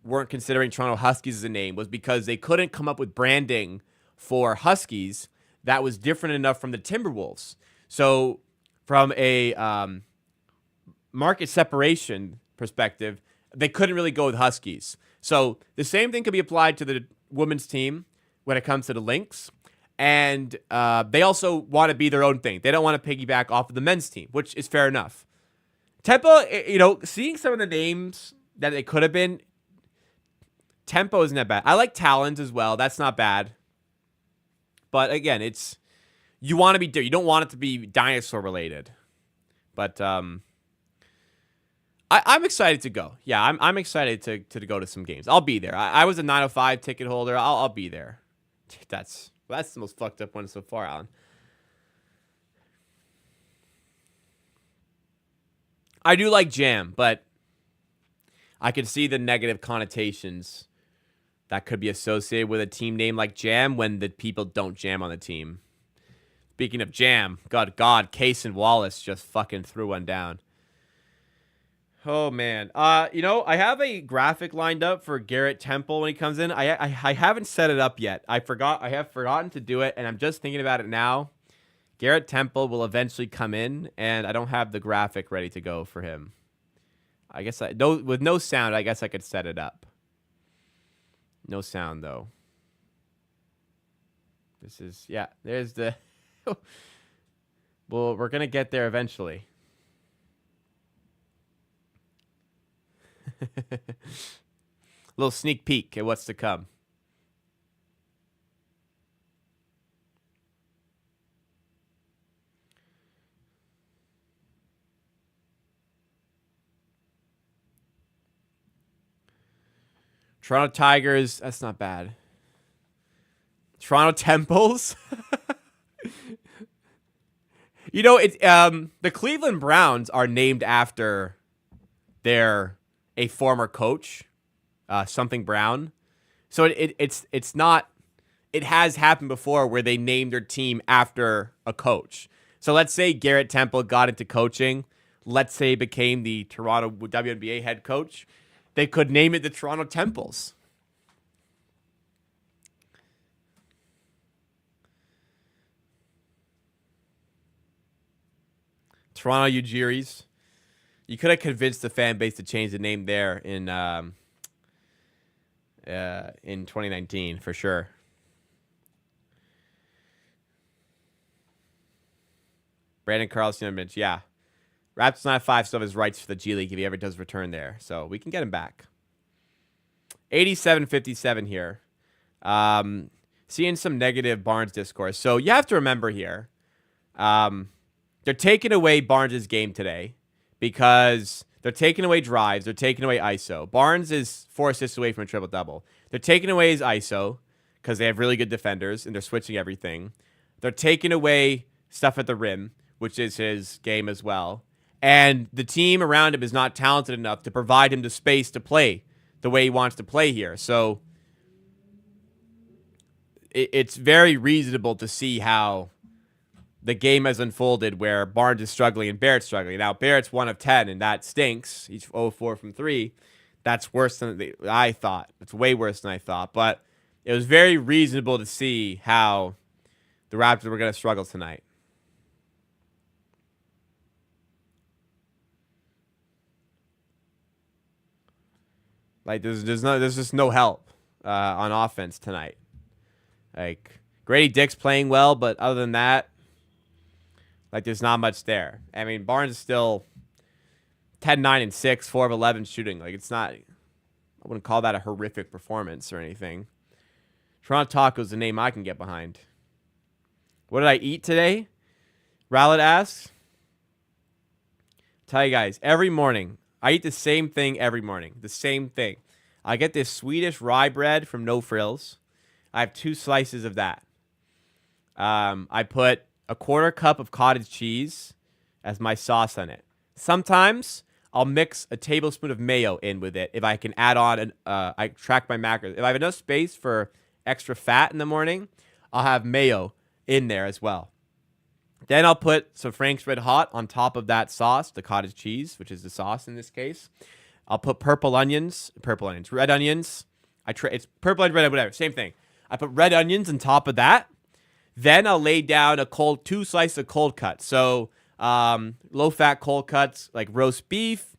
Speaker 1: weren't considering Toronto Huskies as a name was because they couldn't come up with branding for Huskies that was different enough from the Timberwolves. So from a market separation perspective, they couldn't really go with Huskies. So the same thing could be applied to the women's team when it comes to the Lynx. And they also want to be their own thing. They don't want to piggyback off of the men's team, which is fair enough. Tempo, seeing some of the names that it could have been, Tempo isn't that bad. I like Talons as well. That's not bad. But again, you want to be different. You don't want it to be dinosaur related. But I'm excited to go. Yeah, I'm excited to go to some games. I'll be there. I was a 905 ticket holder. I'll be there. That's the most fucked up one so far, Alan. I do like Jam, but I could see the negative connotations that could be associated with a team name like Jam when the people don't jam on the team. Speaking of Jam, God, Case and Wallace just fucking threw one down. Oh man. I have a graphic lined up for Garrett Temple when he comes in. I haven't set it up yet. I have forgotten to do it, and I'm just thinking about it now. Garrett Temple will eventually come in, and I don't have the graphic ready to go for him. I guess with no sound, I guess I could set it up. No sound though. There's the well, we're gonna get there eventually. Little sneak peek at what's to come. Toronto Tigers, that's not bad. Toronto Temples. It's the Cleveland Browns are named after a former coach, something Brown. So it's not. It has happened before where they named their team after a coach. So let's say Garrett Temple got into coaching. Let's say he became the Toronto WNBA head coach. They could name it the Toronto Temples. Toronto Ujiris. You could have convinced the fan base to change the name there in 2019 for sure. Brandon Carlson, yeah. Raptors not 5 still have his rights for the G League if he ever does return there. So we can get him back. 87-57 here. Seeing some negative Barnes discourse. So you have to remember here, they're taking away Barnes' game today because they're taking away drives. They're taking away ISO. Barnes is 4 assists away from a triple-double. They're taking away his ISO because they have really good defenders and they're switching everything. They're taking away stuff at the rim, which is his game as well. And the team around him is not talented enough to provide him the space to play the way he wants to play here. So it's very reasonable to see how the game has unfolded where Barnes is struggling and Barrett's struggling. Now, Barrett's 1 of 10, and that stinks. He's 0-4 from 3. That's worse than I thought. It's way worse than I thought. But it was very reasonable to see how the Raptors were going to struggle tonight. Like, there's just no help on offense tonight. Like, Grady Dick's playing well, but other than that, like, there's not much there. I mean, Barnes is still 10, 9, and 6, 4 of 11 shooting. Like, it's not, I wouldn't call that a horrific performance or anything. Toronto Taco is the name I can get behind. What did I eat today? Rowlett asks. Tell you guys, every morning, I eat the same thing every morning. The same thing. I get this Swedish rye bread from No Frills. I have 2 slices of that. I put a 1/4 cup of cottage cheese as my sauce on it. Sometimes I'll mix a tablespoon of mayo in with it if I can add on, I track my macros. If I have enough space for extra fat in the morning, I'll have mayo in there as well. Then I'll put some Frank's Red Hot on top of that sauce, the cottage cheese, which is the sauce in this case. I'll put red onions. It's purple onion, red, whatever, same thing. I put red onions on top of that. Then I'll lay down 2 slices of cold cuts. So low-fat cold cuts like roast beef,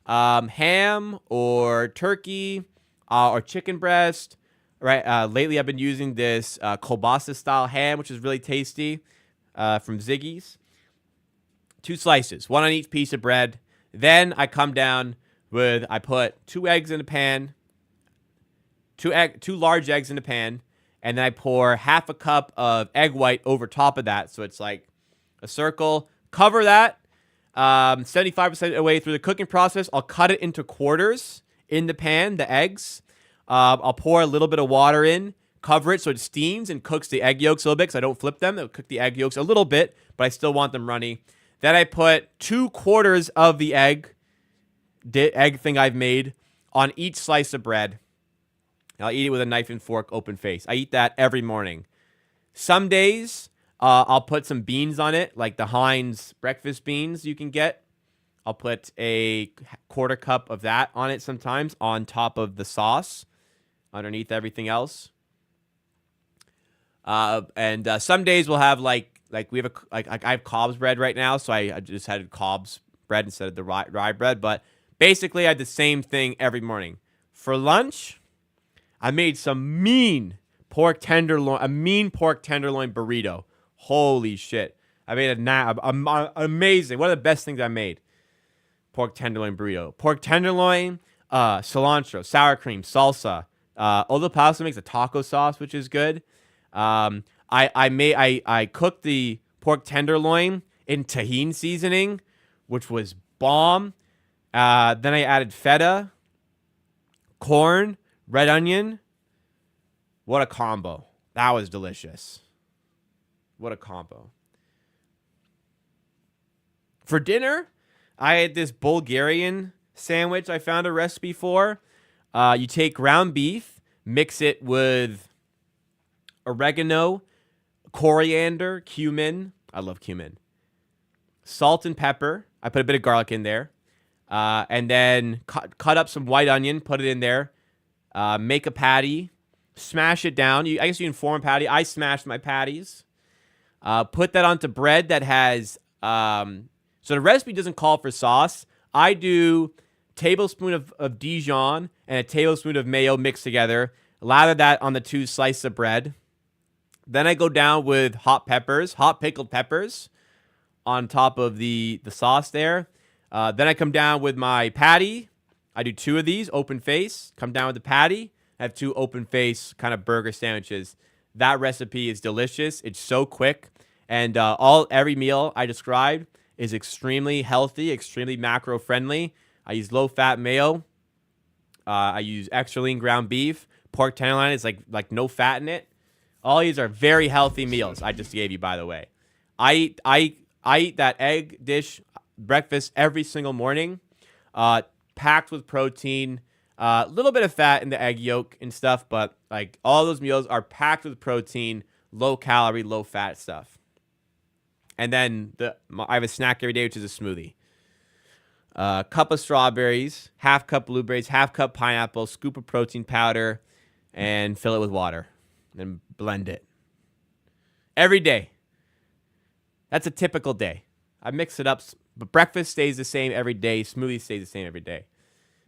Speaker 1: ham, or turkey, or chicken breast. Right. Lately, I've been using this kielbasa-style ham, which is really tasty, from Ziggy's. 2 slices, 1 on each piece of bread. Then I come down with, I put 2 eggs in a pan, 2 large eggs in a pan, and then I pour 1/2 cup of egg white over top of that. So it's like a circle. Cover that 75% of the way through the cooking process. I'll cut it into quarters in the pan, the eggs. I'll pour a little bit of water in, cover it so it steams and cooks the egg yolks a little bit because I don't flip them. It'll cook the egg yolks a little bit, but I still want them runny. Then I put 2/4 of the egg thing I've made on each slice of bread. I'll eat it with a knife and fork, open face. I eat that every morning. Some days, I'll put some beans on it, like the Heinz breakfast beans you can get. I'll put a quarter cup of that on it sometimes on top of the sauce underneath everything else. And some days we'll have like we have I have Cobb's bread right now, so I just had Cobb's bread instead of the rye bread. But basically, I had the same thing every morning. For lunch, I made some mean pork tenderloin burrito. Holy shit! I made amazing. One of the best things I made. Pork tenderloin burrito. Pork tenderloin, cilantro, sour cream, salsa. Old Pasta makes a taco sauce, which is good. I cooked the pork tenderloin in tahini seasoning, which was bomb. Then I added feta, corn, red onion. What a combo. That was delicious. What a combo. For dinner, I had this Bulgarian sandwich I found a recipe for. You take ground beef, mix it with oregano, coriander, cumin. I love cumin. Salt and pepper. I put a bit of garlic in there. And then cut up some white onion, put it in there. Make a patty. Smash it down. I guess you can form a patty. I smashed my patties. Put that onto bread that has... so the recipe doesn't call for sauce. I do tablespoon of Dijon and a tablespoon of mayo mixed together. Lather that on the 2 slices of bread. Then I go down with hot pickled peppers on top of the sauce there. Then I come down with my patty. I do 2 of these, open face. Come down with the patty. I have 2 open face kind of burger sandwiches. That recipe is delicious. It's so quick. And every meal I described is extremely healthy, extremely macro friendly. I use low-fat mayo. I use extra lean ground beef. Pork tenderloin is like no fat in it. All these are very healthy meals I just gave you, by the way. I eat that egg dish breakfast every single morning, packed with protein, a little bit of fat in the egg yolk and stuff, but like all those meals are packed with protein, low calorie, low fat stuff. And then I have a snack every day, which is a smoothie. Cup of strawberries, half cup blueberries, half cup pineapple, scoop of protein powder, and fill it with water. And blend it. Every day. That's a typical day. I mix it up, but breakfast stays the same every day. Smoothie stays the same every day.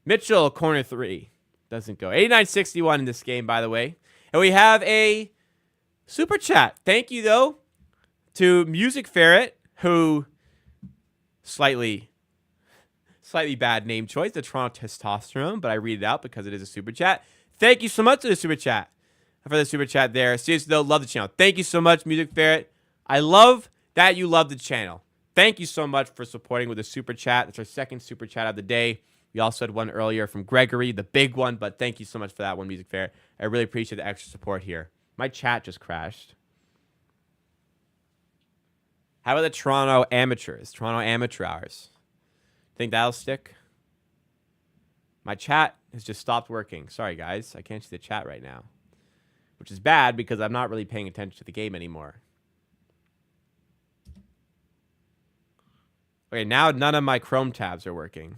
Speaker 1: Mitchell, corner 3. Doesn't go. 89-61 in this game, by the way. And we have a super chat. Thank you, though, to Music Ferret, who slightly bad name choice, the Toronto Testosterone, but I read it out because it is a super chat. Thank you so much for the super chat. For the super chat there. Seriously, though, love the channel. Thank you so much, Music Ferret. I love that you love the channel. Thank you so much for supporting with a super chat. It's our second super chat of the day. We also had one earlier from Gregory, the big one, but thank you so much for that one, Music Ferret. I really appreciate the extra support here. My chat just crashed. How about the Toronto Amateurs? Toronto Amateur Hours. Think that'll stick? My chat has just stopped working. Sorry, guys. I can't see the chat right now. Which is bad because I'm not really paying attention to the game anymore. Okay, now none of my Chrome tabs are working.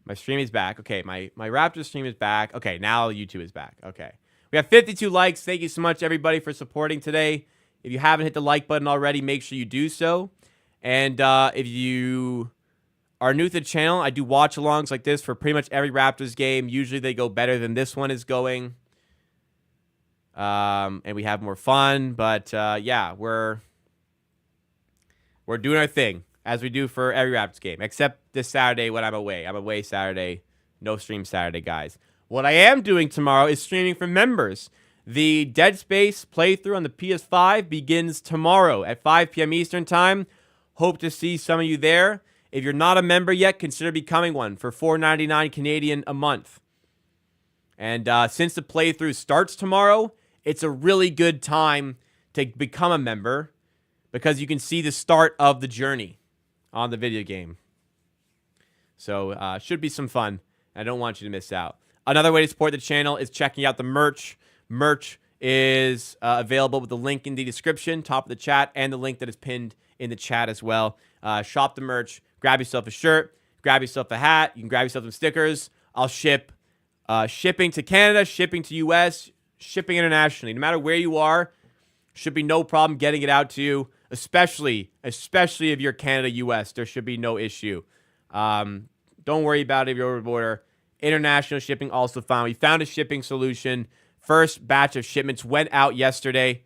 Speaker 1: My stream is back. Okay, my Raptors stream is back. Okay, now YouTube is back. Okay. We have 52 likes. Thank you so much, everybody, for supporting today. If you haven't hit the like button already, make sure you do so. And if you are new to the channel, I do watch-alongs like this for pretty much every Raptors game. Usually they go better than this one is going. And we have more fun, but yeah, we're doing our thing as we do for every Raptors game, except this Saturday when I'm away. I'm away Saturday, no stream Saturday, guys. What I am doing tomorrow is streaming for members. The Dead Space playthrough on the PS5 begins tomorrow at 5 p.m. Eastern Time. Hope to see some of you there. If you're not a member yet, consider becoming one for $4.99 Canadian a month. And since the playthrough starts tomorrow, it's a really good time to become a member because you can see the start of the journey on the video game. So should be some fun. I don't want you to miss out. Another way to support the channel is checking out the merch. Merch is available with the link in the description, top of the chat, and the link that is pinned in the chat as well. Shop the merch. Grab yourself a shirt, grab yourself a hat, you can grab yourself some stickers. I'll ship shipping to Canada, shipping to US, shipping internationally. No matter where you are, should be no problem getting it out to you, especially if you're Canada, US. There should be no issue. Don't worry about it if you're over the border. International shipping also fine. We found a shipping solution. First batch of shipments went out yesterday.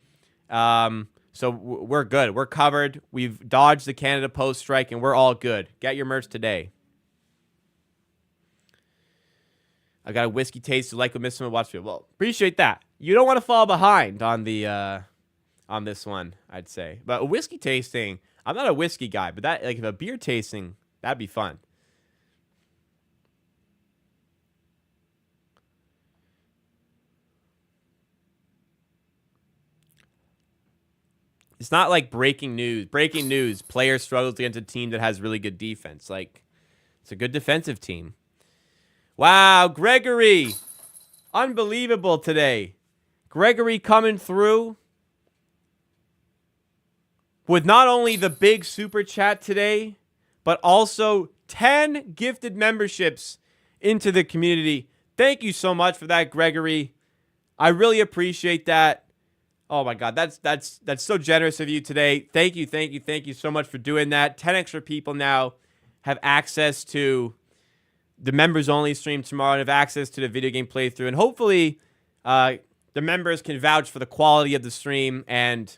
Speaker 1: So we're good. We're covered. We've dodged the Canada Post strike, and we're all good. Get your merch today. I got a whiskey taste. Like what Mr. Watchfield. Well, appreciate that. You don't want to fall behind on the on this one, I'd say. But a whiskey tasting, I'm not a whiskey guy, but that, like, if a beer tasting, that'd be fun. It's not like breaking news. Breaking news. Player struggles against a team that has really good defense. Like, it's a good defensive team. Wow, Gregory. Unbelievable today. Gregory coming through with not only the big super chat today, but also 10 gifted memberships into the community. Thank you so much for that, Gregory. I really appreciate that. Oh my God, that's so generous of you today. Thank you so much for doing that. 10 extra people now have access to the members only stream tomorrow and have access to the video game playthrough. And hopefully the members can vouch for the quality of the stream and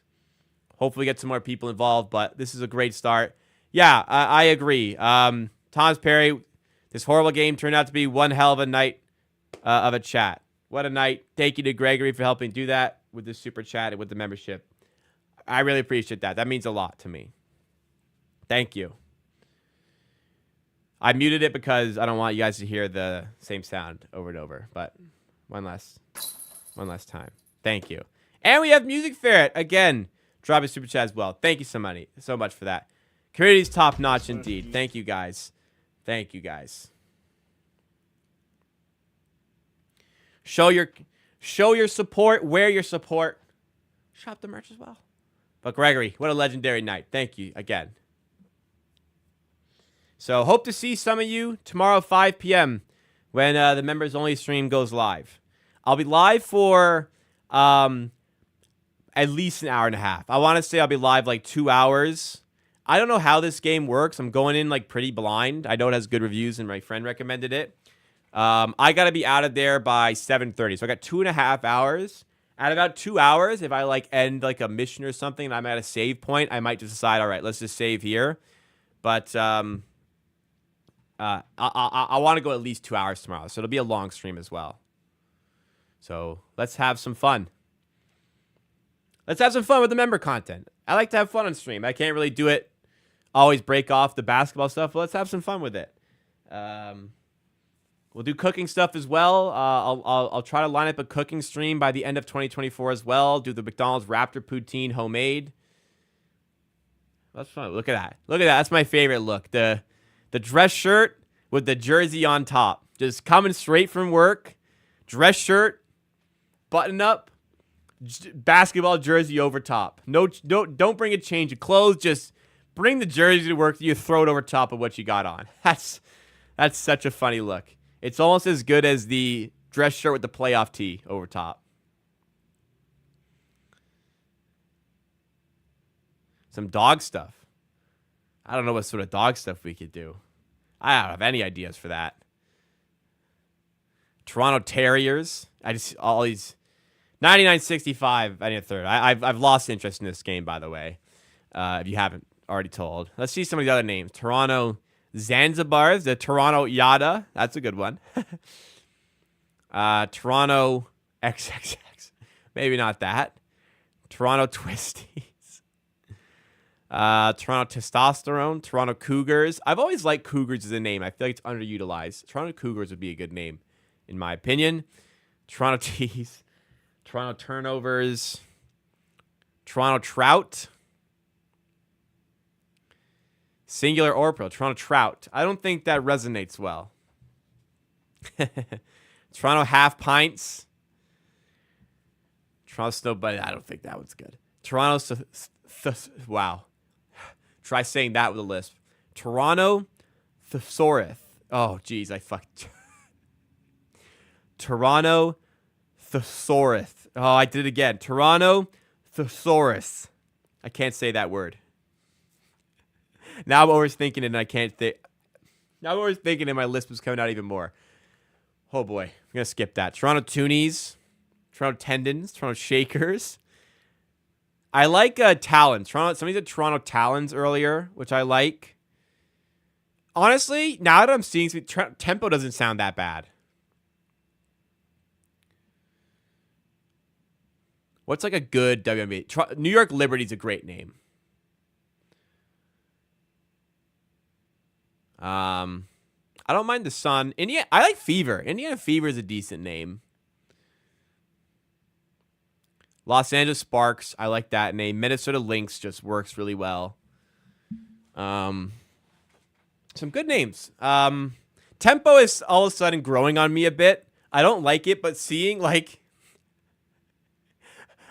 Speaker 1: hopefully get some more people involved. But this is a great start. Yeah, I agree. Thomas Perry, this horrible game turned out to be one hell of a night of a chat. What a night. Thank you to Gregory for helping do that with the super chat and with the membership. I really appreciate that. That means a lot to me. Thank you. I muted it because I don't want you guys to hear the same sound over and over. But one last time. Thank you. And we have Music Ferret again. Drop a super chat as well. Thank you so much for that. Community's top notch indeed. Thank you guys. Thank you guys. Show your support. Wear your support. Shop the merch as well. But Gregory, what a legendary night. Thank you again. So hope to see some of you tomorrow 5 p.m. when the members only stream goes live. I'll be live for at least an hour and a half. I want to say I'll be live like 2 hours. I don't know how this game works. I'm going in like pretty blind. I know it has good reviews and my friend recommended it. I got to be out of there by 7:30. So I got 2.5 hours. At about 2 hours, if I like end like a mission or something and I'm at a save point, I might just decide, all right, let's just save here. But I want to go at least 2 hours tomorrow. So it'll be a long stream as well. So let's have some fun. Let's have some fun with the member content. I like to have fun on stream. I can't really do it, always break off the basketball stuff, but let's have some fun with it. We'll do cooking stuff as well. I'll try to line up a cooking stream by the end of 2024 as well. Do the McDonald's Raptor poutine homemade. That's fun. Look at that. Look at that. That's my favorite look. The dress shirt with the jersey on top. Just coming straight from work. Dress shirt, button up, basketball jersey over top. No, don't bring a change of clothes. Just bring the jersey to work. You throw it over top of what you got on. That's such a funny look. It's almost as good as the dress shirt with the playoff tee over top. Some dog stuff. I don't know what sort of dog stuff we could do. I don't have any ideas for that. Toronto Terriers. I just all these 99.65. I need a third. I've lost interest in this game, by the way. If you haven't already told. Let's see some of the other names. Toronto Zanzibars, the Toronto Yada. That's a good one. Toronto XXX. Maybe not that. Toronto Twisties. Toronto Testosterone. Toronto Cougars. I've always liked Cougars as a name. I feel like it's underutilized. Toronto Cougars would be a good name, in my opinion. Toronto Tees. Toronto Turnovers. Toronto Trout. Singular or plural. Toronto Trout. I don't think that resonates well. Toronto Half Pints. Toronto Snow Bunny. I don't think that one's good. Toronto. Wow. Try saying that with a lisp. Toronto Thesaurus. Oh, geez, I fucked. Toronto Thesaurus. Oh, I did it again. Toronto Thesaurus. I can't say that word. Now I'm overthinking it and I can't think. Now I'm overthinking it and my lisp was coming out even more. Oh boy. I'm going to skip that. Toronto Toonies. Toronto Tendons. Toronto Shakers. I like Talons. Somebody said Toronto Talons earlier, which I like. Honestly, now that I'm seeing Tempo doesn't sound that bad. What's like a good WNBA? New York Liberty's a great name. I don't mind the Sun. I like Fever. Indiana Fever is a decent name. Los Angeles Sparks. I like that name. Minnesota Lynx just works really well. Some good names. Tempo is all of a sudden growing on me a bit. I don't like it, but seeing like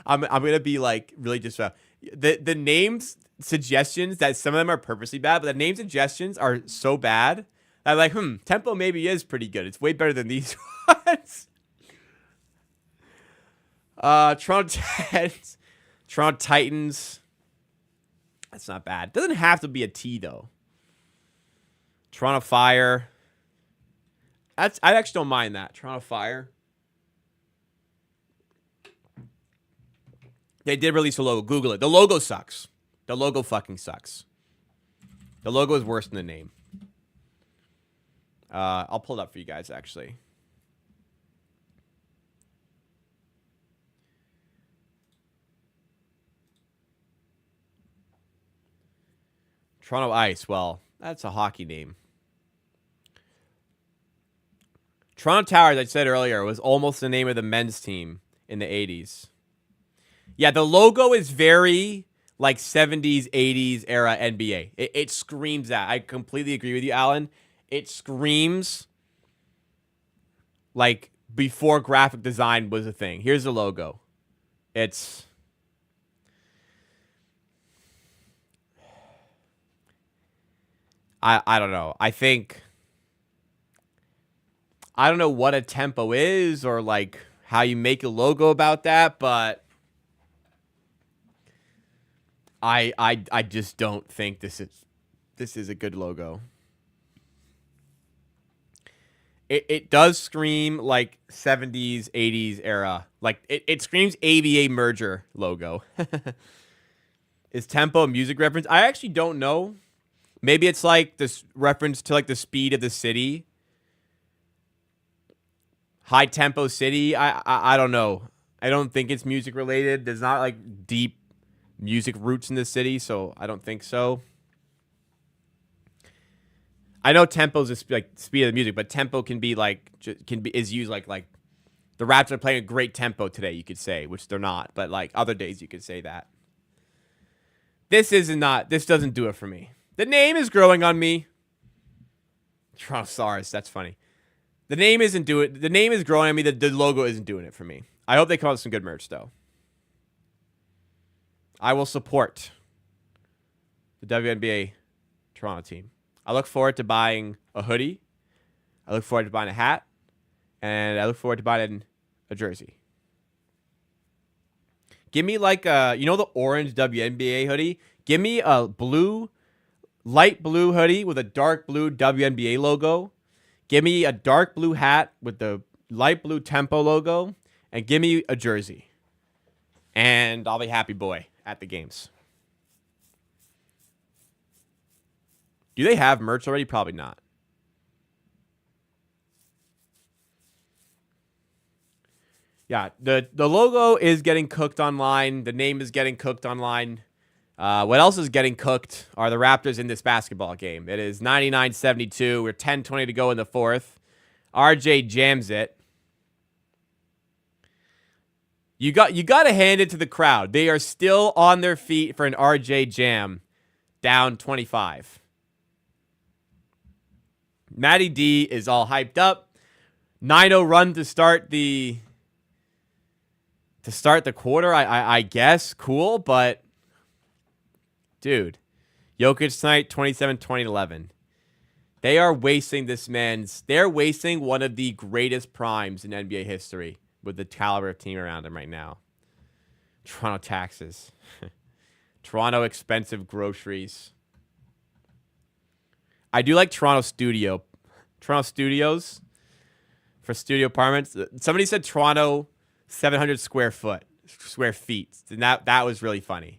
Speaker 1: I'm gonna be like really just the names suggestions that some of them are purposely bad, but the name suggestions are so bad that I'm like, Tempo maybe is pretty good. It's way better than these ones. Toronto Titans. That's not bad. Doesn't have to be a T though. Toronto Fire. I actually don't mind that. Toronto Fire. They did release a logo. Google it. The logo sucks. The logo fucking sucks. The logo is worse than the name. I'll pull it up for you guys, actually. Toronto Ice. Well, that's a hockey name. Toronto Towers, I said earlier, was almost the name of the men's team in the 80s. Yeah, the logo is very like 70s, 80s era NBA. It screams that. I completely agree with you, Alan. It screams like before graphic design was a thing. Here's the logo. It's... I don't know. I don't know what a tempo is or like how you make a logo about that, but I just don't think this is a good logo. It does scream like 70s, 80s era. Like it screams ABA merger logo. Is tempo a music reference? I actually don't know. Maybe it's like this reference to like the speed of the city. High tempo city. I don't know. I don't think it's music related. There's not like deep music roots in the city, so I don't think so. I know tempo is like speed of the music, but tempo can be like is used like the Raptors are playing a great tempo today, you could say, which they're not, but like other days you could say that. This doesn't do it for me. The name is growing on me. Torontosaurus, that's funny. The name isn't doing it. The name is growing on me. The logo isn't doing it for me. I hope they come out with some good merch though. I will support the WNBA Toronto team. I look forward to buying a hoodie. I look forward to buying a hat. And I look forward to buying a jersey. Give me like the orange WNBA hoodie? Give me a light blue hoodie with a dark blue WNBA logo. Give me a dark blue hat with the light blue Tempo logo. And give me a jersey. And I'll be happy boy at the games. Do they have merch already? Probably not. Yeah, the logo is getting cooked online. The name is getting cooked online. What else is getting cooked are the Raptors in this basketball game. It is 99-72. We're 10:20 to go in the fourth. RJ jams it. You got to hand it to the crowd. They are still on their feet for an RJ jam. Down 25. Matty D is all hyped up. 9-0 run to start the quarter, I guess. Cool, but dude, Jokic tonight, 27, 20, 11. They are wasting they're wasting one of the greatest primes in NBA history with the caliber of team around him right now. Toronto taxes. Toronto expensive groceries. I do like Toronto studios for studio apartments. Somebody said Toronto 700 square feet. And that was really funny.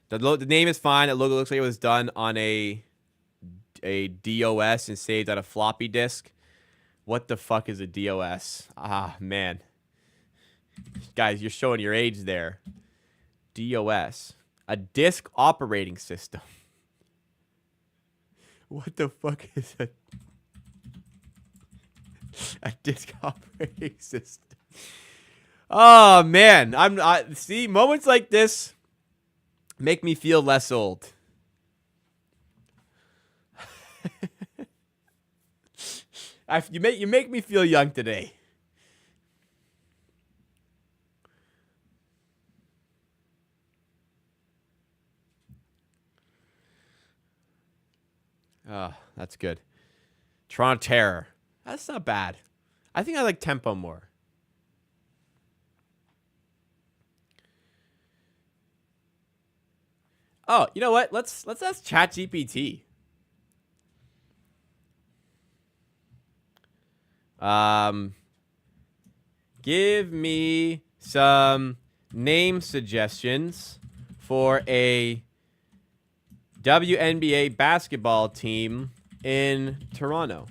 Speaker 1: The name is fine. The logo looks like it was done on a DOS and saved on a floppy disk. What the fuck is a DOS? Ah, man. Guys, you're showing your age there. DOS. A disk operating system. What the fuck is a disk operating system? Oh, man. See, moments like this make me feel less old. You make me feel young today. Oh, that's good. Toronto Terror. That's not bad. I think I like Tempo more. Oh, you know what? Let's ask ChatGPT. Give me some name suggestions for a WNBA basketball team in Toronto.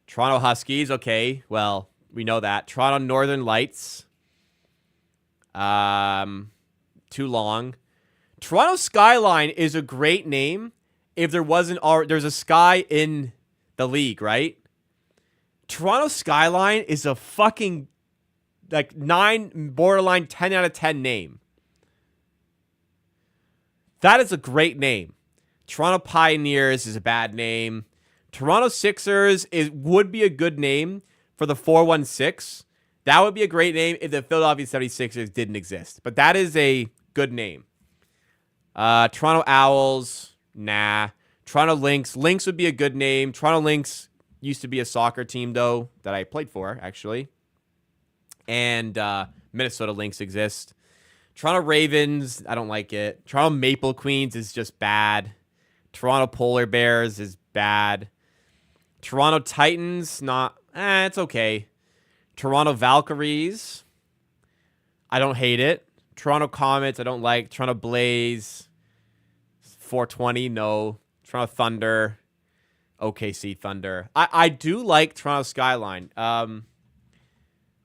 Speaker 1: Toronto Huskies, okay. Well, we know that. Toronto Northern Lights. Too long. Toronto Skyline is a great name if there wasn't there's a sky in the league, right? Toronto Skyline is a fucking like 9 borderline 10 out of 10 name. That is a great name. Toronto Pioneers is a bad name. Toronto Sixers would be a good name for the 416. That would be a great name if the Philadelphia 76ers didn't exist. But that is a good name. Toronto Owls, nah. Toronto Lynx. Lynx would be a good name. Toronto Lynx used to be a soccer team, though, that I played for, actually. And Minnesota Lynx exist. Toronto Ravens, I don't like it. Toronto Maple Queens is just bad. Toronto Polar Bears is bad. Toronto Titans, it's okay. Toronto Valkyries, I don't hate it. Toronto Comets, I don't like. Toronto Blaze, 420, no. Toronto Thunder, OKC Thunder. I do like Toronto Skyline.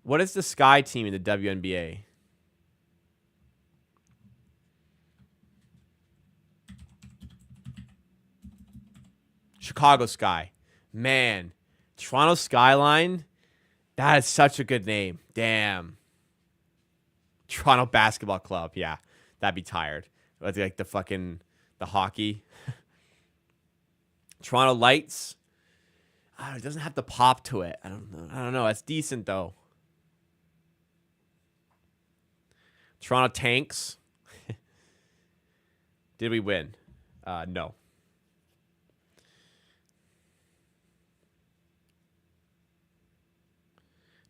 Speaker 1: What is the Sky team in the WNBA? Chicago Sky. Man, Toronto Skyline, that is such a good name. Damn. Toronto Basketball Club. Yeah, that'd be tired. Like the hockey. Toronto Lights. It doesn't have the pop to it. I don't know. That's decent, though. Toronto Tanks. Did we win? No.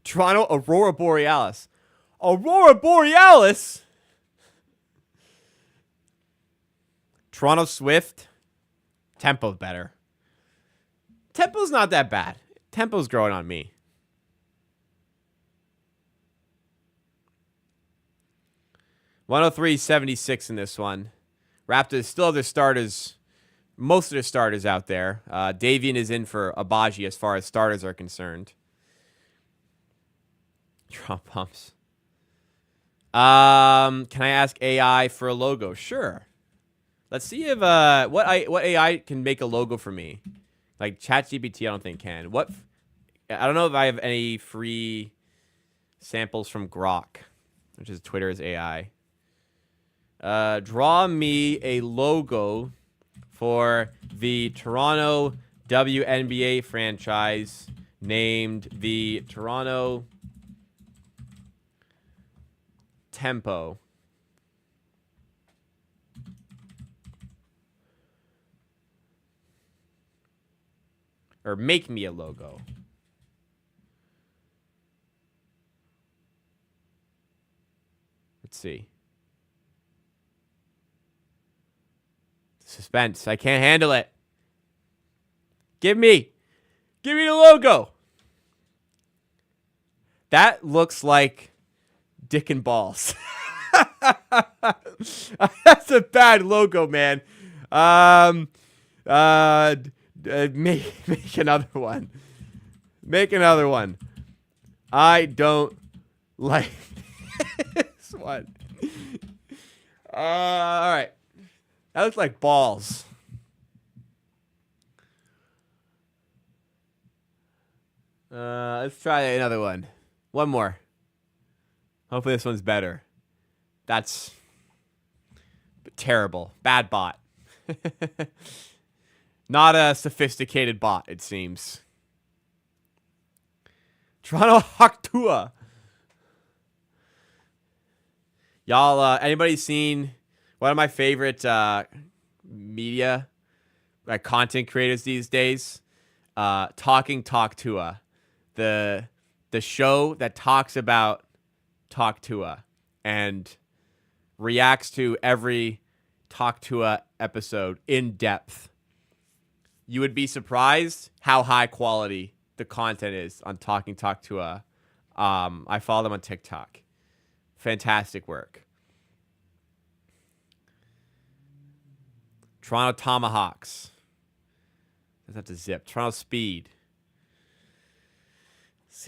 Speaker 1: Toronto Aurora Borealis. Aurora Borealis? Toronto Swift. Tempo's better. Tempo's not that bad. Tempo's growing on me. $103.76 in this one. Raptors still have their starters. Most of their starters out there. Davian is in for Abaji as far as starters are concerned. Drop pumps. Can I ask AI for a logo? Sure. Let's see if what AI can make a logo for me. Like ChatGPT, I don't think can. I don't know if I have any free samples from Grok, which is Twitter's AI. Draw me a logo for the Toronto WNBA franchise named the Toronto Tempo. Or make me a logo. Let's see. Suspense. I can't handle it. Give me the logo. That looks like dick and balls. That's a bad logo, man. Make another one. Make another one. I don't like this one. All right. That looks like balls. Let's try another one. One more. Hopefully this one's better. That's terrible. Bad bot. Not a sophisticated bot, it seems. Toronto Haktua. Y'all, anybody seen one of my favorite media, like content creators these days? Talking Talktua. The show that talks about Talktua and reacts to every Talktua episode in depth. You would be surprised how high quality the content is on Talking Talktua. I follow them on TikTok. Fantastic work. Toronto Tomahawks. Doesn't have to zip. Toronto Speed.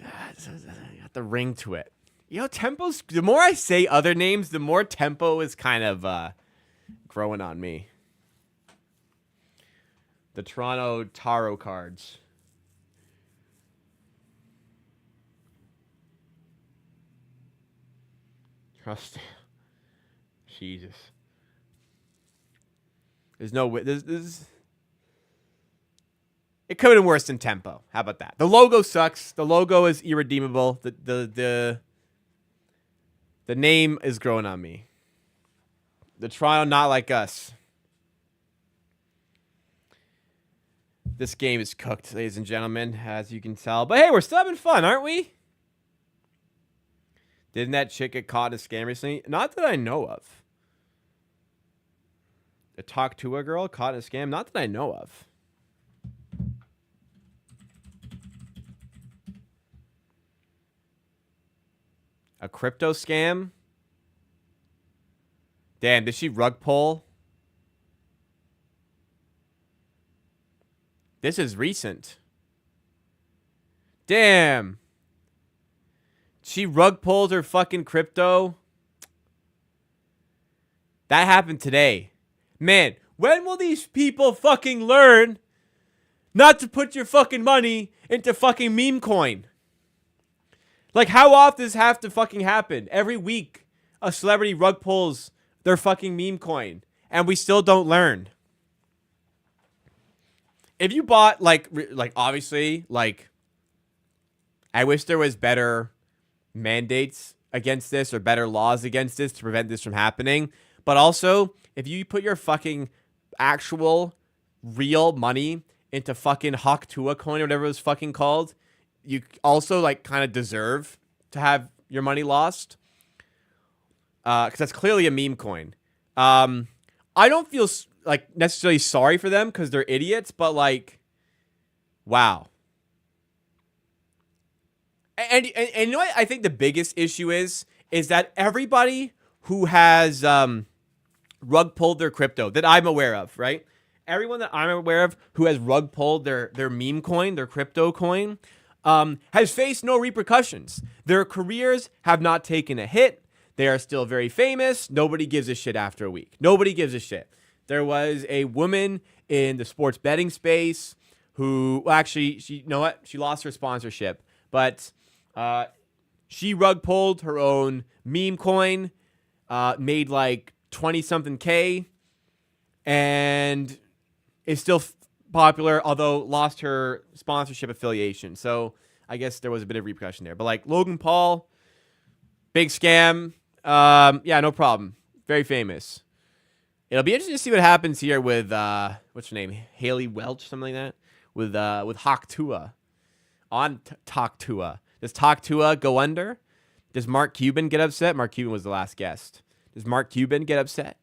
Speaker 1: Got the ring to it. You know, tempo's. The more I say other names, the more tempo is kind of growing on me. The Toronto Tarot cards. Trust. Jesus. There's no way. This. It could have been worse than tempo. How about that? The logo sucks. The logo is irredeemable. The name is growing on me. The Toronto not like us. This game is cooked, ladies and gentlemen, as you can tell. But hey, we're still having fun, aren't we? Didn't that chick get caught in a scam recently? Not that I know of. A Talk to a girl caught in a scam? Not that I know of. A crypto scam? Damn, did she rug pull? This is recent. Damn. She rug pulled her fucking crypto. That happened today. Man, when will these people fucking learn not to put your fucking money into fucking meme coin? Like, how often does this have to fucking happen? Every week, a celebrity rug pulls their fucking meme coin, and we still don't learn. If you bought, like obviously, like, I wish there was better mandates against this or better laws against this to prevent this from happening. But also, if you put your fucking actual real money into fucking Haktua coin or whatever it was fucking called, you also, like, kind of deserve to have your money lost. Because that's clearly a meme coin. I don't feel like necessarily sorry for them because they're idiots, but like, wow. And you know what I think the biggest issue is that everybody who has rug pulled their crypto that I'm aware of, right? Everyone that I'm aware of who has rug pulled their meme coin, their crypto coin, has faced no repercussions. Their careers have not taken a hit. They are still very famous. Nobody gives a shit after a week. Nobody gives a shit. There was a woman in the sports betting space who, well, actually, you know what? She lost her sponsorship, but she rug pulled her own meme coin, made like 20-something K, and is still popular, although lost her sponsorship affiliation. So I guess there was a bit of repercussion there. But like Logan Paul, big scam. Yeah, no problem. Very famous. It'll be interesting to see what happens here with what's her name, Haley Welch, something like that, with Hawk Tua on Talk Tua. Does Talk Tua go under? Does Mark Cuban get upset? Mark Cuban was the last guest. Does Mark Cuban get upset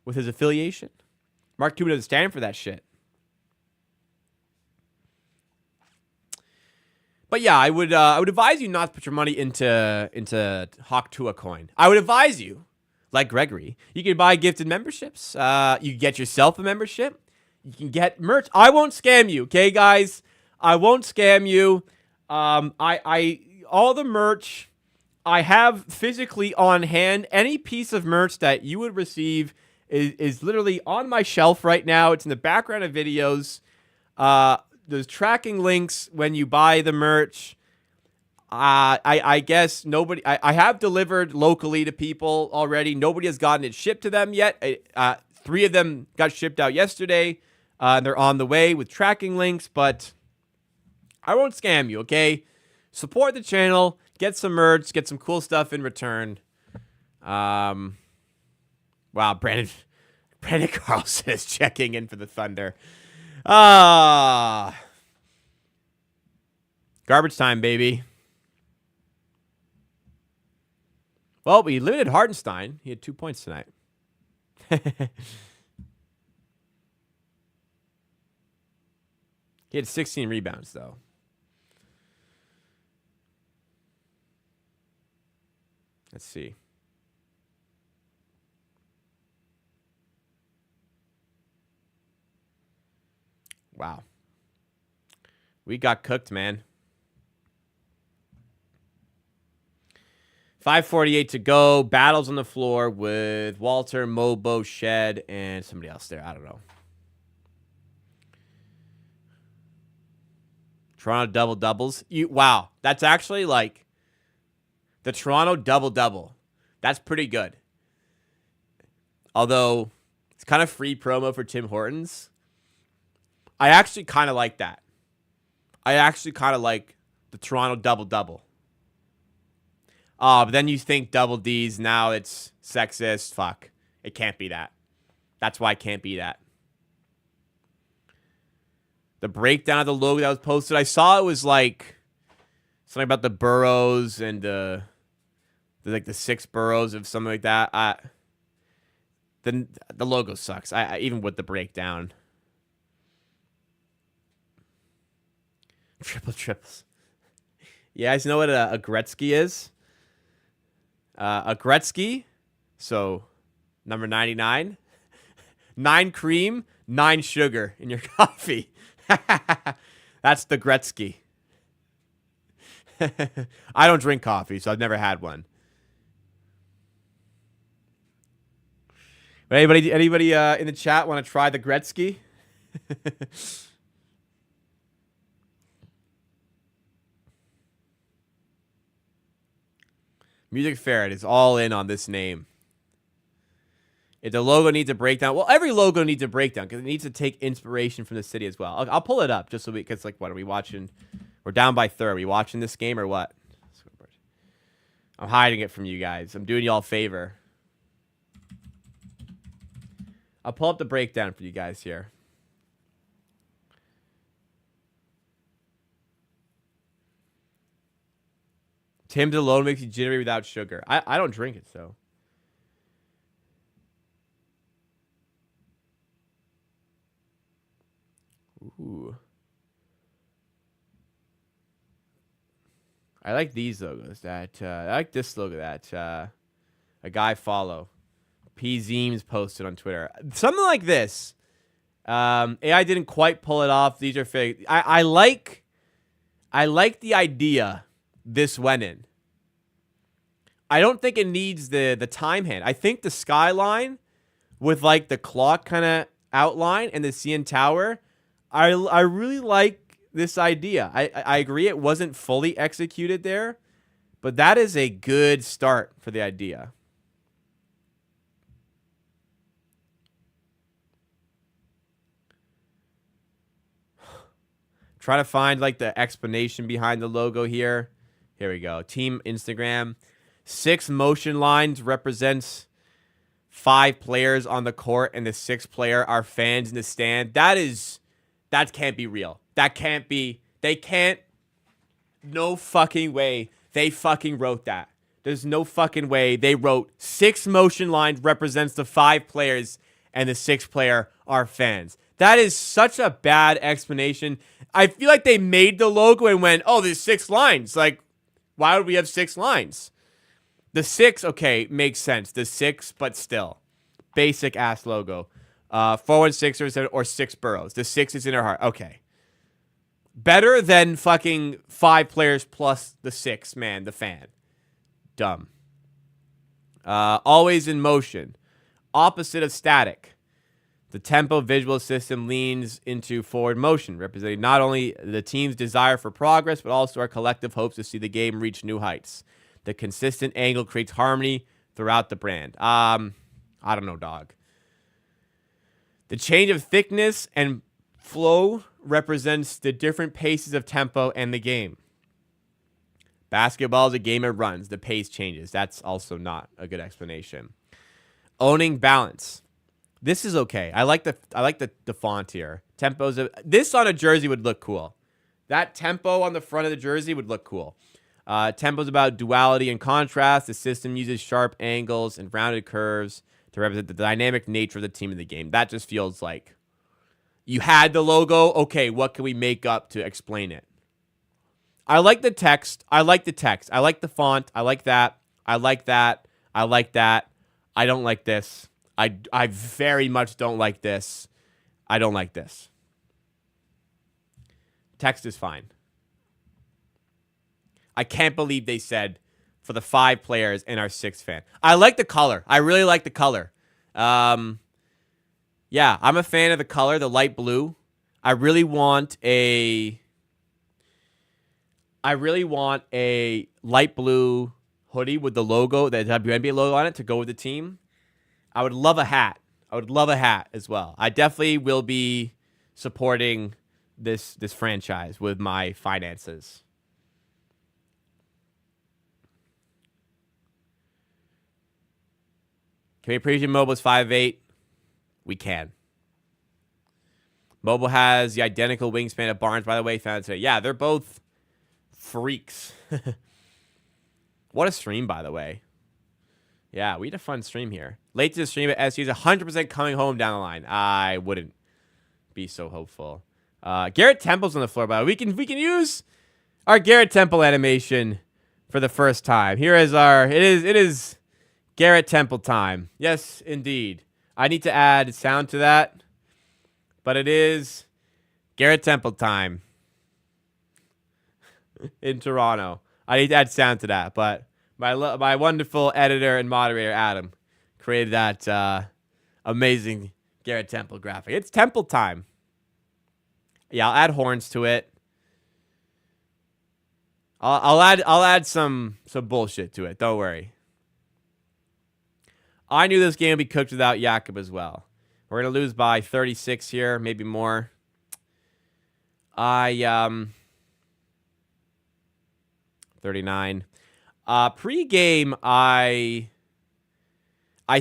Speaker 1: with his affiliation? Mark Cuban doesn't stand for that shit. But yeah, I would advise you not to put your money into Hawk Tua coin. I would advise you, like Gregory, you can buy gifted memberships. You can get yourself a membership. You can get merch. I won't scam you, okay, guys? I won't scam you. I all the merch I have physically on hand. Any piece of merch that you would receive is literally on my shelf right now. It's in the background of videos. There's tracking links when you buy the merch. I guess nobody. I have delivered locally to people already. Nobody has gotten it shipped to them yet. 3 of them got shipped out yesterday. They're on the way with tracking links, but I won't scam you, okay? Support the channel, get some merch, get some cool stuff in return. Wow, Brandon Carlson is checking in for the Thunder. Garbage time, baby. Well, we limited Hartenstein. He had 2 points tonight. He had 16 rebounds, though. Let's see. Wow. We got cooked, man. 5:48 to go. Battles on the floor with Walter, Mobo, Shed, and somebody else there. I don't know. Toronto double-doubles. Wow. That's actually like the Toronto double-double. That's pretty good. Although it's kind of free promo for Tim Hortons. I actually kind of like that. I actually kind of like the Toronto double-double. But then you think double D's, now it's sexist. Fuck. It can't be that. That's why it can't be that. The breakdown of the logo that was posted, I saw it was like something about the boroughs and the 6 boroughs of something like that. The logo sucks. I even with the breakdown. Triples. You guys know what a Gretzky is? A Gretzky, so number 99. 9 cream, 9 sugar in your coffee. That's the Gretzky. I don't drink coffee, so I've never had one. But anybody in the chat want to try the Gretzky? Music Ferret is all in on this name. If the logo needs a breakdown, well, every logo needs a breakdown because it needs to take inspiration from the city as well. I'll pull it up just so because, like, what are we watching? We're down by 3rd. Are we watching this game or what? I'm hiding it from you guys. I'm doing y'all a favor. I'll pull up the breakdown for you guys here. Tim's alone makes you jittery without sugar. I don't drink it, so. Ooh. I like these logos. I like this logo that a guy follow. P Zeems posted on Twitter. Something like this. AI didn't quite pull it off. These are fake. I like the idea this went in. I don't think it needs the time hand. I think the skyline with like the clock kind of outline and the CN Tower, I really like this idea. I agree it wasn't fully executed there, but that is a good start for the idea. Trying to find like the explanation behind the logo here. Here we go. Team Instagram. 6 motion lines represents 5 players on the court, and the 6th player are fans in the stand. That can't be real. That can't be. They can't. No fucking way they fucking wrote that. There's no fucking way they wrote 6 motion lines represents the 5 players, and the 6th player are fans. That is such a bad explanation. I feel like they made the logo and went, oh, there's 6 lines. Like, why would we have 6 lines? The 6, okay, makes sense. The 6, but still. Basic ass logo. 4 Sixers or 6 boroughs. The 6 is in their heart. Okay. Better than fucking 5 players plus the 6 man, the fan. Dumb. Always in motion. Opposite of static. The tempo visual system leans into forward motion, representing not only the team's desire for progress, but also our collective hopes to see the game reach new heights. The consistent angle creates harmony throughout the brand. I don't know, dog. The change of thickness and flow represents the different paces of tempo and the game. Basketball is a game of runs. The pace changes. That's also not a good explanation. Owning balance. This is okay. I like the font here. This on a jersey would look cool. That tempo on the front of the jersey would look cool. Tempo's about duality and contrast. The system uses sharp angles and rounded curves to represent the dynamic nature of the team in the game. That just feels like you had the logo. Okay, what can we make up to explain it? I like the text. I like the font. I like that. I like that. I like that. I don't like this. I very much don't like this. I don't like this. Text is fine. I can't believe they said for the 5 players and our 6th fan. I like the color. I really like the color. Yeah, I'm a fan of the color, the light blue. I really want a light blue hoodie with the logo, the WNBA logo on it to go with the team. I would love a hat. As well. I definitely will be supporting this franchise with my finances. Can we appreciate Mobile's 5'8"? We can. Mobile has the identical wingspan of Barnes, by the way. Found it today. Yeah, they're both freaks. What a stream, by the way. Yeah, we had a fun stream here. Late to the stream at SU's 100% coming home down the line. I wouldn't be so hopeful. Garrett Temple's on the floor, by the way. We can use our Garrett Temple animation for the first time. Here is our it is Garrett Temple time. Yes, indeed. I need to add sound to that, but it is Garrett Temple time in Toronto. I need to add sound to that, but my wonderful editor and moderator, Adam, created that amazing Garrett Temple graphic. It's Temple time. Yeah, I'll add horns to it. I'll add some bullshit to it. Don't worry. I knew this game would be cooked without Jakob as well. We're gonna lose by 36 here, maybe more. 39. Pre-game, I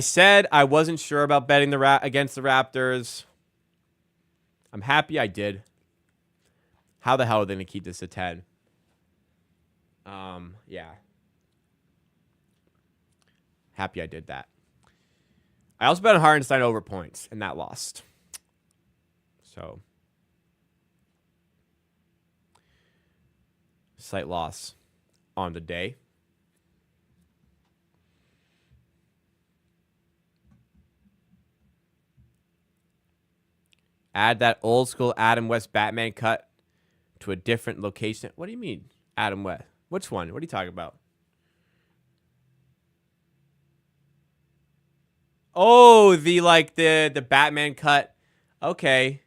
Speaker 1: said I wasn't sure about betting against the Raptors. I'm happy I did. How the hell are they gonna keep this at 10? Yeah. Happy I did that. I also bet on Hartenstein over points, and that lost. So, slight loss on the day. Add that old school Adam West Batman cut to a different location. What do you mean, Adam West? Which one? What are you talking about? Oh, the Batman cut. Okay.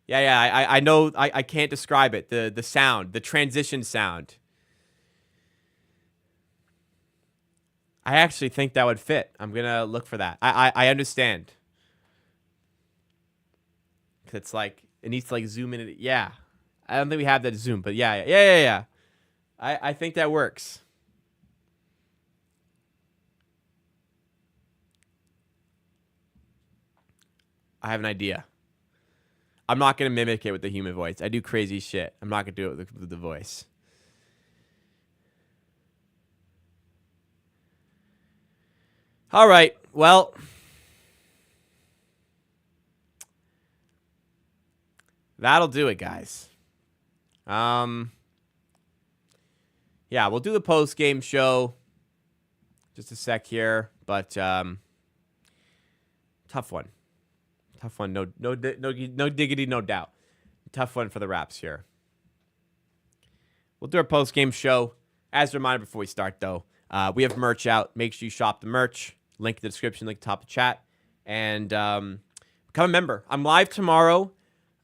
Speaker 1: Yeah. I know. I can't describe it. The sound, the transition sound. I actually think that would fit. I'm gonna look for that. I understand. It's like it needs to like zoom in. Yeah, I don't think we have that Zoom, but yeah. I think that works. I have an idea. I'm not going to mimic it with the human voice. I do crazy shit. I'm not going to do it with the voice. All right. Well, that'll do it, guys. Yeah, we'll do the post-game show. Just a sec here, but tough one. Tough one. No diggity, no doubt. Tough one for the Raps here. We'll do our post-game show. As a reminder before we start, though, we have merch out. Make sure you shop the merch. Link in the description, link top of the chat. And become a member. I'm live tomorrow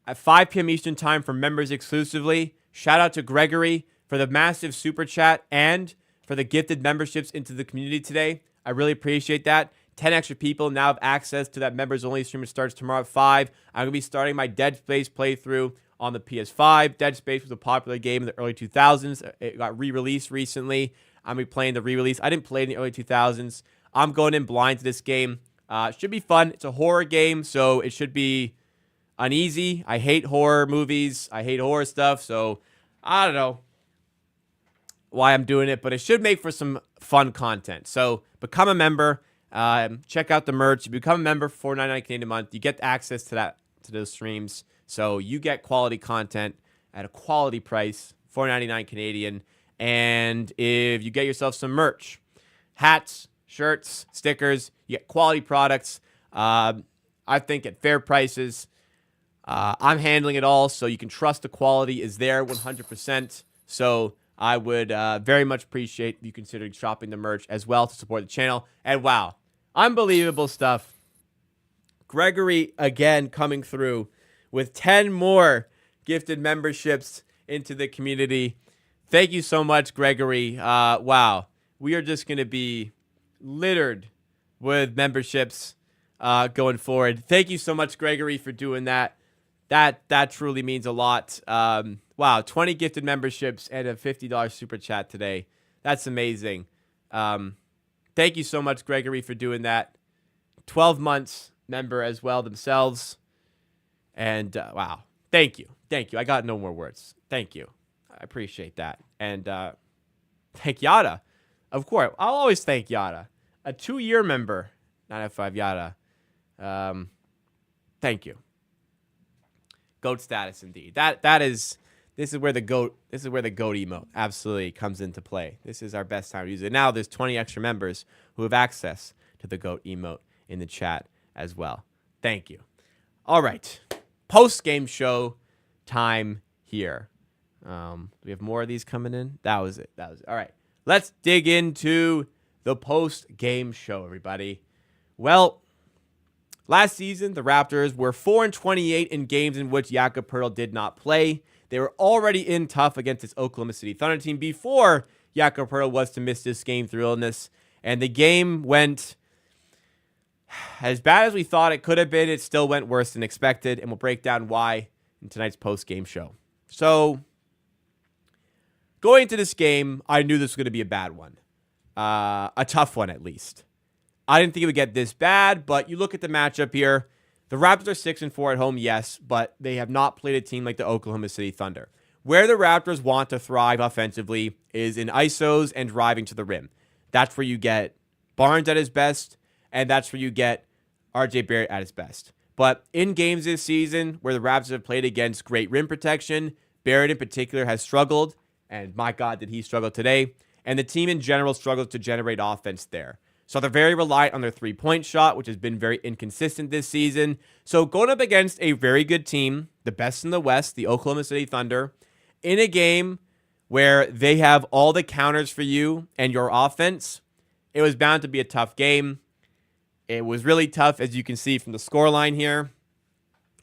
Speaker 1: at 5 p.m. Eastern Time for members exclusively. Shout out to Gregory for the massive super chat and for the gifted memberships into the community today. I really appreciate that. 10 extra people now have access to that members-only stream. It starts tomorrow at 5. I'm going to be starting my Dead Space playthrough on the PS5. Dead Space was a popular game in the early 2000s. It got re-released recently. I'm going to be playing the re-release. I didn't play it in the early 2000s. I'm going in blind to this game. Should be fun. It's a horror game, so it should be uneasy. I hate horror movies. I hate horror stuff, so I don't know why I'm doing it, but it should make for some fun content. So become a member. Check out the merch. If you become a member for $4.99 Canadian a month, you get access to those streams. So you get quality content at a quality price, $4.99 Canadian. And if you get yourself some merch, hats, shirts, stickers, you get quality products. I think at fair prices. I'm handling it all, so you can trust the quality is there 100%. So I would very much appreciate you considering shopping the merch as well to support the channel. And wow, unbelievable stuff. Gregory again coming through with 10 more gifted memberships into the community. Thank you so much, Gregory. Wow, we are just going to be littered with memberships going forward. Thank you so much, Gregory, for doing that. That truly means a lot. Wow, 20 gifted memberships and a $50 super chat today. That's amazing. Thank you so much, Gregory, for doing that. 12 months member as well themselves. And wow, thank you. Thank you. I got no more words. Thank you. I appreciate that. And thank Yada. Of course, I'll always thank Yada. A 2-year member, 9F5 Yada. Thank you. GOAT status indeed. This is where the GOAT emote absolutely comes into play. This is our best time to use it. Now there's 20 extra members who have access to the GOAT emote in the chat as well. Thank you. All right. Post-game show time here. We have more of these coming in. That was it. All right. Let's dig into the post-game show, everybody. Well, last season, the Raptors were 4-28 in games in which Jakob Poeltl did not play. They were already in tough against this Oklahoma City Thunder team before Jakob Poeltl was to miss this game through illness. And the game went as bad as we thought it could have been. It still went worse than expected, and we'll break down why in tonight's post-game show. So, going into this game, I knew this was going to be a bad one. A tough one, at least. I didn't think it would get this bad, but you look at the matchup here. The Raptors are 6-4 at home, yes, but they have not played a team like the Oklahoma City Thunder. Where the Raptors want to thrive offensively is in ISOs and driving to the rim. That's where you get Barnes at his best, and that's where you get RJ Barrett at his best. But in games this season where the Raptors have played against great rim protection, Barrett in particular has struggled, and my God, did he struggle today. And the team in general struggles to generate offense there. So they're very reliant on their three-point shot, which has been very inconsistent this season. So going up against a very good team, the best in the West, the Oklahoma City Thunder, in a game where they have all the counters for you and your offense, it was bound to be a tough game. It was really tough, as you can see from the scoreline here.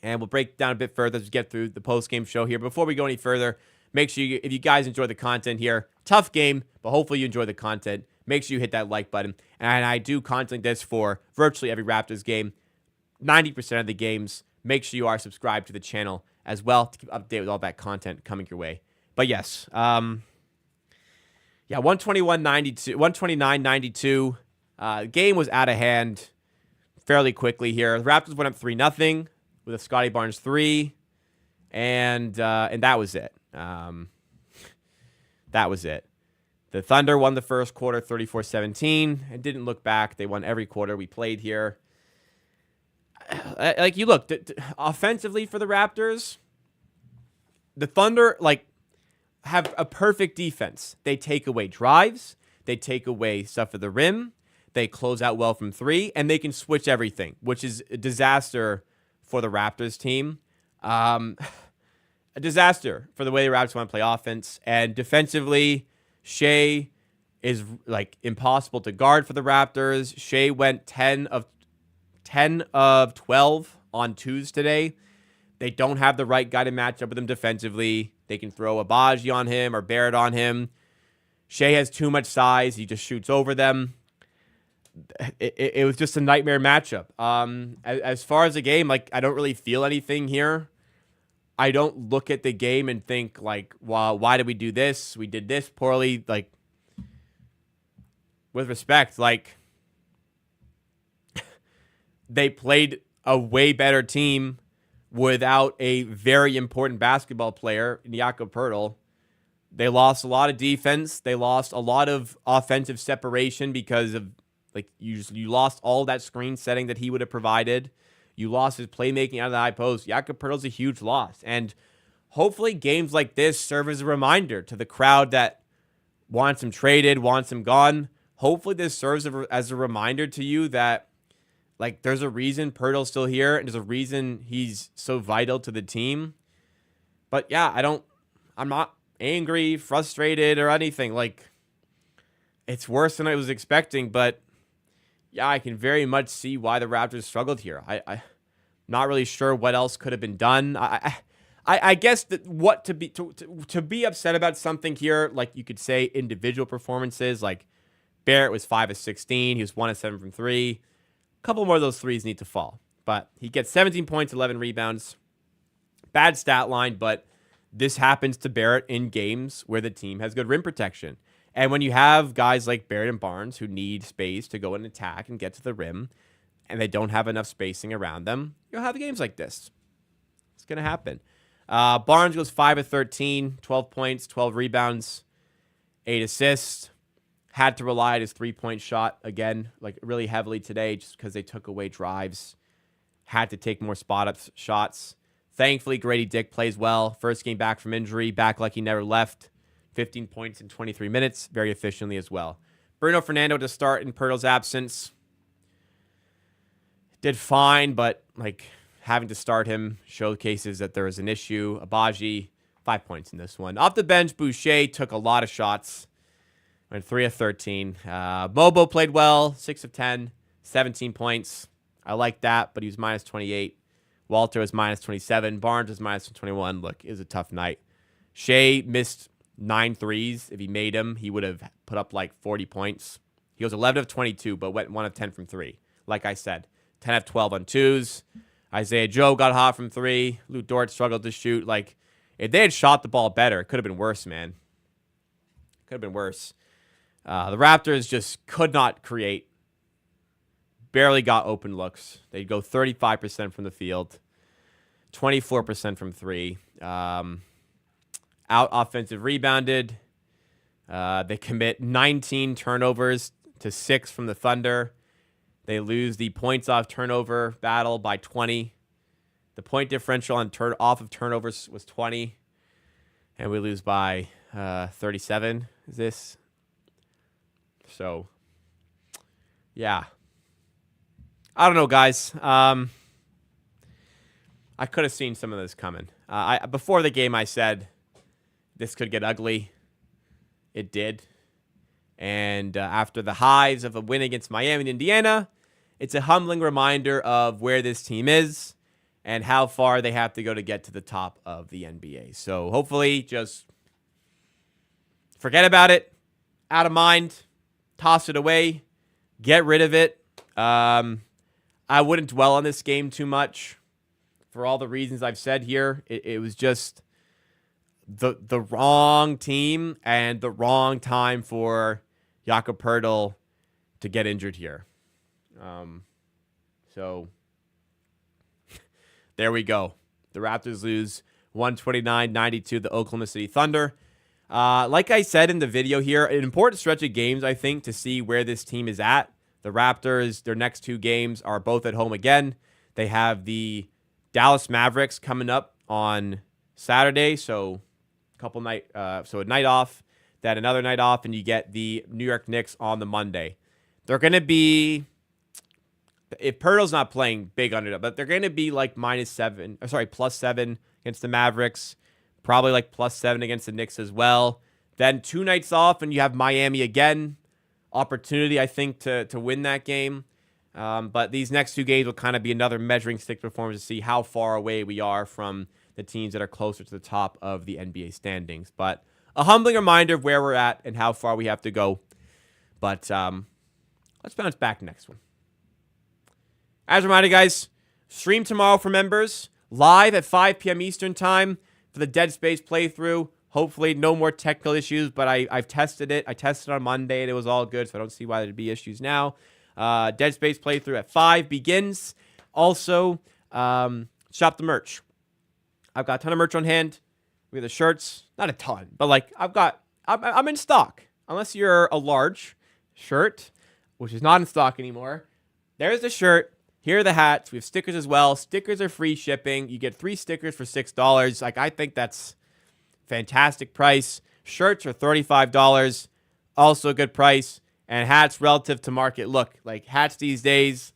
Speaker 1: And we'll break it down a bit further as we get through the post-game show here. Before we go any further, make sure if you guys enjoy the content here, tough game, but hopefully you enjoy the content. Make sure you hit that like button. And I do content like this for virtually every Raptors game, 90% of the games. Make sure you are subscribed to the channel as well to keep updated with all that content coming your way. But yes, 129-92. Game was out of hand fairly quickly here. The Raptors went up 3-0 with a Scotty Barnes 3, and that was it. That was it. The Thunder won the first quarter 34-17 and didn't look back. They won every quarter we played here. Like, you look, offensively for the Raptors, the Thunder, like, have a perfect defense. They take away drives. They take away stuff at the rim. They close out well from three, and they can switch everything, which is a disaster for the Raptors team. A disaster for the way the Raptors want to play offense. And defensively, Shea is, like, impossible to guard for the Raptors. Shea went 10 of 12 on twos today. They don't have the right guy to match up with him defensively. They can throw Abaji on him or Barrett on him. Shea has too much size. He just shoots over them. It was just a nightmare matchup. As far as the game, like, I don't really feel anything here. I don't look at the game and think, like, well, why did we do this? We did this poorly. Like, with respect, like, they played a way better team without a very important basketball player in Jakob Poeltl. They lost a lot of defense. They lost a lot of offensive separation because of, like, you lost all that screen setting that he would have provided. You lost his playmaking out of the high post. Jakob Poeltl's a huge loss. And hopefully games like this serve as a reminder to the crowd that wants him traded, wants him gone. Hopefully this serves as a reminder to you that, like, there's a reason Poeltl's still here, and there's a reason he's so vital to the team. But yeah, I'm not angry, frustrated, or anything. Like, it's worse than I was expecting, but yeah, I can very much see why the Raptors struggled here. I'm not really sure what else could have been done. I guess that what to be upset about something here, like, you could say individual performances. Like, Barrett was 5 of 16. He was 1 of 7 from 3. A couple more of those threes need to fall. But he gets 17 points, 11 rebounds. Bad stat line, but this happens to Barrett in games where the team has good rim protection. And when you have guys like Barrett and Barnes who need space to go and attack and get to the rim, and they don't have enough spacing around them, you'll have games like this. It's going to happen. Barnes goes 5 of 13, 12 points, 12 rebounds, 8 assists. Had to rely on his three-point shot again, like, really heavily today just because they took away drives. Had to take more spot-up shots. Thankfully, Grady Dick plays well. First game back from injury, back like he never left. 15 points in 23 minutes, very efficiently as well. Bruno Fernando to start in Poeltl's absence. Did fine, but, like, having to start him showcases that there is an issue. Abaji, 5 points in this one. Off the bench, Boucher took a lot of shots. Went 3 of 13. Mobo played well, 6 of 10, 17 points. I like that, but he was minus 28. Walter was minus 27. Barnes was minus 21. Look, it was a tough night. Shea missed 9 threes. If he made them, he would have put up like 40 points. He was 11 of 22, but went 1 of 10 from 3. Like I said, 10 of 12 on twos. Isaiah Joe got hot from 3. Lou Dort struggled to shoot. Like, if they had shot the ball better, it could have been worse, man. Could have been worse. The Raptors just could not create. Barely got open looks. They'd go 35% from the field, 24% from 3. Out offensive rebounded. They commit 19 turnovers to 6 from the Thunder. They lose the points off turnover battle by 20. The point differential on off of turnovers was 20. And we lose by 37. Is this? So, yeah. I don't know, guys. I could have seen some of this coming. Before the game, I said this could get ugly. It did. And after the highs of a win against Miami and Indiana, it's a humbling reminder of where this team is and how far they have to go to get to the top of the NBA. So hopefully just forget about it, out of mind, toss it away, get rid of it. I wouldn't dwell on this game too much for all the reasons I've said here. It was just the wrong team and the wrong time for Jakob Poeltl to get injured here. So there we go. The Raptors lose 129-92 the Oklahoma City Thunder. Like I said in the video here, an important stretch of games, I think, to see where this team is at. The Raptors, their next 2 games are both at home again. They have the Dallas Mavericks coming up on Saturday, so a night off, then another night off, and you get the New York Knicks on the Monday. They're going to be, if Poeltl's not playing big underdog, but they're going to be like +7 against the Mavericks, probably like +7 against the Knicks as well. Then 2 nights off, and you have Miami again. Opportunity, I think, to win that game. But these next 2 games will kind of be another measuring stick performance to see how far away we are from the teams that are closer to the top of the NBA standings. But a humbling reminder of where we're at and how far we have to go. But let's bounce back next one. As a reminder, guys, stream tomorrow for members, live at 5 p.m. Eastern time for the Dead Space playthrough. Hopefully, no more technical issues, but I've tested it. I tested it on Monday, and it was all good, so I don't see why there'd be issues now. Dead Space playthrough at 5 begins. Also, shop the merch. I've got a ton of merch on hand. We have the shirts. Not a ton, but like I'm in stock. Unless you're a large shirt, which is not in stock anymore. There's the shirt. Here are the hats. We have stickers as well. Stickers are free shipping. You get 3 stickers for $6. Like, I think that's fantastic price. Shirts are $35. Also a good price. And hats relative to market. Look, like hats these days,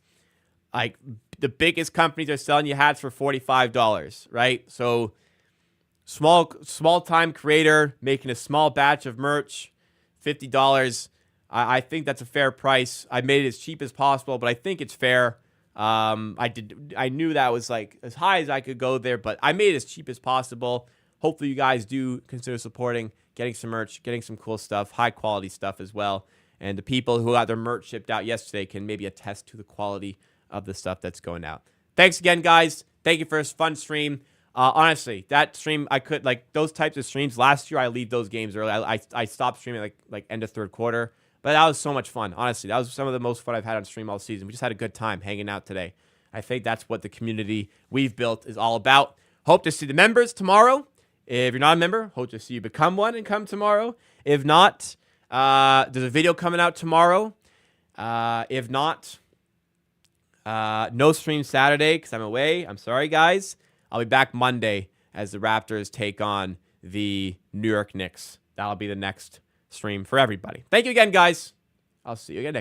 Speaker 1: like the biggest companies are selling you hats for $45, right? So small time creator making a small batch of merch, $50. I think that's a fair price. I made it as cheap as possible, but I think it's fair. I knew that was like as high as I could go there, but I made it as cheap as possible. Hopefully you guys do consider supporting, getting some merch, getting some cool stuff, high quality stuff as well. And the people who got their merch shipped out yesterday can maybe attest to the quality of the stuff that's going out. Thanks again, guys. Thank you for this fun stream. Honestly, that stream, I could, like, those types of streams, last year I leave those games early. I stopped streaming like end of third quarter. But that was so much fun. Honestly, that was some of the most fun I've had on stream all season. We just had a good time hanging out today. I think that's what the community we've built is all about. Hope to see the members tomorrow. If you're not a member, hope to see you become one and come tomorrow. If not, there's a video coming out tomorrow. If not, no stream Saturday because I'm away. I'm sorry, guys. I'll be back Monday as the Raptors take on the New York Knicks. That'll be the next stream for everybody. Thank you again, guys. I'll see you again next